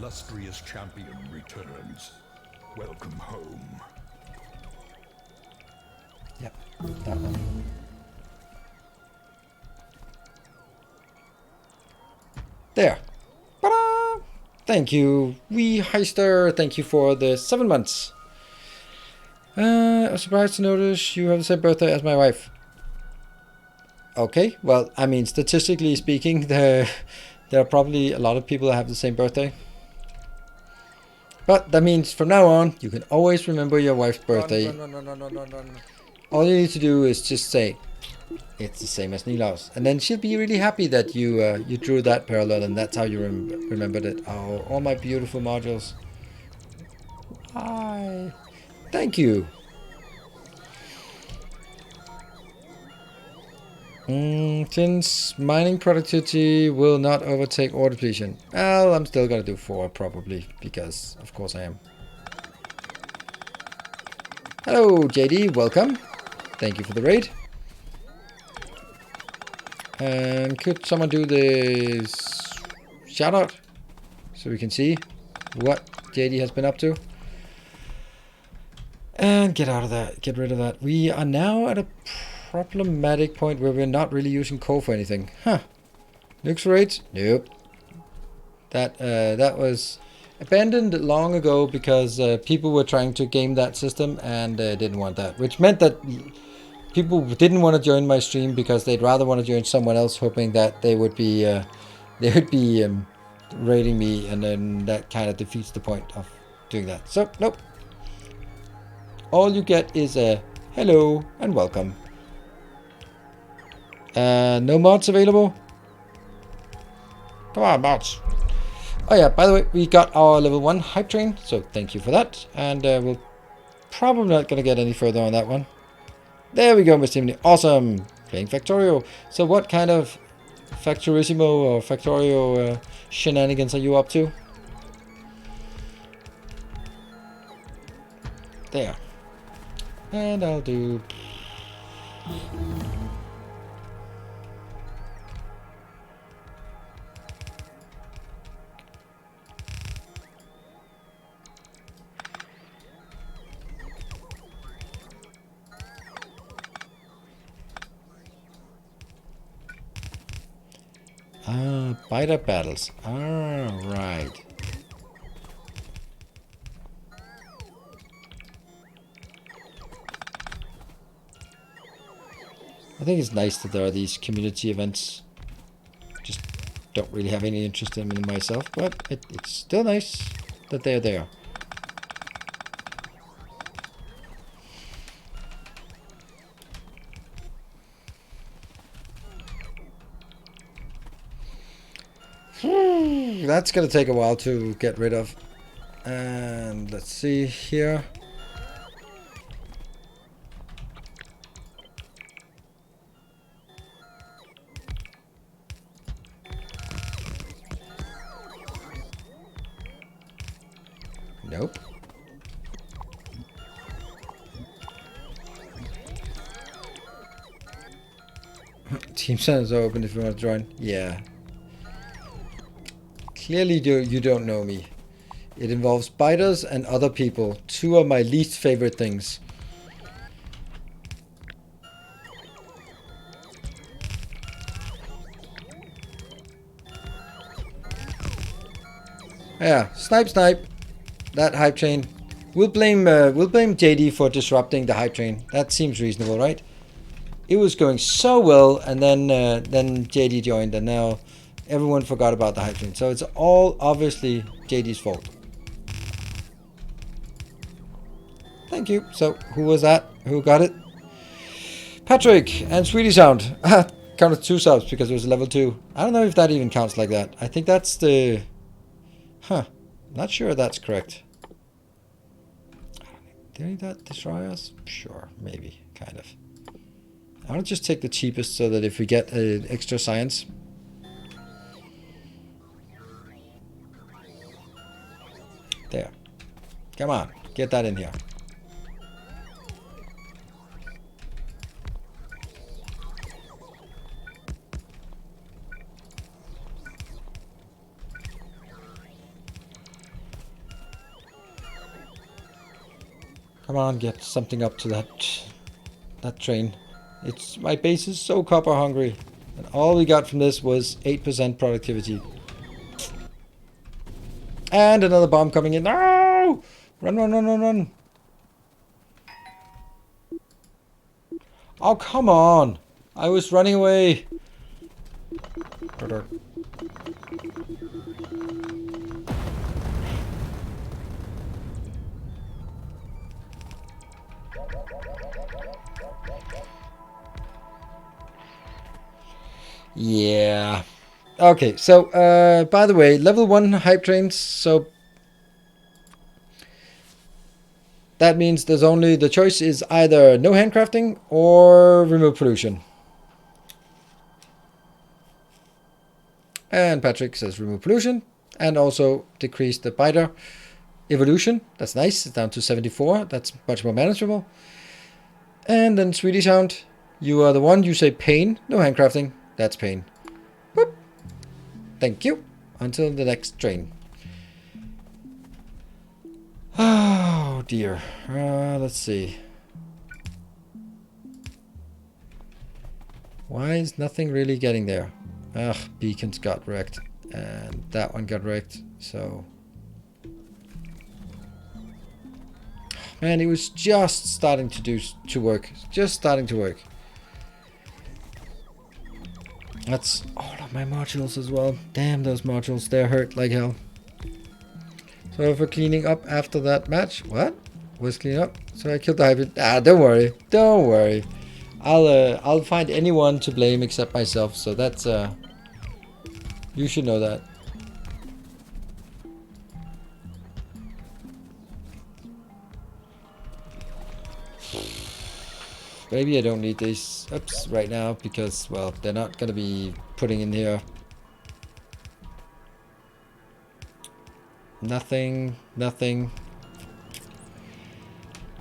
illustrious champion returns. Welcome home. Yep, that one. There. Ta-da! Thank you, Wee Heister. Thank you for the 7 months. I was surprised to notice you have the same birthday as my wife. Okay, well, I mean, statistically speaking, there are probably a lot of people that have the same birthday. But that means from now on, you can always remember your wife's birthday. Run. All you need to do is just say, it's the same as Nilaus. And then she'll be really happy that you drew that parallel and that's how you remembered it. Oh, all my beautiful modules. Hi. Thank you. Since mining productivity will not overtake ore depletion. Well, I'm still gonna do 4 probably, because of course I am. Hello JD, welcome. Thank you for the raid. Could someone do this shout out so we can see what JD has been up to? And get out of that, get rid of that. We are now at a problematic point where we're not really using coal for anything. Huh. Nukes rates? Nope. That was abandoned long ago because people were trying to game that system and didn't want that. Which meant that people didn't want to join my stream because they'd rather want to join someone else, hoping that they would be raiding me, and then that kind of defeats the point of doing that. So, nope. All you get is a hello and welcome. No mods available? Come on, mods. Oh yeah, by the way, we got our level 1 hype train, so thank you for that. And we'll probably not going to get any further on that one. There we go, Mr. Timney. Awesome. Playing Factorio. So what kind of Factorissimo or Factorio shenanigans are you up to? There. And I'll do... Biter battles. Right. I think it's nice that there are these community events. Just don't really have any interest in them myself, but it's still nice that they're there. That's gonna take a while to get rid of. And let's see here. Nope. Team centers are open if you want to join. Yeah. Clearly you don't know me. It involves biters and other people. 2 of my least favorite things. Yeah, snipe. That hype train. We'll blame JD for disrupting the hype train. That seems reasonable, right? It was going so well, and then JD joined, and now everyone forgot about the hype train. So it's all obviously JD's fault. Thank you. So who was that? Who got it? Patrick and Sweetie Sound. Counted 2 subs because it was level 2. I don't know if that even counts like that. I think that's the... Huh. Not sure that's correct. Did that destroy us? Sure. Maybe. Kind of. I want to just take the cheapest so that if we get extra science... There. Come on. Get that in here. Come on, get something up to that train. My base is so copper hungry. And all we got from this was 8% productivity. And another bomb coming in. No! Run, run, run, run, run. Oh, come on. I was running away. Yeah. Okay, so, by the way, level 1 hype trains, so that means there's only, the choice is either no handcrafting or remove pollution. And Patrick says remove pollution and also decrease the biter evolution. That's nice, it's down to 74, that's much more manageable. And then Swedish Hound, you are the one, you say pain, no handcrafting, that's pain. Whoop. Thank you, until the next train. Oh dear, let's see. Why is nothing really getting there? Ugh, beacons got wrecked, and that one got wrecked, so... Man, it was just starting to work. Just starting to work. That's all of my modules as well. Damn, those modules, they're hurt like hell. So for cleaning up after that match... What? Was cleaning up? So I killed the hybrid. Ah, don't worry. Don't worry. I'll find anyone to blame except myself, so that's... You should know that. Maybe I don't need these ups right now because, well, they're not going to be putting in here. Nothing, nothing.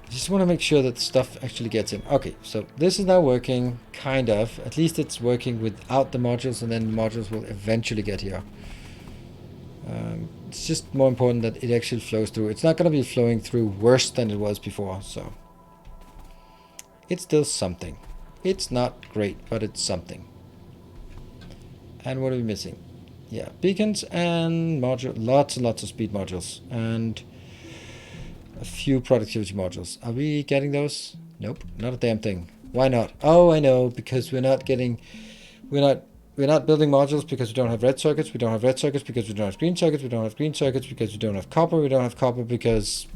I just want to make sure that stuff actually gets in. Okay, so this is now working, kind of. At least it's working without the modules, and then the modules will eventually get here. It's just more important that it actually flows through. It's not going to be flowing through worse than it was before, so... It's still something. It's not great, but it's something. And what are we missing? Yeah, beacons and module, lots and lots of speed modules. And a few productivity modules. Are we getting those? Nope, not a damn thing. Why not? Oh, I know, because we're not building modules because we don't have red circuits. We don't have red circuits because we don't have green circuits. We don't have green circuits because we don't have copper. We don't have copper because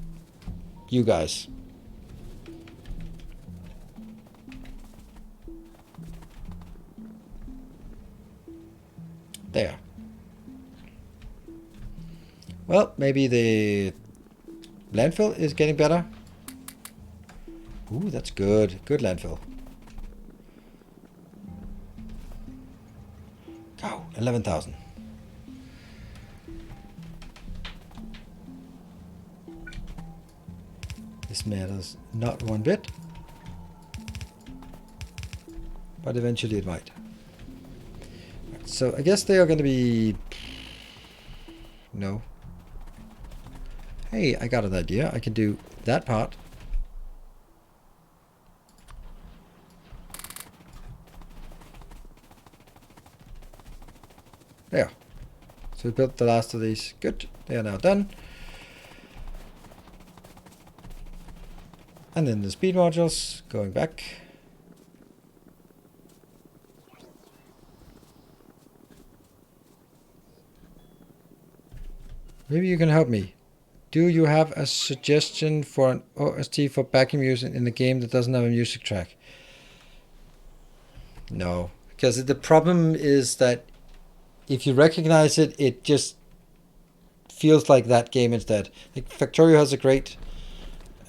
you guys. There. Well, maybe the landfill is getting better. Ooh, that's good. Good landfill. Go, 11,000. This matters not one bit. But eventually it might. So I guess they are going to be... No. Hey, I got an idea. I can do that part. There. So we built the last of these. Good. They are now done. And then the speed modules going back. Maybe you can help me. Do you have a suggestion for an OST for backing music in a game that doesn't have a music track? No, because the problem is that if you recognize it, it just feels like that game instead. Like Factorio has a great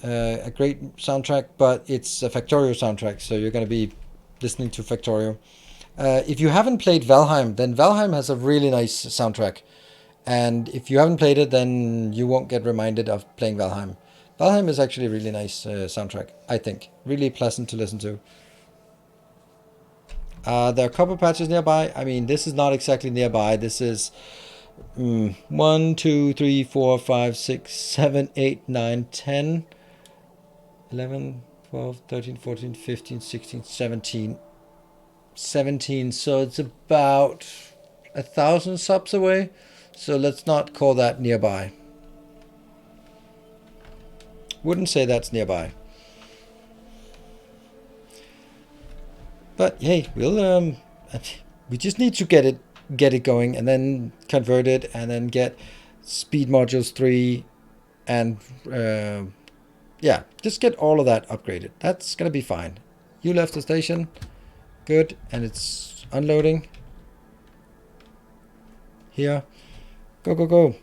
soundtrack, but it's a Factorio soundtrack, so you're going to be listening to Factorio. If you haven't played Valheim, then Valheim has a really nice soundtrack. And if you haven't played it, then you won't get reminded of playing Valheim. Valheim is actually a really nice soundtrack, I think. Really pleasant to listen to. There are copper patches nearby. I mean, this is not exactly nearby. This is 1, 2, 3, 4, 5, 6, 7, 8, 9, 10. 11, 12, 13, 14, 15, 16, 17. 17, so it's about 1,000 subs away. So let's not call that nearby. Wouldn't say that's nearby. But hey, we'll we just need to get it going, and then convert it, and then get speed modules 3, and yeah, just get all of that upgraded. That's gonna be fine. You left the station, good, and it's unloading here. Go, go, go.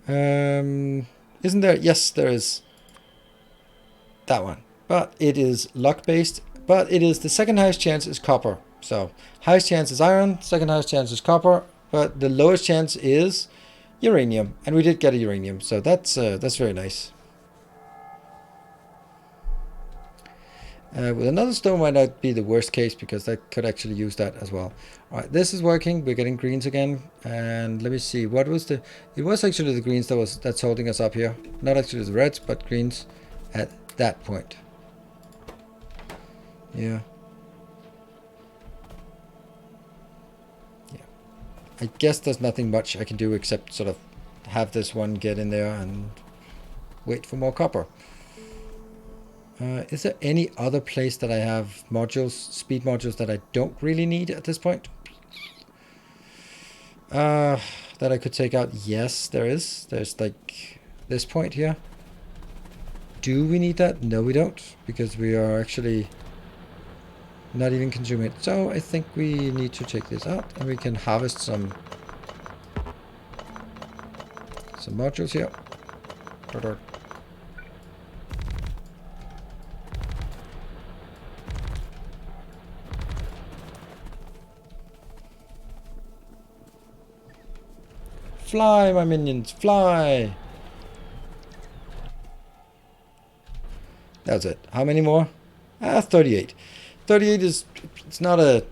Isn't there? Yes, there is. That one. But it is luck based. But it is the second highest chance is copper. So highest chance is iron, second highest chance is copper, but the lowest chance is uranium. And we did get a uranium, so that's very nice. With another stone might not be the worst case, because I could actually use that as well. Alright, this is working. We're getting greens again. And let me see, what was the... It was actually the greens that's holding us up here. Not actually the reds, but greens at that point. Yeah. Yeah. I guess there's nothing much I can do except sort of have this one get in there and wait for more copper. Is there any other place that I have modules, speed modules, that I don't really need at this point? That I could take out? Yes, there is. There's like this point here. Do we need that? No, we don't, because we are actually not even consuming it. So I think we need to take this out, and we can harvest some modules here. Fly, my minions, fly! That's it. How many more? 38. 38 is, it's not a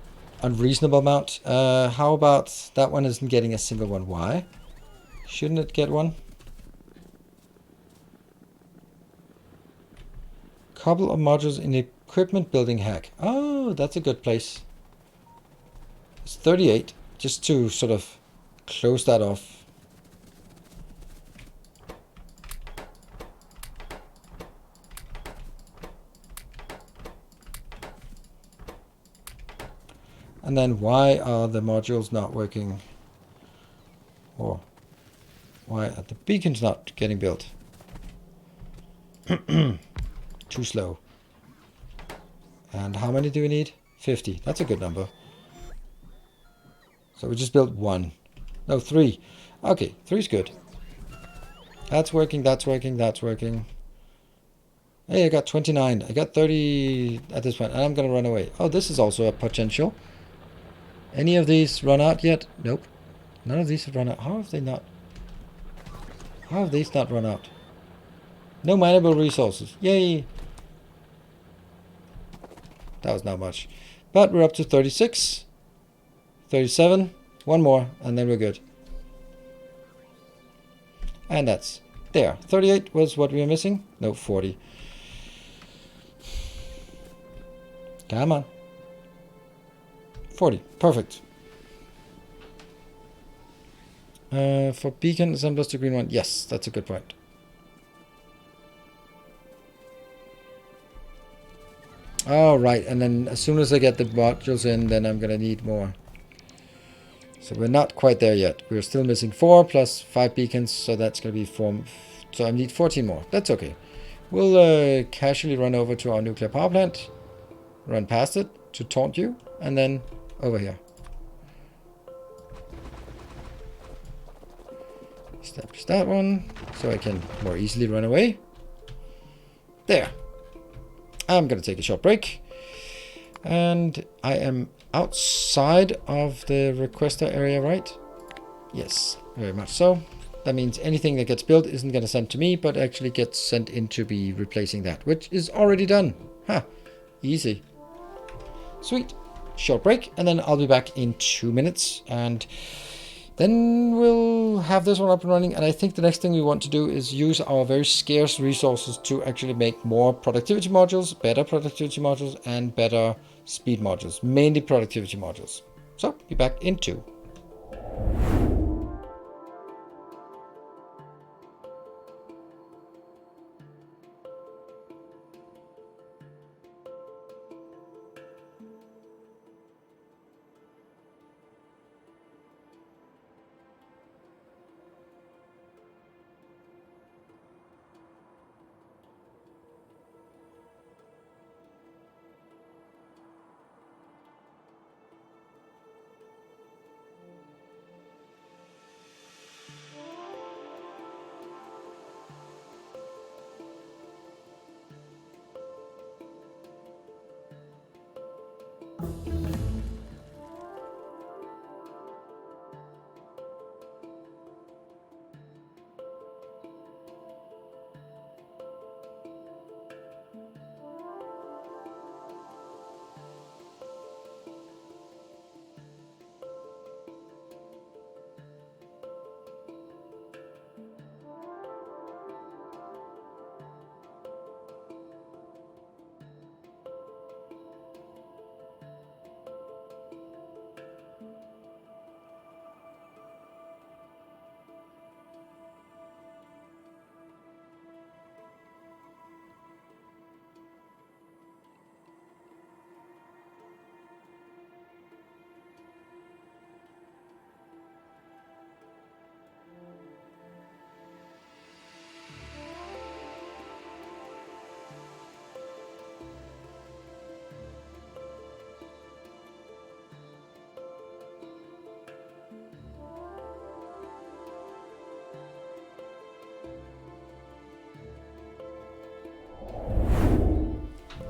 unreasonable amount. How about that one isn't getting a single one? Why? Shouldn't it get one? Couple of modules in equipment building hack. Oh, that's a good place. It's 38, just to sort of close that off. And then why are the modules not working? Or why are the beacons not getting built? Too slow. And how many do we need? 50. That's a good number. So we just built 1. No, 3. Okay, 3 is good. That's working, that's working, that's working. Hey, I got 29. I got 30 at this point, and I'm going to run away. Oh, this is also a potential. Any of these run out yet? Nope. None of these have run out. How have they not? How have these not run out? No mineable resources. Yay! That was not much. But we're up to 36. 37. One more, and then we're good. And that's there. 38 was what we were missing. No, 40. Come on. 40. Perfect. For beacon assemblers to green one. Yes, that's a good point. All right, and then as soon as I get the modules in, then I'm gonna need more. So we're not quite there yet. We're still missing 4 plus 5 beacons, so that's gonna be 4. So I need 14 more. That's okay. We'll casually run over to our nuclear power plant, run past it to taunt you, and then over here. Establish that one so I can more easily run away. There. I'm going to take a short break. And I am outside of the requester area, right? Yes, very much so. That means anything that gets built isn't going to send to me, but actually gets sent in to be replacing that, which is already done. Ha! Easy. Sweet. Short break, and then I'll be back in 2 minutes. And Then we'll have this one up and running, and I think the next thing we want to do is use our very scarce resources to actually make more productivity modules, better productivity modules, and better speed modules, mainly productivity modules. So, be back in 2.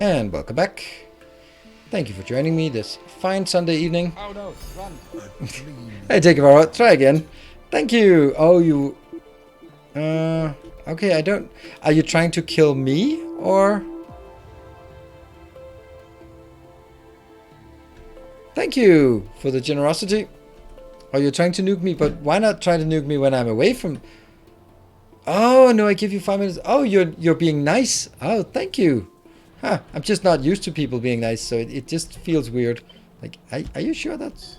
And welcome back. Thank you for joining me this fine Sunday evening. Oh no, run. Hey, take it out. Try again. Thank you. Oh, you... okay, I don't... Are you trying to kill me, or... Thank you for the generosity. Are you trying to nuke me? But why not try to nuke me when I'm away from... Oh, no, I give you 5 minutes. Oh, you're being nice. Oh, thank you. Huh, I'm just not used to people being nice, so it just feels weird. Like, are you sure that's...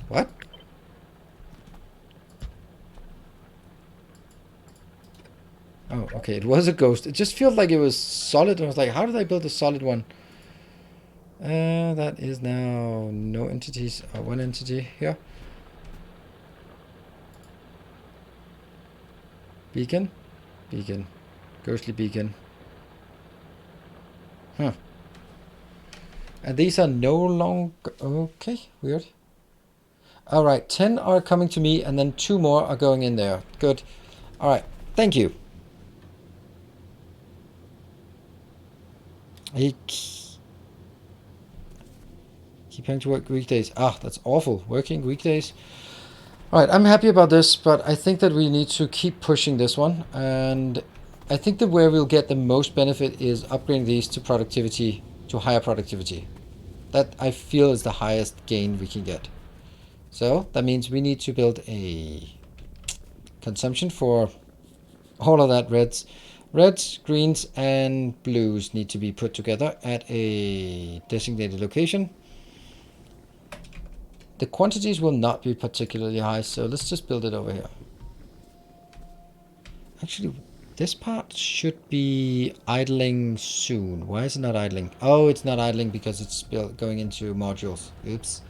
What? Oh, okay, it was a ghost. It just feels like it was solid. I was like, how did I build a solid one? That is now no entities. One entity here. Beacon? Beacon. Ghostly beacon. Huh. And these are no longer... Okay, weird. Alright, 10 are coming to me, and then 2 more are going in there. Good. Alright, thank you. Keep having to work weekdays. Ah, that's awful. Working weekdays. Alright, I'm happy about this, but I think that we need to keep pushing this one. And I think that where we'll get the most benefit is upgrading these to productivity, to higher productivity. That I feel is the highest gain we can get. So that means we need to build a consumption for all of that. Reds, greens, and blues need to be put together at a designated location. The quantities will not be particularly high, so let's just build it over here. Actually, this part should be idling soon. Why is it not idling? Oh, it's not idling because it's going into modules. Oops.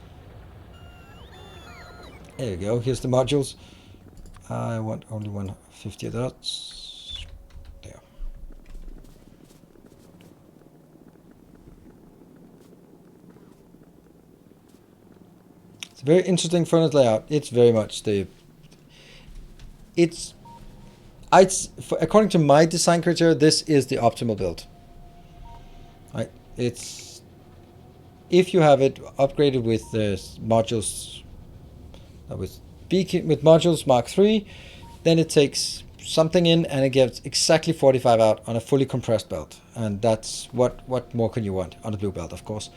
There we go. Here's the modules. I want only 150 of those. There. It's a very interesting furnace layout. It's very much the... according to my design criteria, this is the optimal build. Right? It's... If you have it upgraded with modules... with modules Mark III, then it takes something in and it gives exactly 45 out on a fully compressed belt. And that's what more can you want on a blue belt, of course.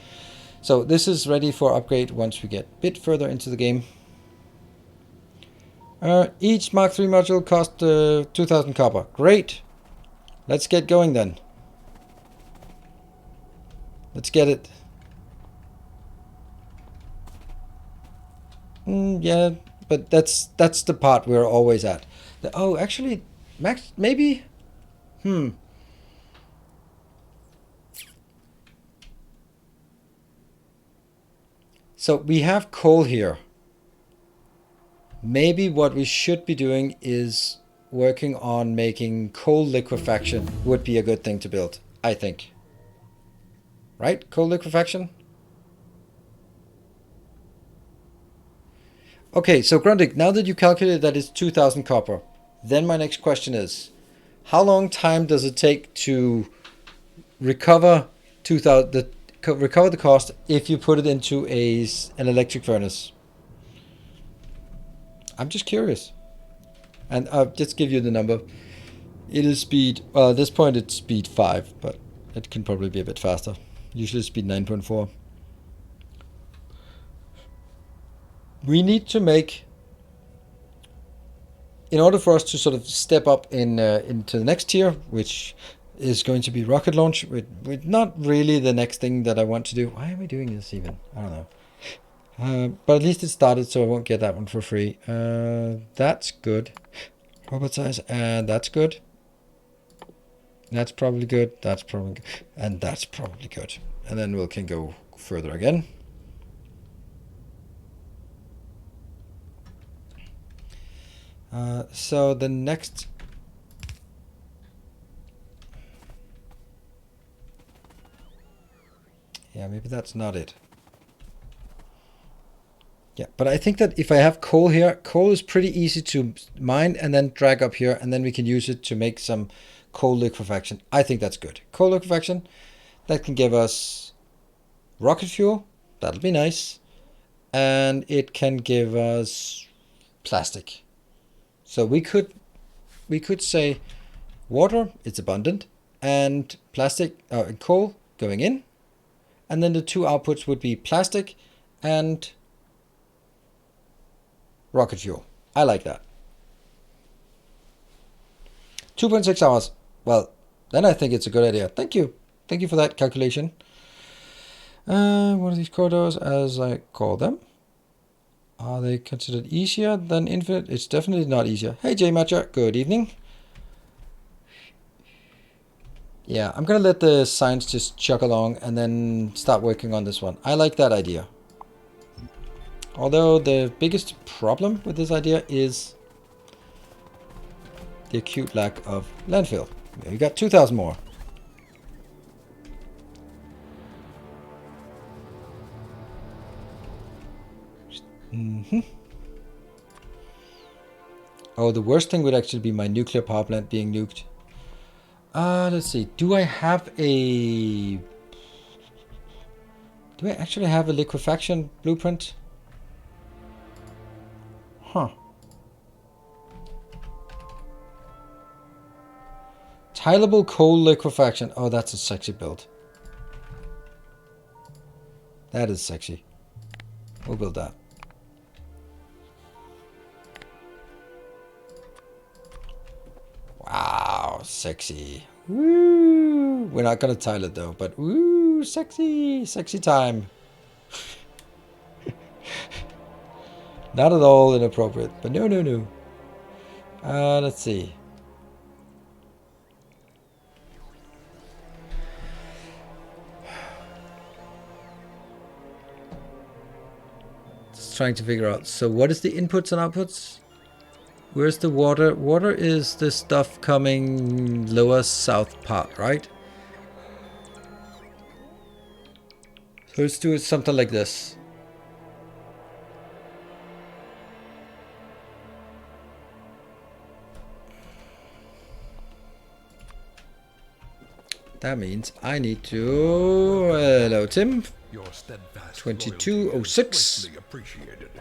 So this is ready for upgrade once we get a bit further into the game. Each Mark III module cost 2,000 copper. Great. Let's get going then. Let's get it. Yeah, but that's the part we're always at. Oh, actually, Max, maybe. So we have coal here. Maybe what we should be doing is working on making coal liquefaction would be a good thing to build, I think. Right? Coal liquefaction? Okay, so Grundig, now that you calculated that it's 2,000 copper, then my next question is, how long time does it take to recover 2,000, recover the cost if you put it into an electric furnace? I'm just curious. And I'll just give you the number. It is speed, well, at this point it's speed 5, but it can probably be a bit faster. Usually speed 9.4. We need to make, in order for us to sort of step up into the next tier, which is going to be rocket launch, with not really the next thing that I want to do. Why am I doing this even? I don't know. But at least it started, so I won't get that one for free. That's good. Robot size, and that's good. That's probably good. That's probably good. And that's probably good. And then we can go further again. So the next... Yeah, maybe that's not it. Yeah, but I think that if I have coal here, coal is pretty easy to mine and then drag up here, and then we can use it to make some coal liquefaction. I think that's good. Coal liquefaction, that can give us rocket fuel. That'll be nice. And it can give us plastic. So we could say water, it's abundant, and plastic, coal going in. And then the two outputs would be plastic and rocket fuel. I like that. 2.6 hours. Well, then I think it's a good idea. Thank you. Thank you for that calculation. What are these corridors, as I call them? Are they considered easier than infinite? It's definitely not easier. Hey, J Matcher. Good evening. Yeah, I'm going to let the science just chug along and then start working on this one. I like that idea. Although the biggest problem with this idea is the acute lack of landfill. You got 2,000 more. Oh, the worst thing would actually be my nuclear power plant being nuked. Let's see. Do I actually have a liquefaction blueprint? Huh. Tileable coal liquefaction. Oh, that's a sexy build. That is sexy. We'll build that. Wow, sexy. Woo! We're not gonna tile it though, but woo, sexy, sexy time. Not at all inappropriate, but no. Let's see. Just trying to figure out. So what is the inputs and outputs? Where's the water? Water is the stuff coming lower south part, right? So let's do it something like this. That means I need to... hello, Tim. Your steadfast 2206. loyalty is greatly appreciated.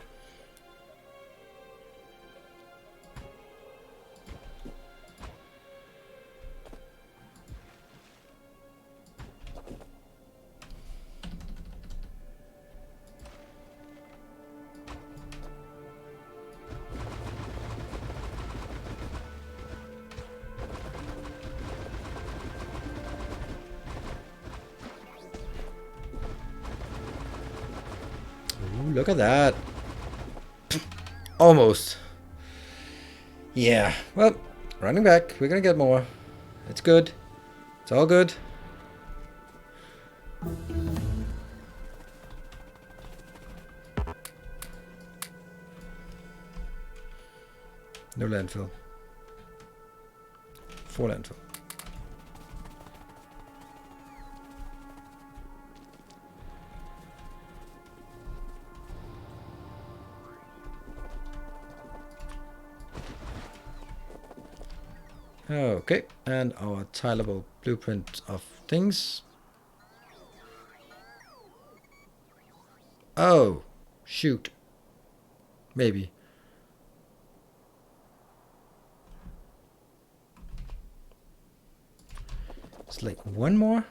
look at that. Almost. Yeah, well, running back. We're gonna get more. It's good. It's all good. No landfill. 4 landfill. Okay, and our tileable blueprint of things. Oh, shoot. Maybe. It's like one more.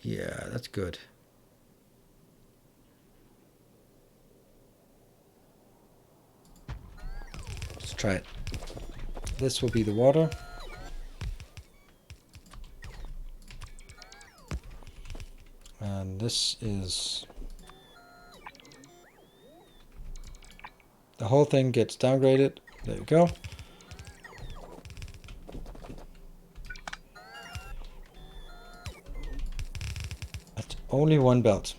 Yeah, that's good. Let's try it. This will be the water. And this is... The whole thing gets downgraded. There we go. That's only one belt.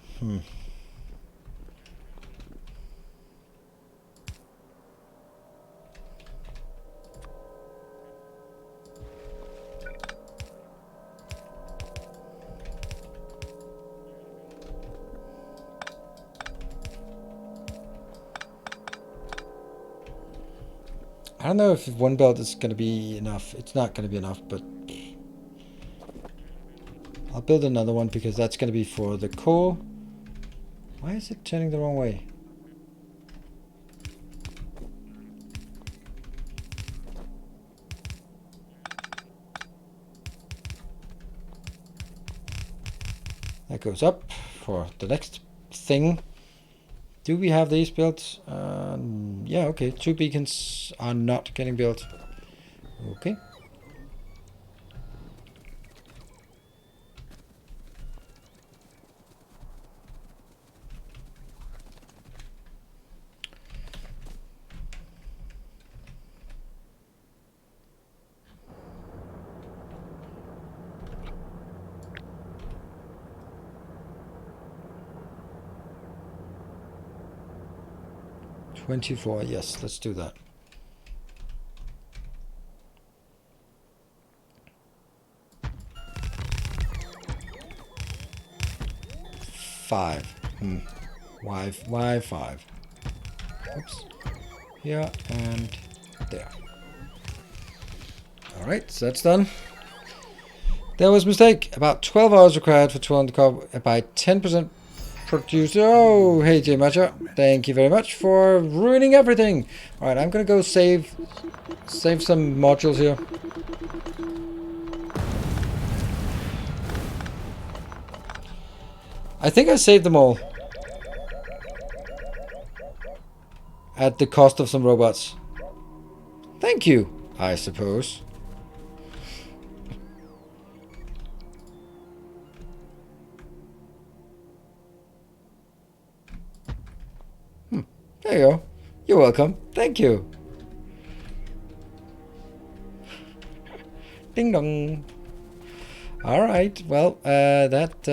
I don't know if one belt is going to be enough. It's not going to be enough, but I'll build another one because that's going to be for the coal. Why is it turning the wrong way? That goes up for the next thing. Do we have these built? Yeah, okay. 2 beacons are not getting built. Okay. $24, yes, let's do that. Five. Why 5? Oops. Here and there. Alright, so that's done. There was a mistake. About 12 hours required for 200 copper by 10% producer. Oh, hey J Matcha. Thank you very much for ruining everything. Alright, I'm gonna go save some modules here. I think I saved them all. At the cost of some robots. Thank you, I suppose. There you go. You're welcome. Thank you. Ding dong. Alright, well, that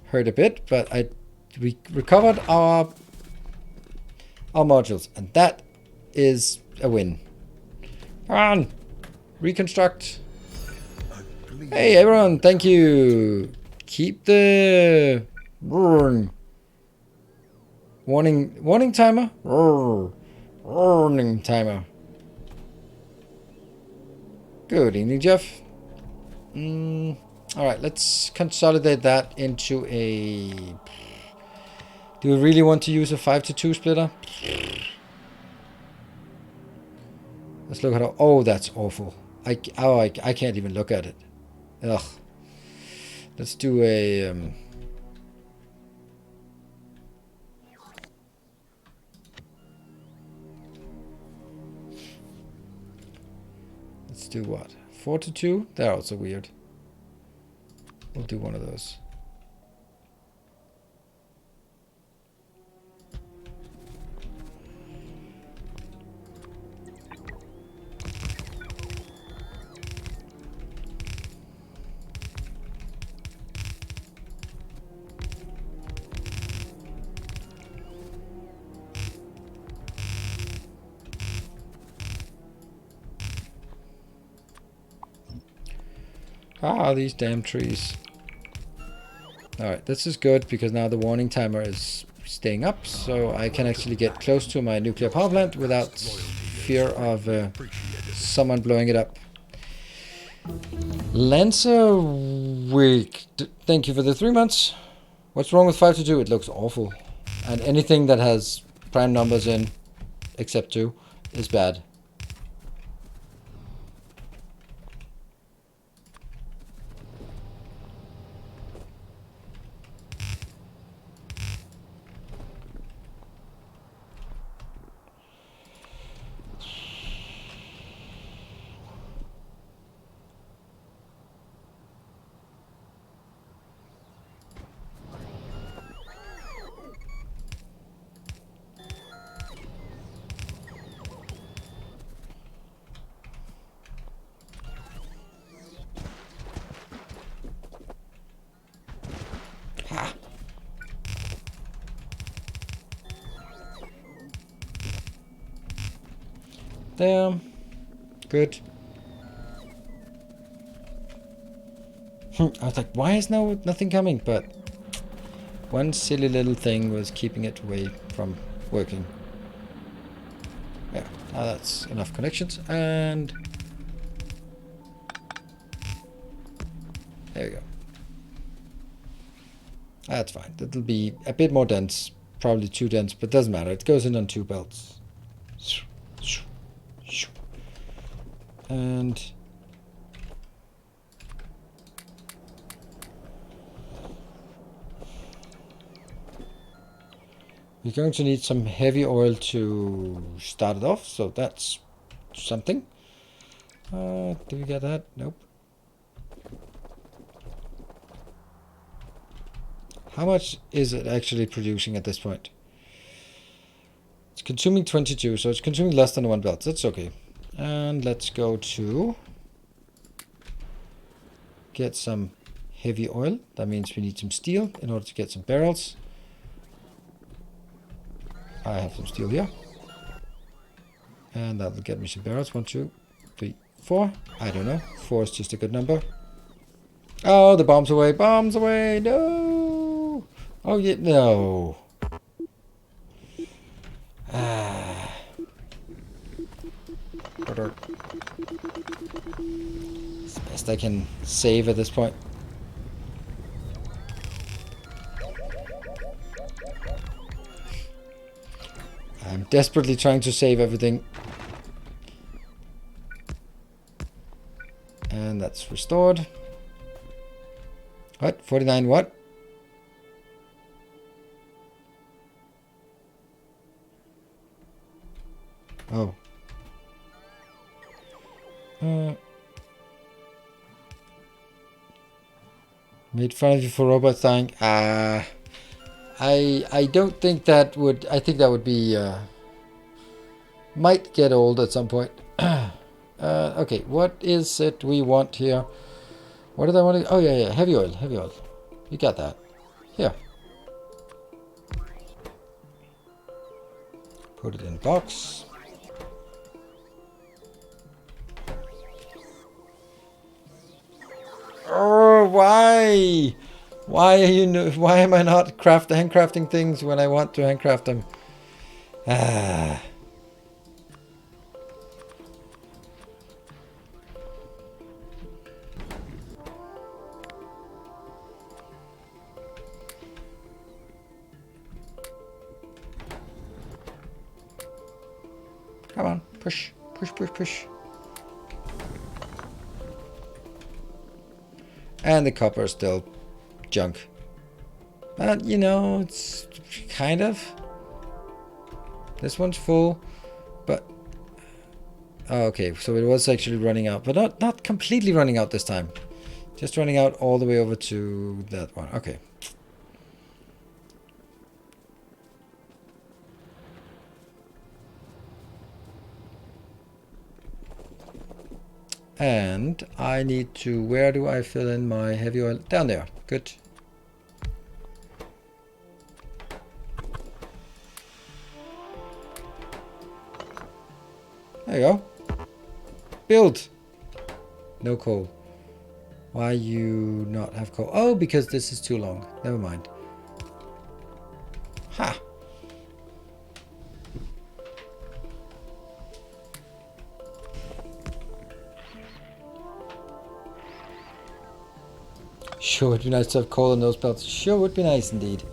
hurt a bit, but we recovered our modules, and that is a win. Come on, reconstruct. Hey everyone, thank you. Keep the warning timer. Warning timer. Good evening, Jeff. Alright, let's consolidate that into a... Do we really want to use a 5-to-2 splitter? Let's look at how... Oh, that's awful. I can't even look at it. Ugh. Let's do a... Let's do what? 4 to 2? They're also weird. We'll do one of those. Ah, these damn trees. Alright, this is good because now the warning timer is staying up, so I can actually get close to my nuclear power plant without fear of someone blowing it up. Lancer Week, thank you for the 3 months. What's wrong with 5 to 2? It looks awful. And anything that has prime numbers in, except 2, is bad. There. Good. I was like, why is nothing coming? But one silly little thing was keeping it away from working. Yeah, now that's enough connections. And there we go. That's fine. That'll be a bit more dense. Probably too dense, but doesn't matter. It goes in on 2 belts. And we're going to need some heavy oil to start it off, so that's something. Do we get that? Nope. How much is it actually producing at this point? It's consuming 22, so it's consuming less than 1 belt. That's okay. And let's go to get some heavy oil. That means we need some steel in order to get some barrels. I have some steel here. And that'll get me some barrels. 1, 2, 3, 4. I don't know. 4 is just a good number. Oh, the bomb's away. Bombs away. No. Oh, yeah. No. It's the best I can save at this point. I'm desperately trying to save everything. And that's restored. What? 49 what? Oh. Made fun of you for robots dying. I don't think that would. I think that would be. Might get old at some point. Okay, what is it we want here? What did I want to? Oh yeah, heavy oil, heavy oil. You got that. Here. Put it in a box. Oh, why? Why are you? Why am I not handcrafting things when I want to handcraft them? Ah. Come on, push, push, push, push. And the copper is still junk. But, you know, it's kind of. This one's full, but Oh, okay, so it was actually running out, but not completely running out this time. Just running out all the way over to that one. Okay. And I need to, where do I fill in my heavy oil? Down there. Good. There you go. Build. No coal. Why you not have coal? Oh, because this is too long. Never mind. Ha! Sure would be nice to have coal in those belts. Sure would be nice indeed.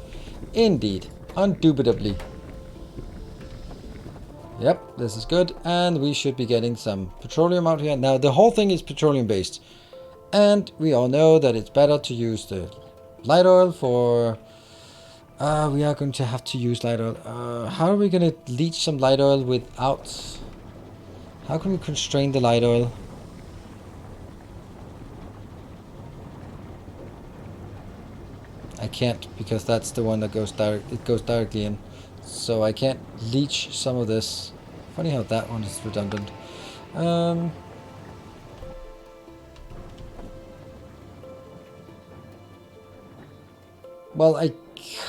Indeed. Undoubtedly. Yep, this is good. And we should be getting some petroleum out here. Now, the whole thing is petroleum based. And we all know that it's better to use the light oil for... we are going to have to use light oil. How are we going to leach some light oil without... How can we constrain the light oil? I can't, because that's the one that goes direct. It goes directly in, so I can't leach some of this. Funny how that one is redundant. Well, I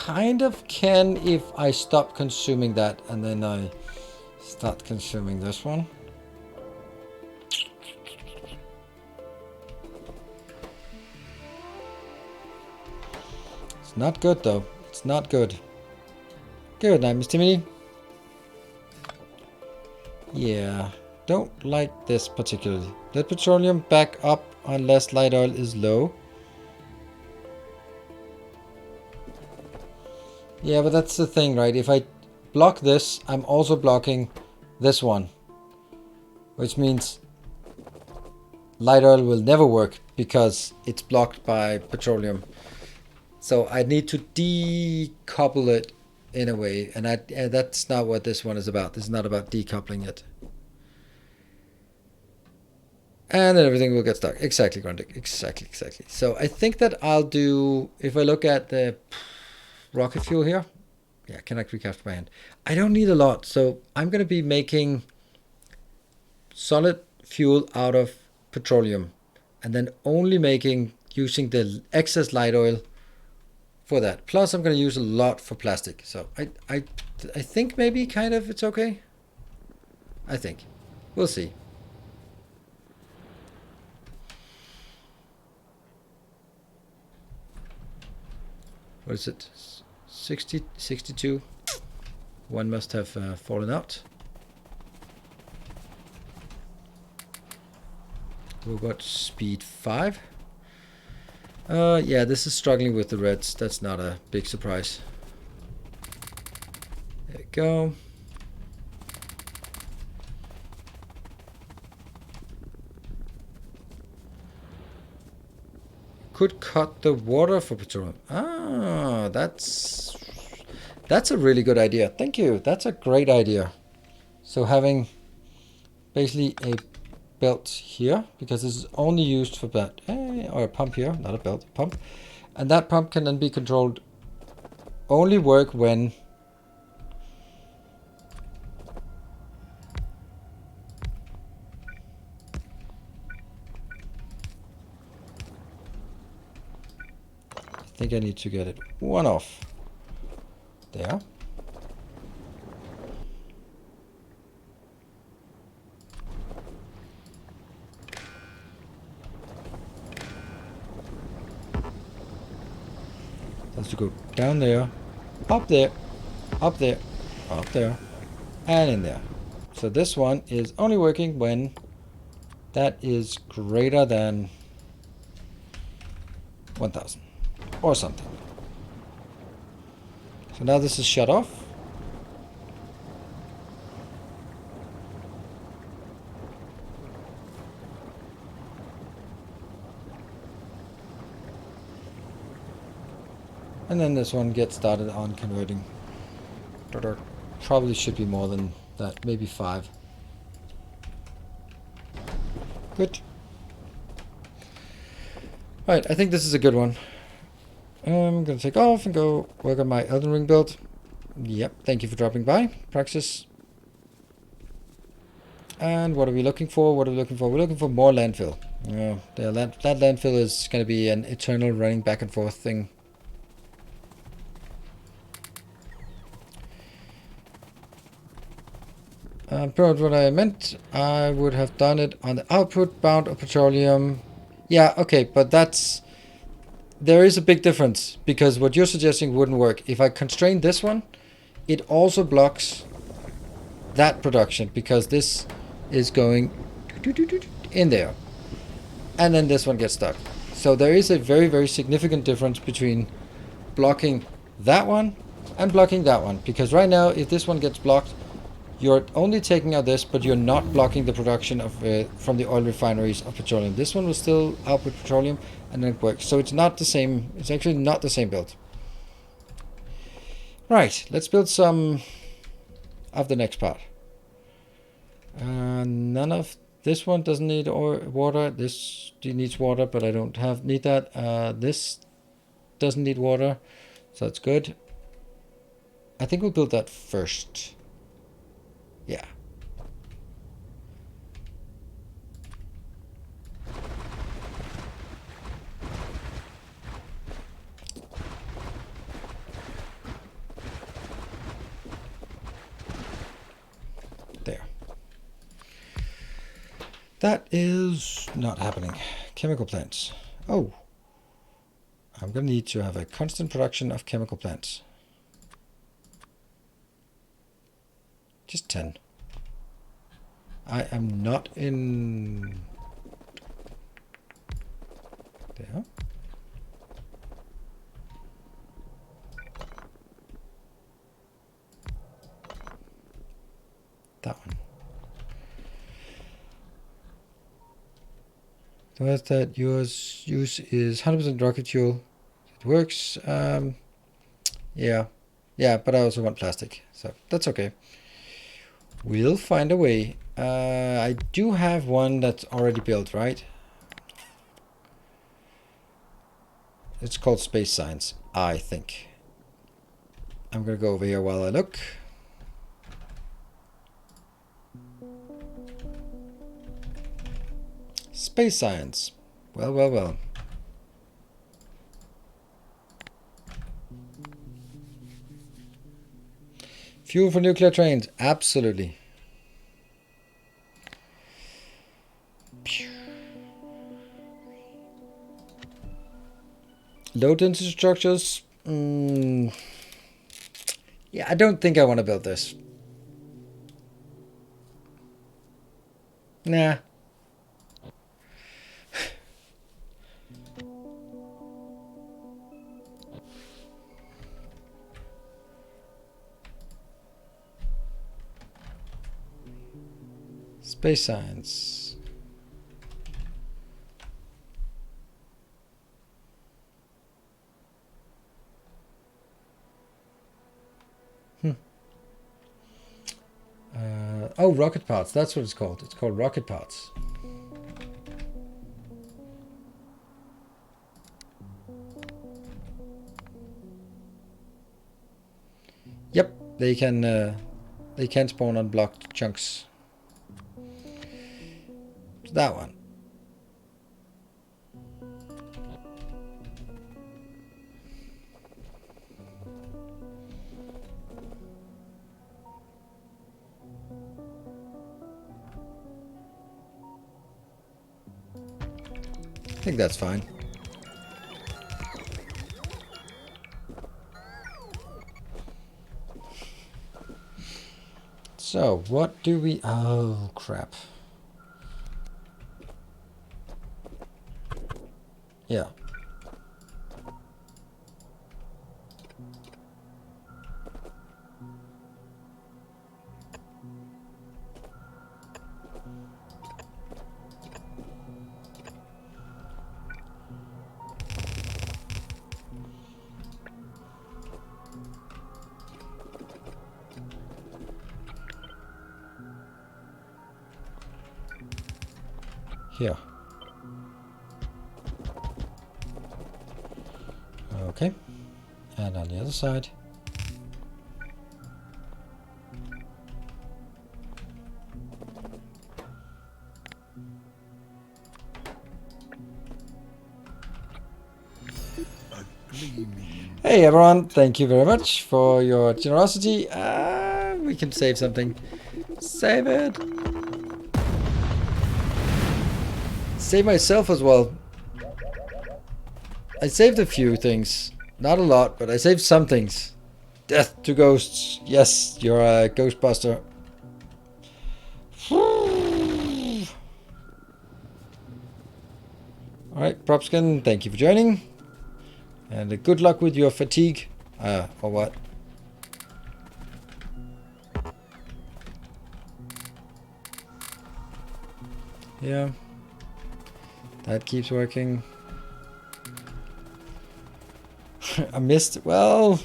kind of can if I stop consuming that and then I start consuming this one. It's not good though. It's not good. Good night, Miss Timmy. Yeah, don't like this particularly. Let petroleum back up unless light oil is low. Yeah, but that's the thing, right? If I block this, I'm also blocking this one. Which means light oil will never work because it's blocked by petroleum. So I need to decouple it in a way, and that's not what this one is about. This is not about decoupling it. And then everything will get stuck. Exactly, Grundig. Exactly. So I think that I'll do, if I look at the rocket fuel here, yeah, cannot recast by hand. I don't need a lot, so I'm going to be making solid fuel out of petroleum, and then only using the excess light oil for that. Plus, I'm going to use a lot for plastic. So I think maybe kind of it's okay. I think. We'll see. What is it? 60, 62. One must have fallen out. We've got speed 5. Yeah, this is struggling with the reds. That's not a big surprise. There we go. Could cut the water for petroleum. Ah, that's a really good idea. Thank you. That's a great idea. So having basically a belt here, because this is only used for that, or a pump here, not a belt, a pump, and that pump can then be controlled, only work when I think I need to get it one off there. Has to go down there, up there, up there, up there, and in there. So this one is only working when that is greater than 1000 or something. So now this is shut off. And then this one gets started on converting. Probably should be more than that, maybe 5. Good. Right, I think this is a good one. I'm gonna take off and go work on my Elden Ring build. Yep, thank you for dropping by, Praxis. And what are we looking for? What are we looking for? We're looking for more landfill. That landfill is going to be an eternal running back and forth thing. But what I meant, I would have done it on the output bound of petroleum. Yeah, okay, but there is a big difference, because what you're suggesting wouldn't work. If I constrain this one, it also blocks that production, because this is going in there. And then this one gets stuck. So there is a very, very significant difference between blocking that one and blocking that one. Because right now, if this one gets blocked, you're only taking out this, but you're not blocking the production of from the oil refineries of petroleum. This one will still output petroleum, and then it works. So it's not the same. It's actually not the same build. Right, let's build some of the next part. None of this one doesn't need water. This needs water, but I don't need that. This doesn't need water, so that's good. I think we'll build that first. Yeah. There. That is not happening. Chemical plants. Oh. I'm going to need to have a constant production of chemical plants. Just 10. I am not in... There. That one. So that's that. Yours use is 100% rocket fuel. It works. Yeah. Yeah, but I also want plastic. So that's okay. We'll find a way. I do have one that's already built, right? It's called Space Science, I think. I'm going to go over here while I look. Space Science. Well, well, well. Fuel for nuclear trains. Absolutely. Low density structures. Yeah, I don't think I want to build this. Nah. Space Science. Oh, rocket parts. That's what it's called. It's called rocket parts. Yep, they can spawn on blocked chunks. That one. I think that's fine. So, what do we... Oh, crap. Yeah. here. Okay. And on the other side. Hey everyone, thank you very much for your generosity. We can save something. Save it. Save myself as well. I saved a few things. Not a lot, but I saved some things. Death to ghosts. Yes, you're a ghostbuster. Alright, Propskin, thank you for joining. And good luck with your fatigue. Or what? Yeah. That keeps working. I missed. Well,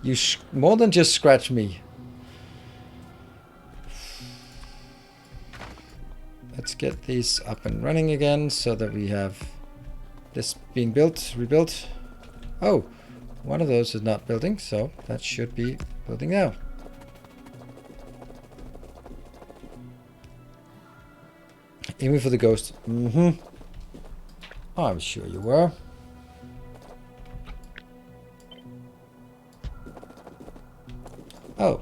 you more than just scratch me. Let's get these up and running again so that we have this being built, rebuilt. Oh, one of those is not building, so that should be building now. Aiming for the ghost. Oh, I'm sure you were. Oh.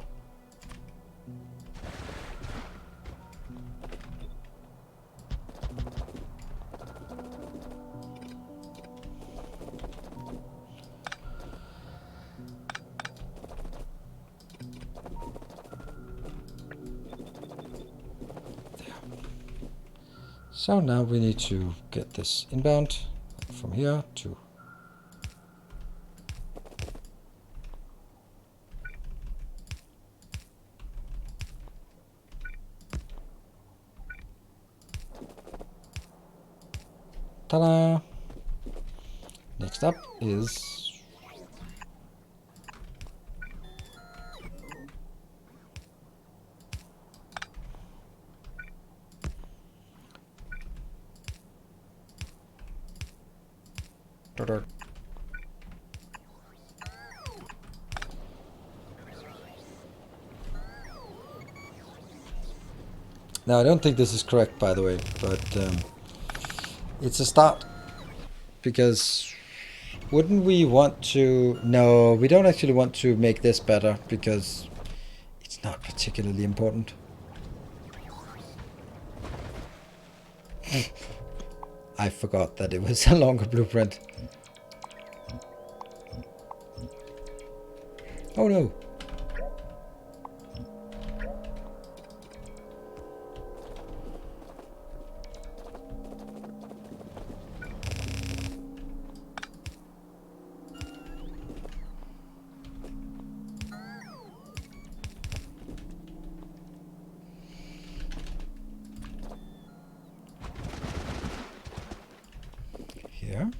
So now we need to get this inbound from here to ta-da! Next up is now I don't think this is correct, by the way, but it's a start, because wouldn't we want to... No, we don't actually want to make this better, because it's not particularly important. I forgot that it was a longer blueprint. Oh no. Here.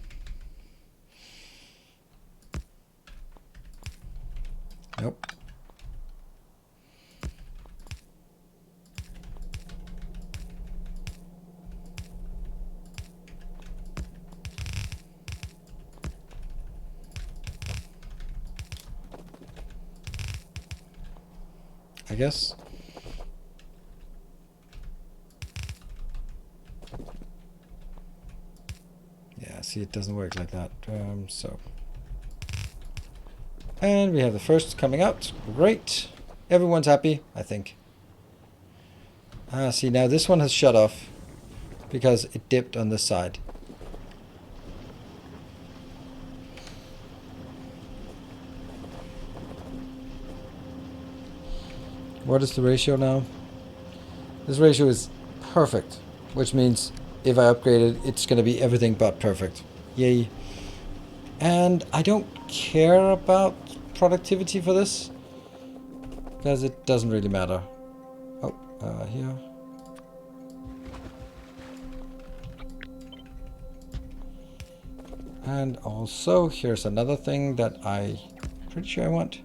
Nope. I guess. Yeah, see, it doesn't work like that. So. And we have the first coming out. Great. Everyone's happy, I think. See, now this one has shut off because it dipped on this side. What is the ratio now? This ratio is perfect, which means if I upgrade it, it's going to be everything but perfect. Yay. And I don't care about productivity for this, because it doesn't really matter. Oh, here. And also, here's another thing that I'm pretty sure I want.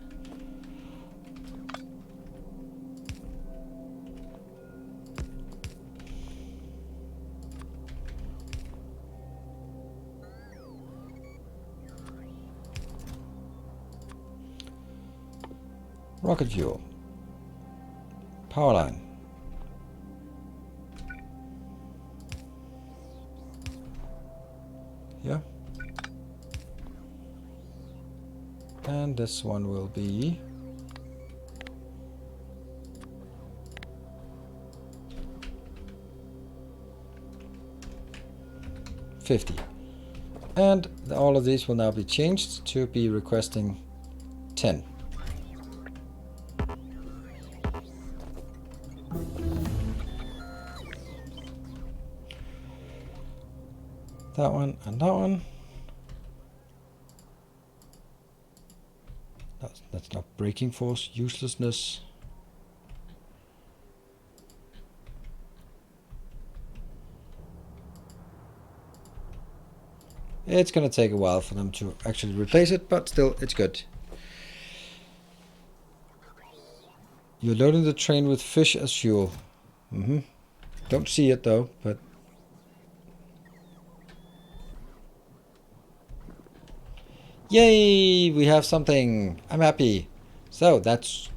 Rocket fuel. Power line. Yeah. And this one will be $50. And all of these will now be changed to be requesting 10. That one and that one. That's not braking force, uselessness. It's gonna take a while for them to actually replace it, but still, it's good. You're loading the train with fish as fuel. Don't see it though, but... Yay! We have something. I'm happy. So that's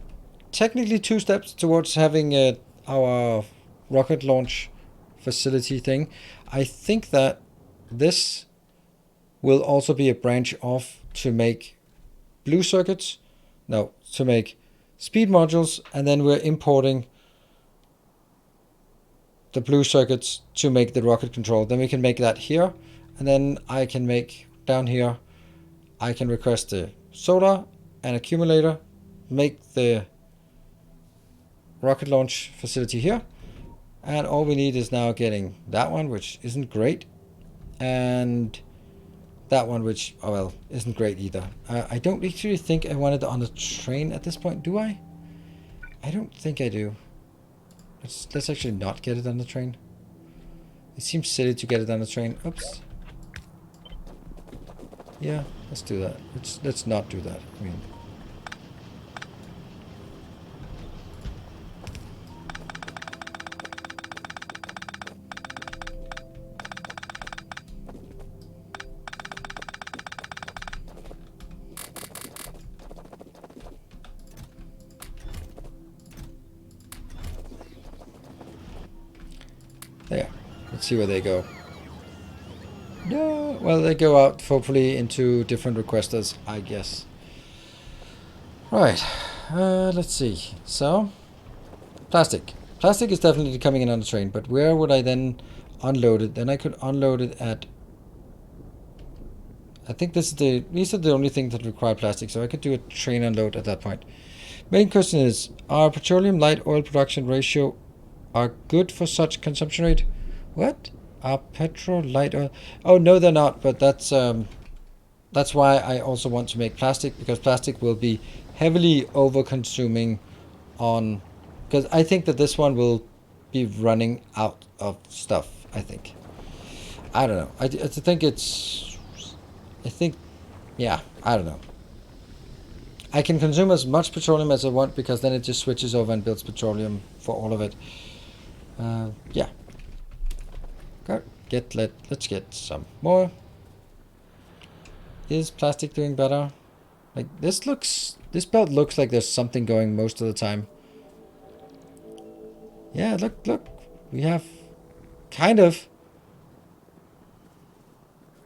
technically 2 steps towards having our rocket launch facility thing. I think that this will also be a branch off to make blue circuits. No, to make speed modules, and then we're importing the blue circuits to make the rocket control. Then we can make that here, and then I can make down here, I can request the solar and accumulator, make the rocket launch facility here, and all we need is now getting that one, which isn't great, and that one, which, oh well, isn't great either. I don't actually think I want it on the train at this point, do I? I don't think I do. Let's actually not get it on the train. It seems silly to get it on the train. Oops. Yeah, let's do that. Let's not do that. I mean, there. Let's see where they go. No, well, they go out hopefully into different requesters, I guess. Right, let's see. So, plastic. Plastic is definitely coming in on the train, but where would I then unload it? Then I could unload it at... I think these are the only things that require plastic, so I could do a train unload at that point. Main question is, are petroleum light oil production ratio are good for such consumption rate? What? Are petrol light oil? Oh no, they're not. But that's why I also want to make plastic, because plastic will be heavily over-consuming on. Because I think that this one will be running out of stuff. I think. I don't know. I think it's. I think, yeah. I don't know. I can consume as much petroleum as I want, because then it just switches over and builds petroleum for all of it. Yeah. Let's get some more. Is plastic doing better? Like this belt looks like there's something going most of the time. Yeah, look. We have kind of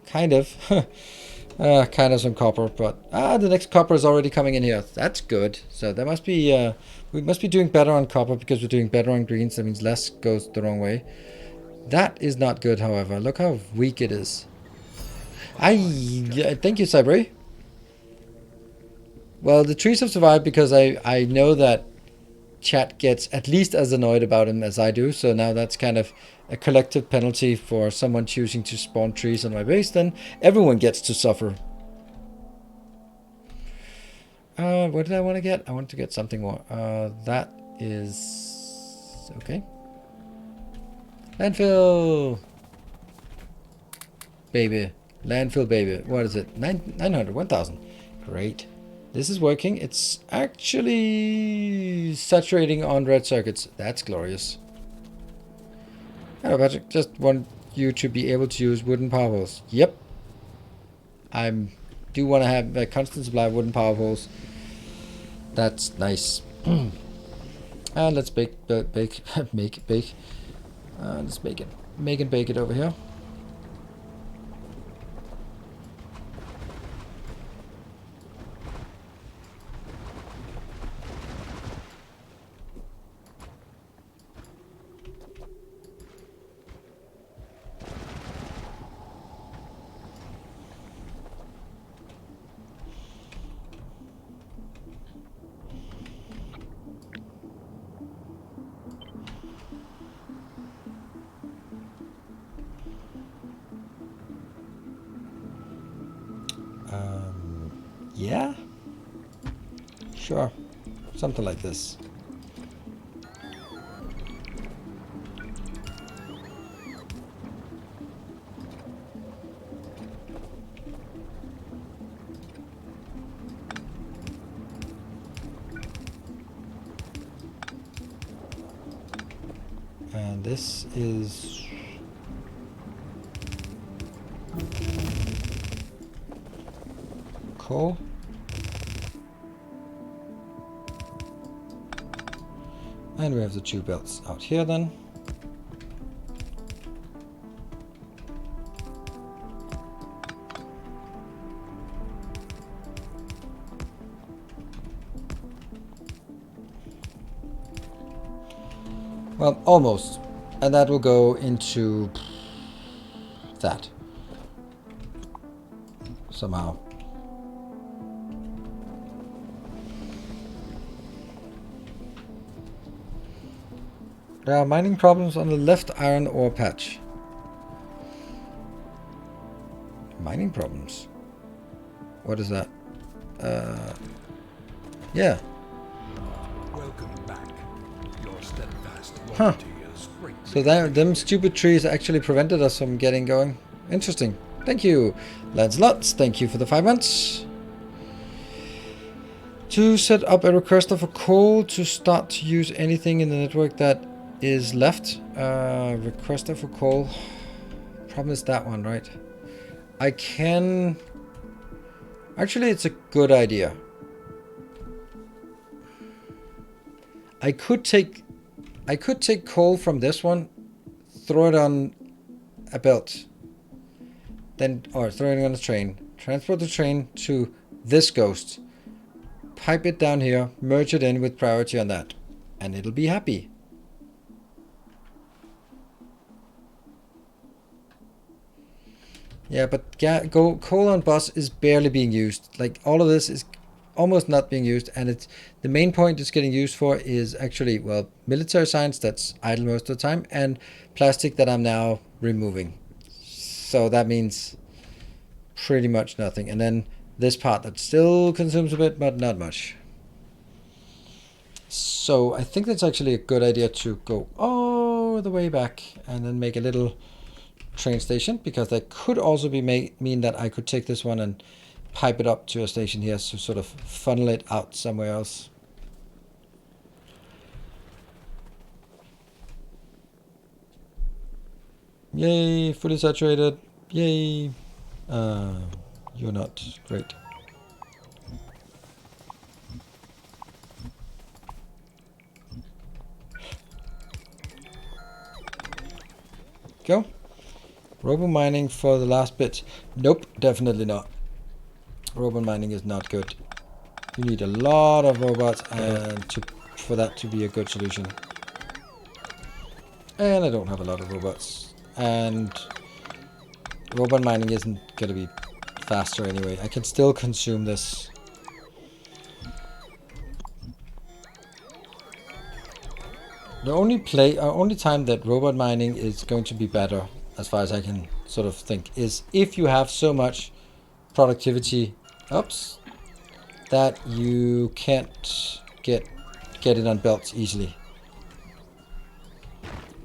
kind of some copper, but the next copper is already coming in here. That's good. So there must be we must be doing better on copper, because we're doing better on greens. That means less goes the wrong way. That is not good, however. Look how weak it is. Thank you, Cyber. Well, the trees have survived because I know that chat gets at least as annoyed about him as I do. So now that's kind of a collective penalty for someone choosing to spawn trees on my base. Then everyone gets to suffer. What did I want to get? I want to get something more. That is... okay. Landfill! Baby. Landfill, baby. What is it? 900, 1000. Great. This is working. It's actually saturating on red circuits. That's glorious. Hello, Patrick. Just want you to be able to use wooden power poles. Yep. I do want to have a constant supply of wooden power poles. That's nice. And let's bake, bake, bake. Let's make and bake it over here. Yeah, sure, something like this. And this is coal. And we have the 2 belts out here then. Well, almost. And that will go into that. Somehow. There are mining problems on the left iron ore patch. Mining problems? What is that? Yeah. Welcome back. Your steadfast Huh. loyalty is greatly So that, them stupid trees actually prevented us from getting going. Interesting. Thank you. Lancelot, thank you for the 5 months. To set up a requester for coal to start to use anything in the network that is left. Requester for coal. Problem is that one, right? I can... Actually, it's a good idea. I could take coal from this one, throw it on a belt, then, or throw it on a train, transport the train to this ghost, pipe it down here, merge it in with priority on that, and it'll be happy. Yeah, but coal on bus is barely being used. Like, all of this is almost not being used, and it's the main point it's getting used for is actually, well, military science that's idle most of the time, and plastic that I'm now removing. So that means pretty much nothing. And then this part that still consumes a bit, but not much. So I think that's actually a good idea to go all the way back and then make a little train station, because that could also be mean that I could take this one and pipe it up to a station here to sort of funnel it out somewhere else. Yay, fully saturated. Yay. You're not great. Go. Robo mining for the last bit. Nope, definitely not. Robo mining is not good. You need a lot of robots and for that to be a good solution. And I don't have a lot of robots. And robot mining isn't going to be faster anyway. I can still consume this. The only time that robot mining is going to be better, as far as I can sort of think, is if you have so much productivity that you can't get it on belts easily.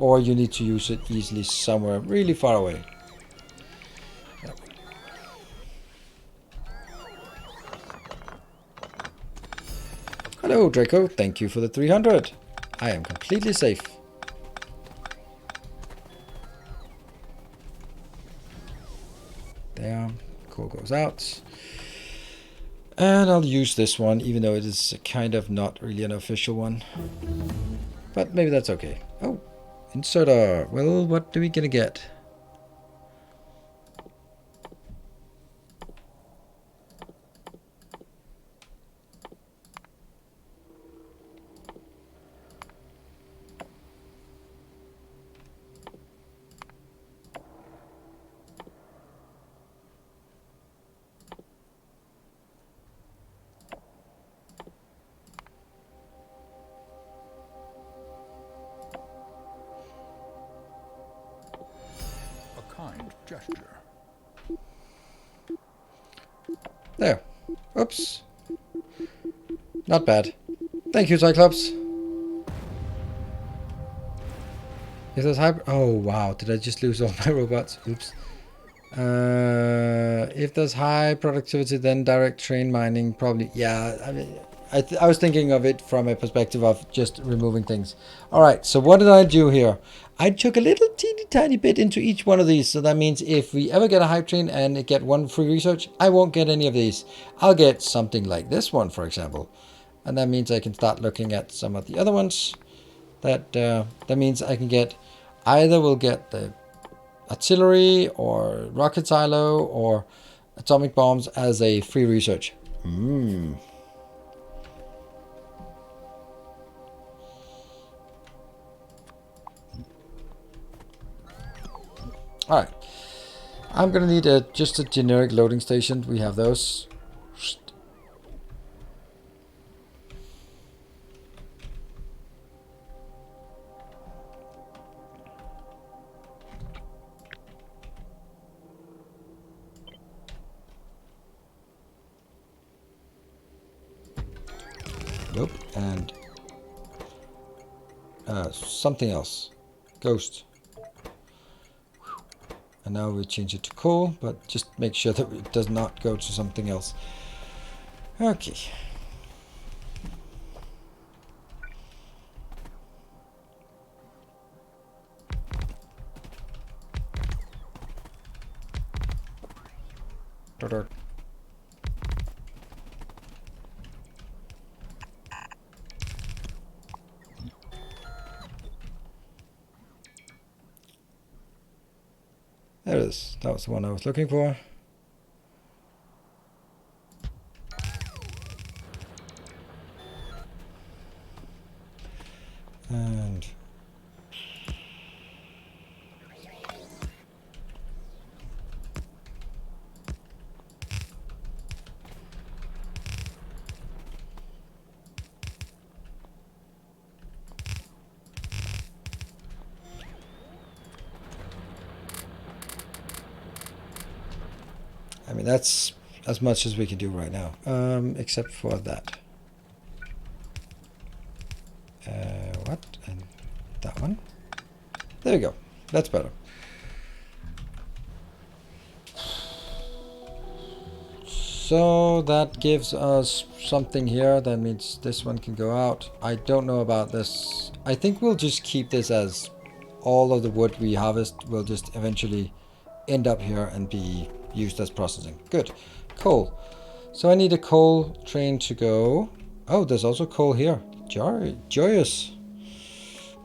Or you need to use it easily somewhere really far away. Yep. Hello Draco, thank you for the 300. I am completely safe. There, coal goes out. And I'll use this one, even though it is kind of not really an official one. But maybe that's okay. Oh, inserter. Well, what do we gonna get? A kind gesture. There. Oops. Not bad. Thank you, Cyclops. If there's high... Oh, wow. Did I just lose all my robots? Oops. If there's high productivity, then direct train mining probably... Yeah, I mean... I was thinking of it from a perspective of just removing things. Alright, so what did I do here? I took a little teeny tiny bit into each one of these. So that means if we ever get a hype train and get one free research, I won't get any of these. I'll get something like this one, for example. And that means I can start looking at some of the other ones. That means I can get... Either we'll get the artillery or rocket silo or atomic bombs as a free research. Alright. I'm gonna need just a generic loading station. We have those. Nope. And something else. Ghost. And now we change it to coal, but just make sure that it does not go to something else. Okay. There it is. That was the one I was looking for. And I mean, that's as much as we can do right now, except for that. What? And that one. There we go. That's better. So that gives us something here. That means this one can go out. I don't know about this. I think we'll just keep this as all of the wood we harvest will just eventually end up here and be used as processing. Good. Coal. So I need a coal train to go. Oh, there's also coal here. Joyous.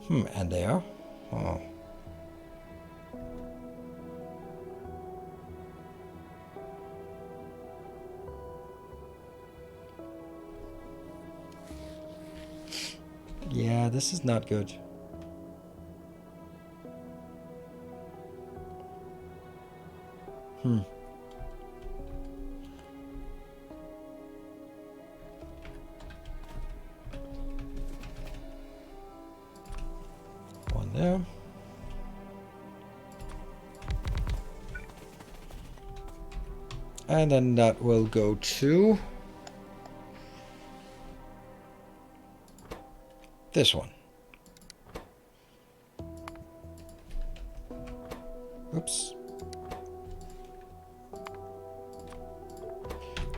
And there. Oh. Yeah, this is not good. One there. And then that will go to this one. Oops.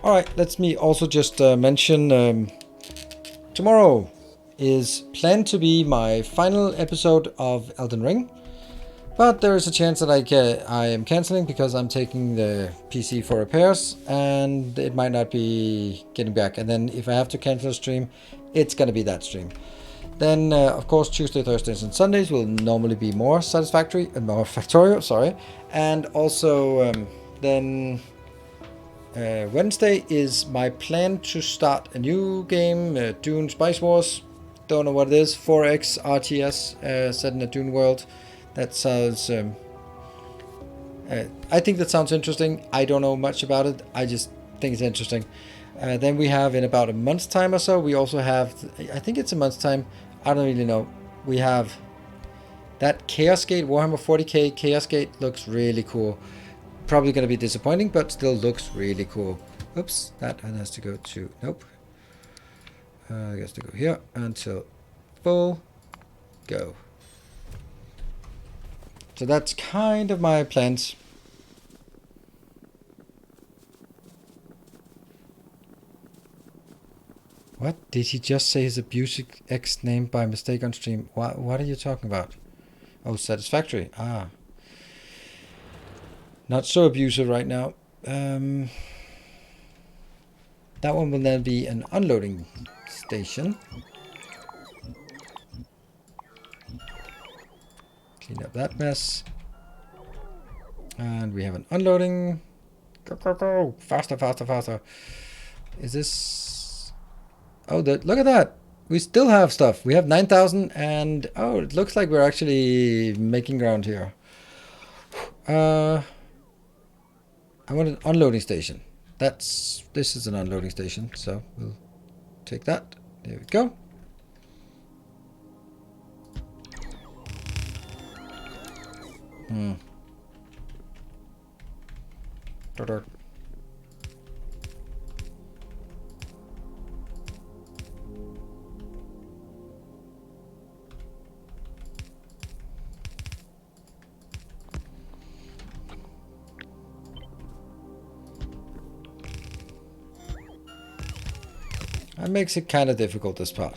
All right, let me also just mention tomorrow is planned to be my final episode of Elden Ring. But there is a chance that I am canceling because I'm taking the PC for repairs and it might not be getting back. And then if I have to cancel a stream, it's going to be that stream. Then, of course, Tuesday, Thursdays, and Sundays will normally be more satisfactory and more Factorio, sorry. And also, then Wednesday is my plan to start a new game, Dune Spice Wars. Don't know what it is. 4X RTS set in a Dune world. That sounds. I think that sounds interesting. I don't know much about it. I just think it's interesting. Then we have in about a month's time or so. We also have. I think it's a month's time. I don't really know. We have that Chaos Gate, Warhammer 40k Chaos Gate looks really cool. Probably going to be disappointing, but still looks really cool. Oops, that has to go to, nope. I guess to go here until full go. So that's kind of my plans. What? Did he just say his abusive ex name by mistake on stream? What are you talking about? Oh, Satisfactory. Ah. Not so abusive right now. That one will then be an unloading station. Clean up that mess. And we have an unloading. Go, go, go. Faster, faster, faster. Is this... Oh, look at that. We still have stuff. We have 9,000 and... Oh, it looks like we're actually making ground here. I want an unloading station. This is an unloading station, so we'll take that. There we go. That makes it kind of difficult, this part.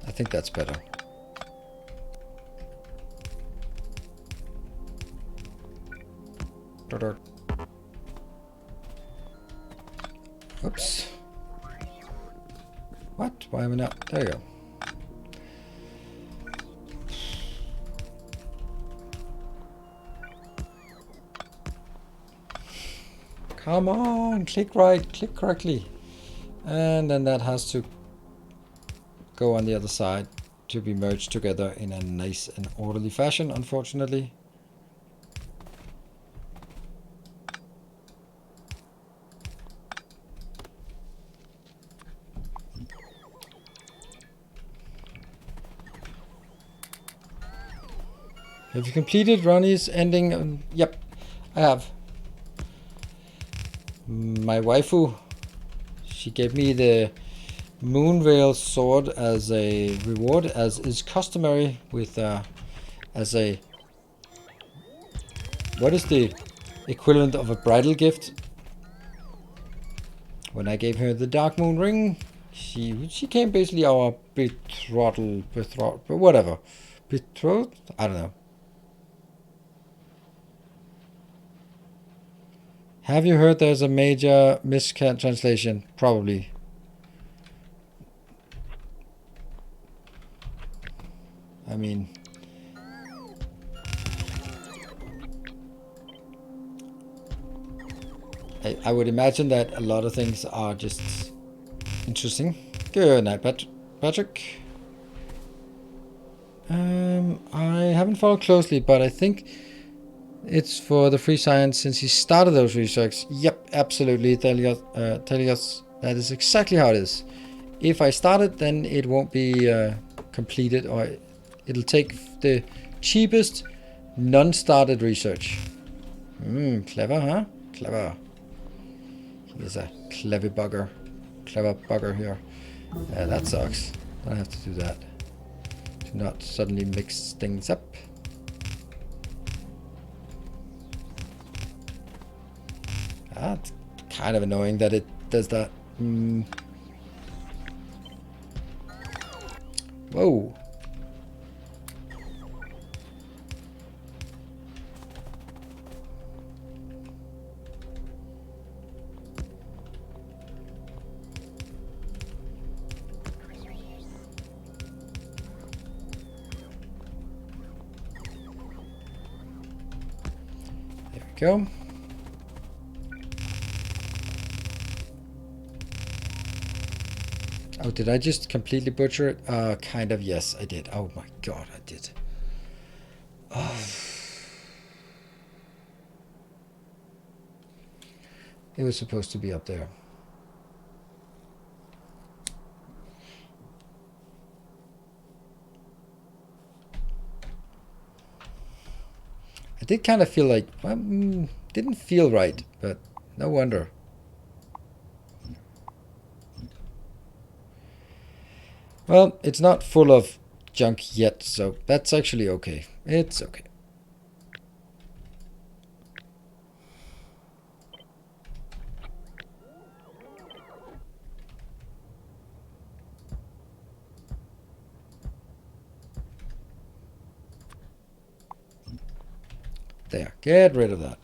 I think that's better. Oops. What? Why am I not? There you go. Come on, click right, click correctly. And then that has to go on the other side to be merged together in a nice and orderly fashion, unfortunately. Have you completed Ronnie's ending? Yep, I have. My waifu, she gave me the Moonveil sword as a reward, as is customary with as a, what is the equivalent of a bridal gift? When I gave her the Dark Moon ring, she came basically our betrothal, whatever, betrothed. I don't know. Have you heard there's a major mistranslation? Probably. I mean, I would imagine that a lot of things are just interesting. Good night, Patrick. I haven't followed closely, but I think it's for the free science since he started those research. Yep, absolutely, Telios. That is exactly how it is. If I start it, then it won't be completed, or it'll take the cheapest non-started research. Clever, huh? Clever. He's a clever bugger here. That sucks. I have to do that. to not suddenly mix things up. It's kind of annoying that it does that. Whoa. There we go. Oh, did I just completely butcher it? Kind of, yes, I did. Oh my god, I did. Oh. It was supposed to be up there. I did kind of feel like, didn't feel right, but no wonder. Well, it's not full of junk yet, so that's actually okay. It's okay. There, get rid of that.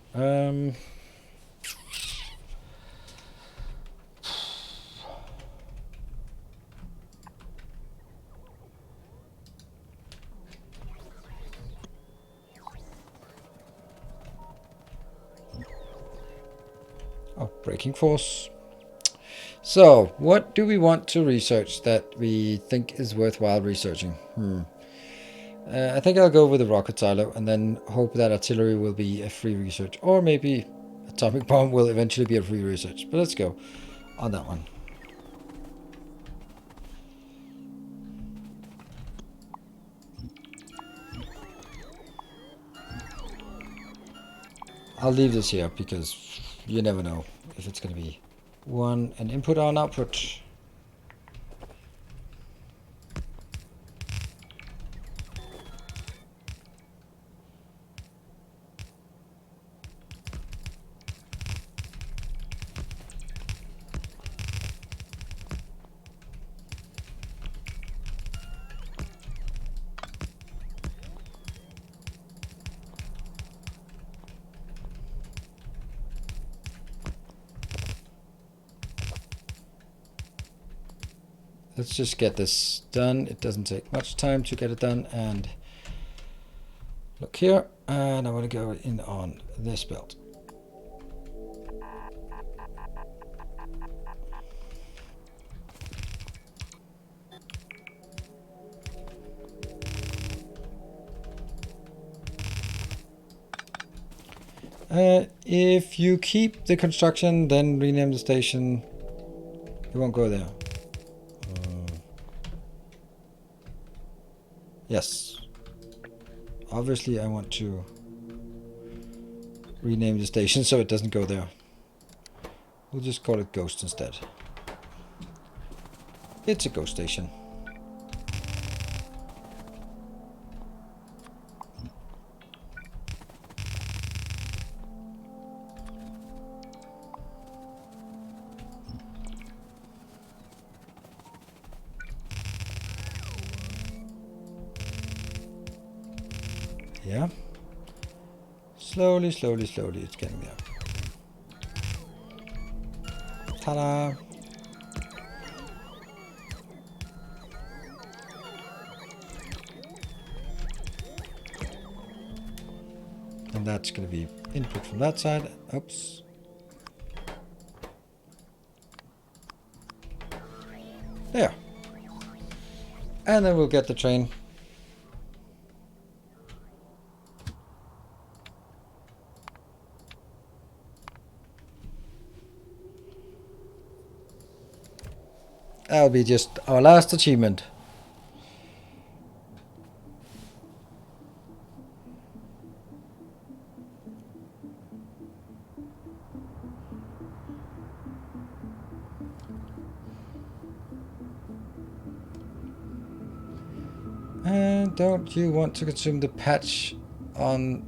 Oh, braking force. So, what do we want to research that we think is worthwhile researching? I think I'll go with the rocket silo and then hope that artillery will be a free research. Or maybe atomic bomb will eventually be a free research. But let's go on that one. I'll leave this here because you never know if it's going to be an input or an output. Let's just get this done. It doesn't take much time to get it done. And look here. And I want to go in on this belt. If you keep the construction, then rename the station. It won't go there. Yes. Obviously, I want to rename the station so it doesn't go there. We'll just call it Ghost instead. It's a ghost station. Yeah. Slowly, slowly, slowly, it's getting there. Ta-da! And that's going to be input from that side. Oops. There. And then we'll get the train. That'll be just our last achievement. don't you want to consume the patch on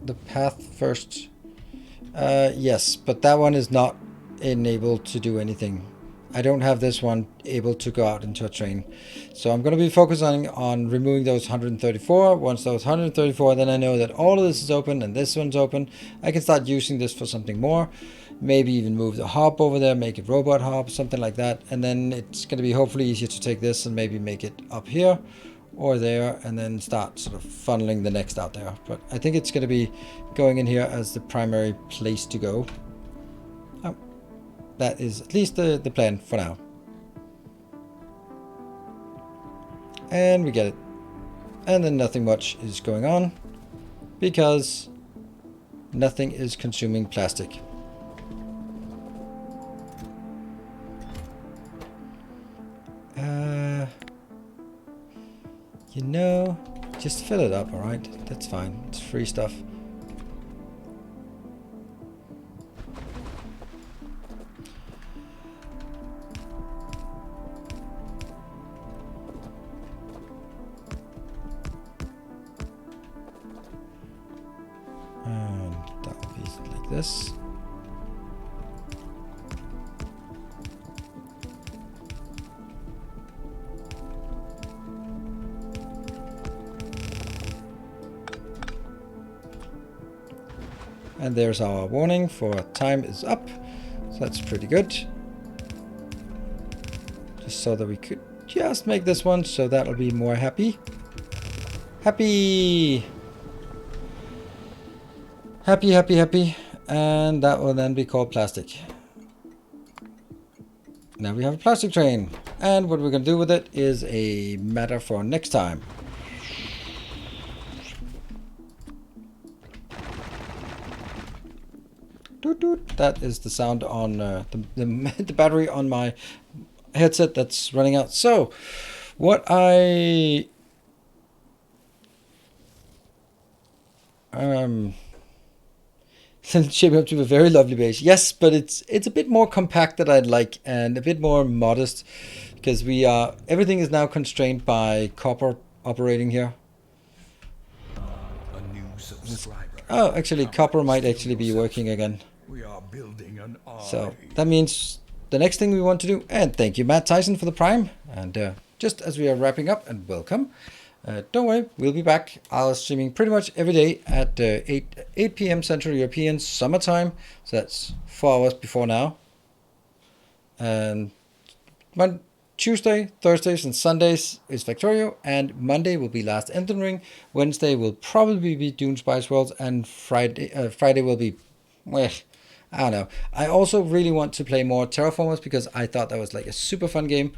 the path first? Yes, but that one is not enabled to do anything. I don't have this one able to go out into a train. So I'm going to be focusing on removing those 134. Once those 134, then I know that all of this is open and this one's open. I can start using this for something more. Maybe even move the hop over there, make it robot hop, something like that. And then it's going to be hopefully easier to take this and maybe make it up here or there, and then start sort of funneling the next out there. But I think it's going to be going in here as the primary place to go. Oh, that is at least the plan for now. And we get it. And then nothing much is going on because nothing is consuming plastic. You know, just fill it up, alright? That's fine. It's free stuff. And that will be like this. And there's our warning for time is up. So that's pretty good. Just so that we could just make this one, so that'll be more happy. Happy! Happy, happy, happy. And that will then be called plastic. Now we have a plastic train. And what we're going to do with it is a matter for next time. Doot, doot. That is the sound on the battery on my headset that's running out. So, what I shaping up to a very lovely base. Yes, but it's a bit more compact than I'd like, and a bit more modest, because everything is now constrained by copper operating here. A new subscriber. Oh, actually, copper might actually be working again. We are building an army. So that means the next thing we want to do, and thank you, Matt Tyson, for the Prime. And just as we are wrapping up, and welcome, don't worry, we'll be back. I'll streaming pretty much every day at 8 p.m. Central European summertime. So that's 4 hours before now. And Tuesday, Thursdays, and Sundays is Factorio, and Monday will be Last Elden Ring. Wednesday will probably be Dune Spice Worlds, and Friday will be, well, I don't know. I also really want to play more Terraformers because I thought that was like a super fun game.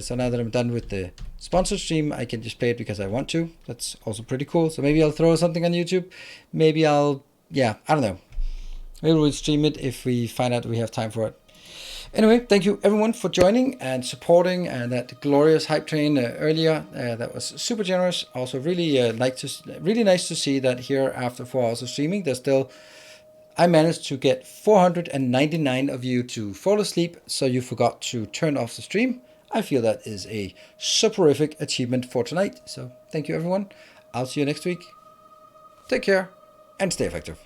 So now that I'm done with the sponsored stream, I can just play it because I want to. That's also pretty cool. So maybe I'll throw something on YouTube. Maybe I don't know. Maybe we'll stream it if we find out we have time for it. Anyway, thank you everyone for joining and supporting that glorious hype train earlier. That was super generous. Also, really nice to see that here after 4 hours of streaming, I managed to get 499 of you to fall asleep, so you forgot to turn off the stream. I feel that is a soporific achievement for tonight. So thank you everyone. I'll see you next week. Take care and stay effective.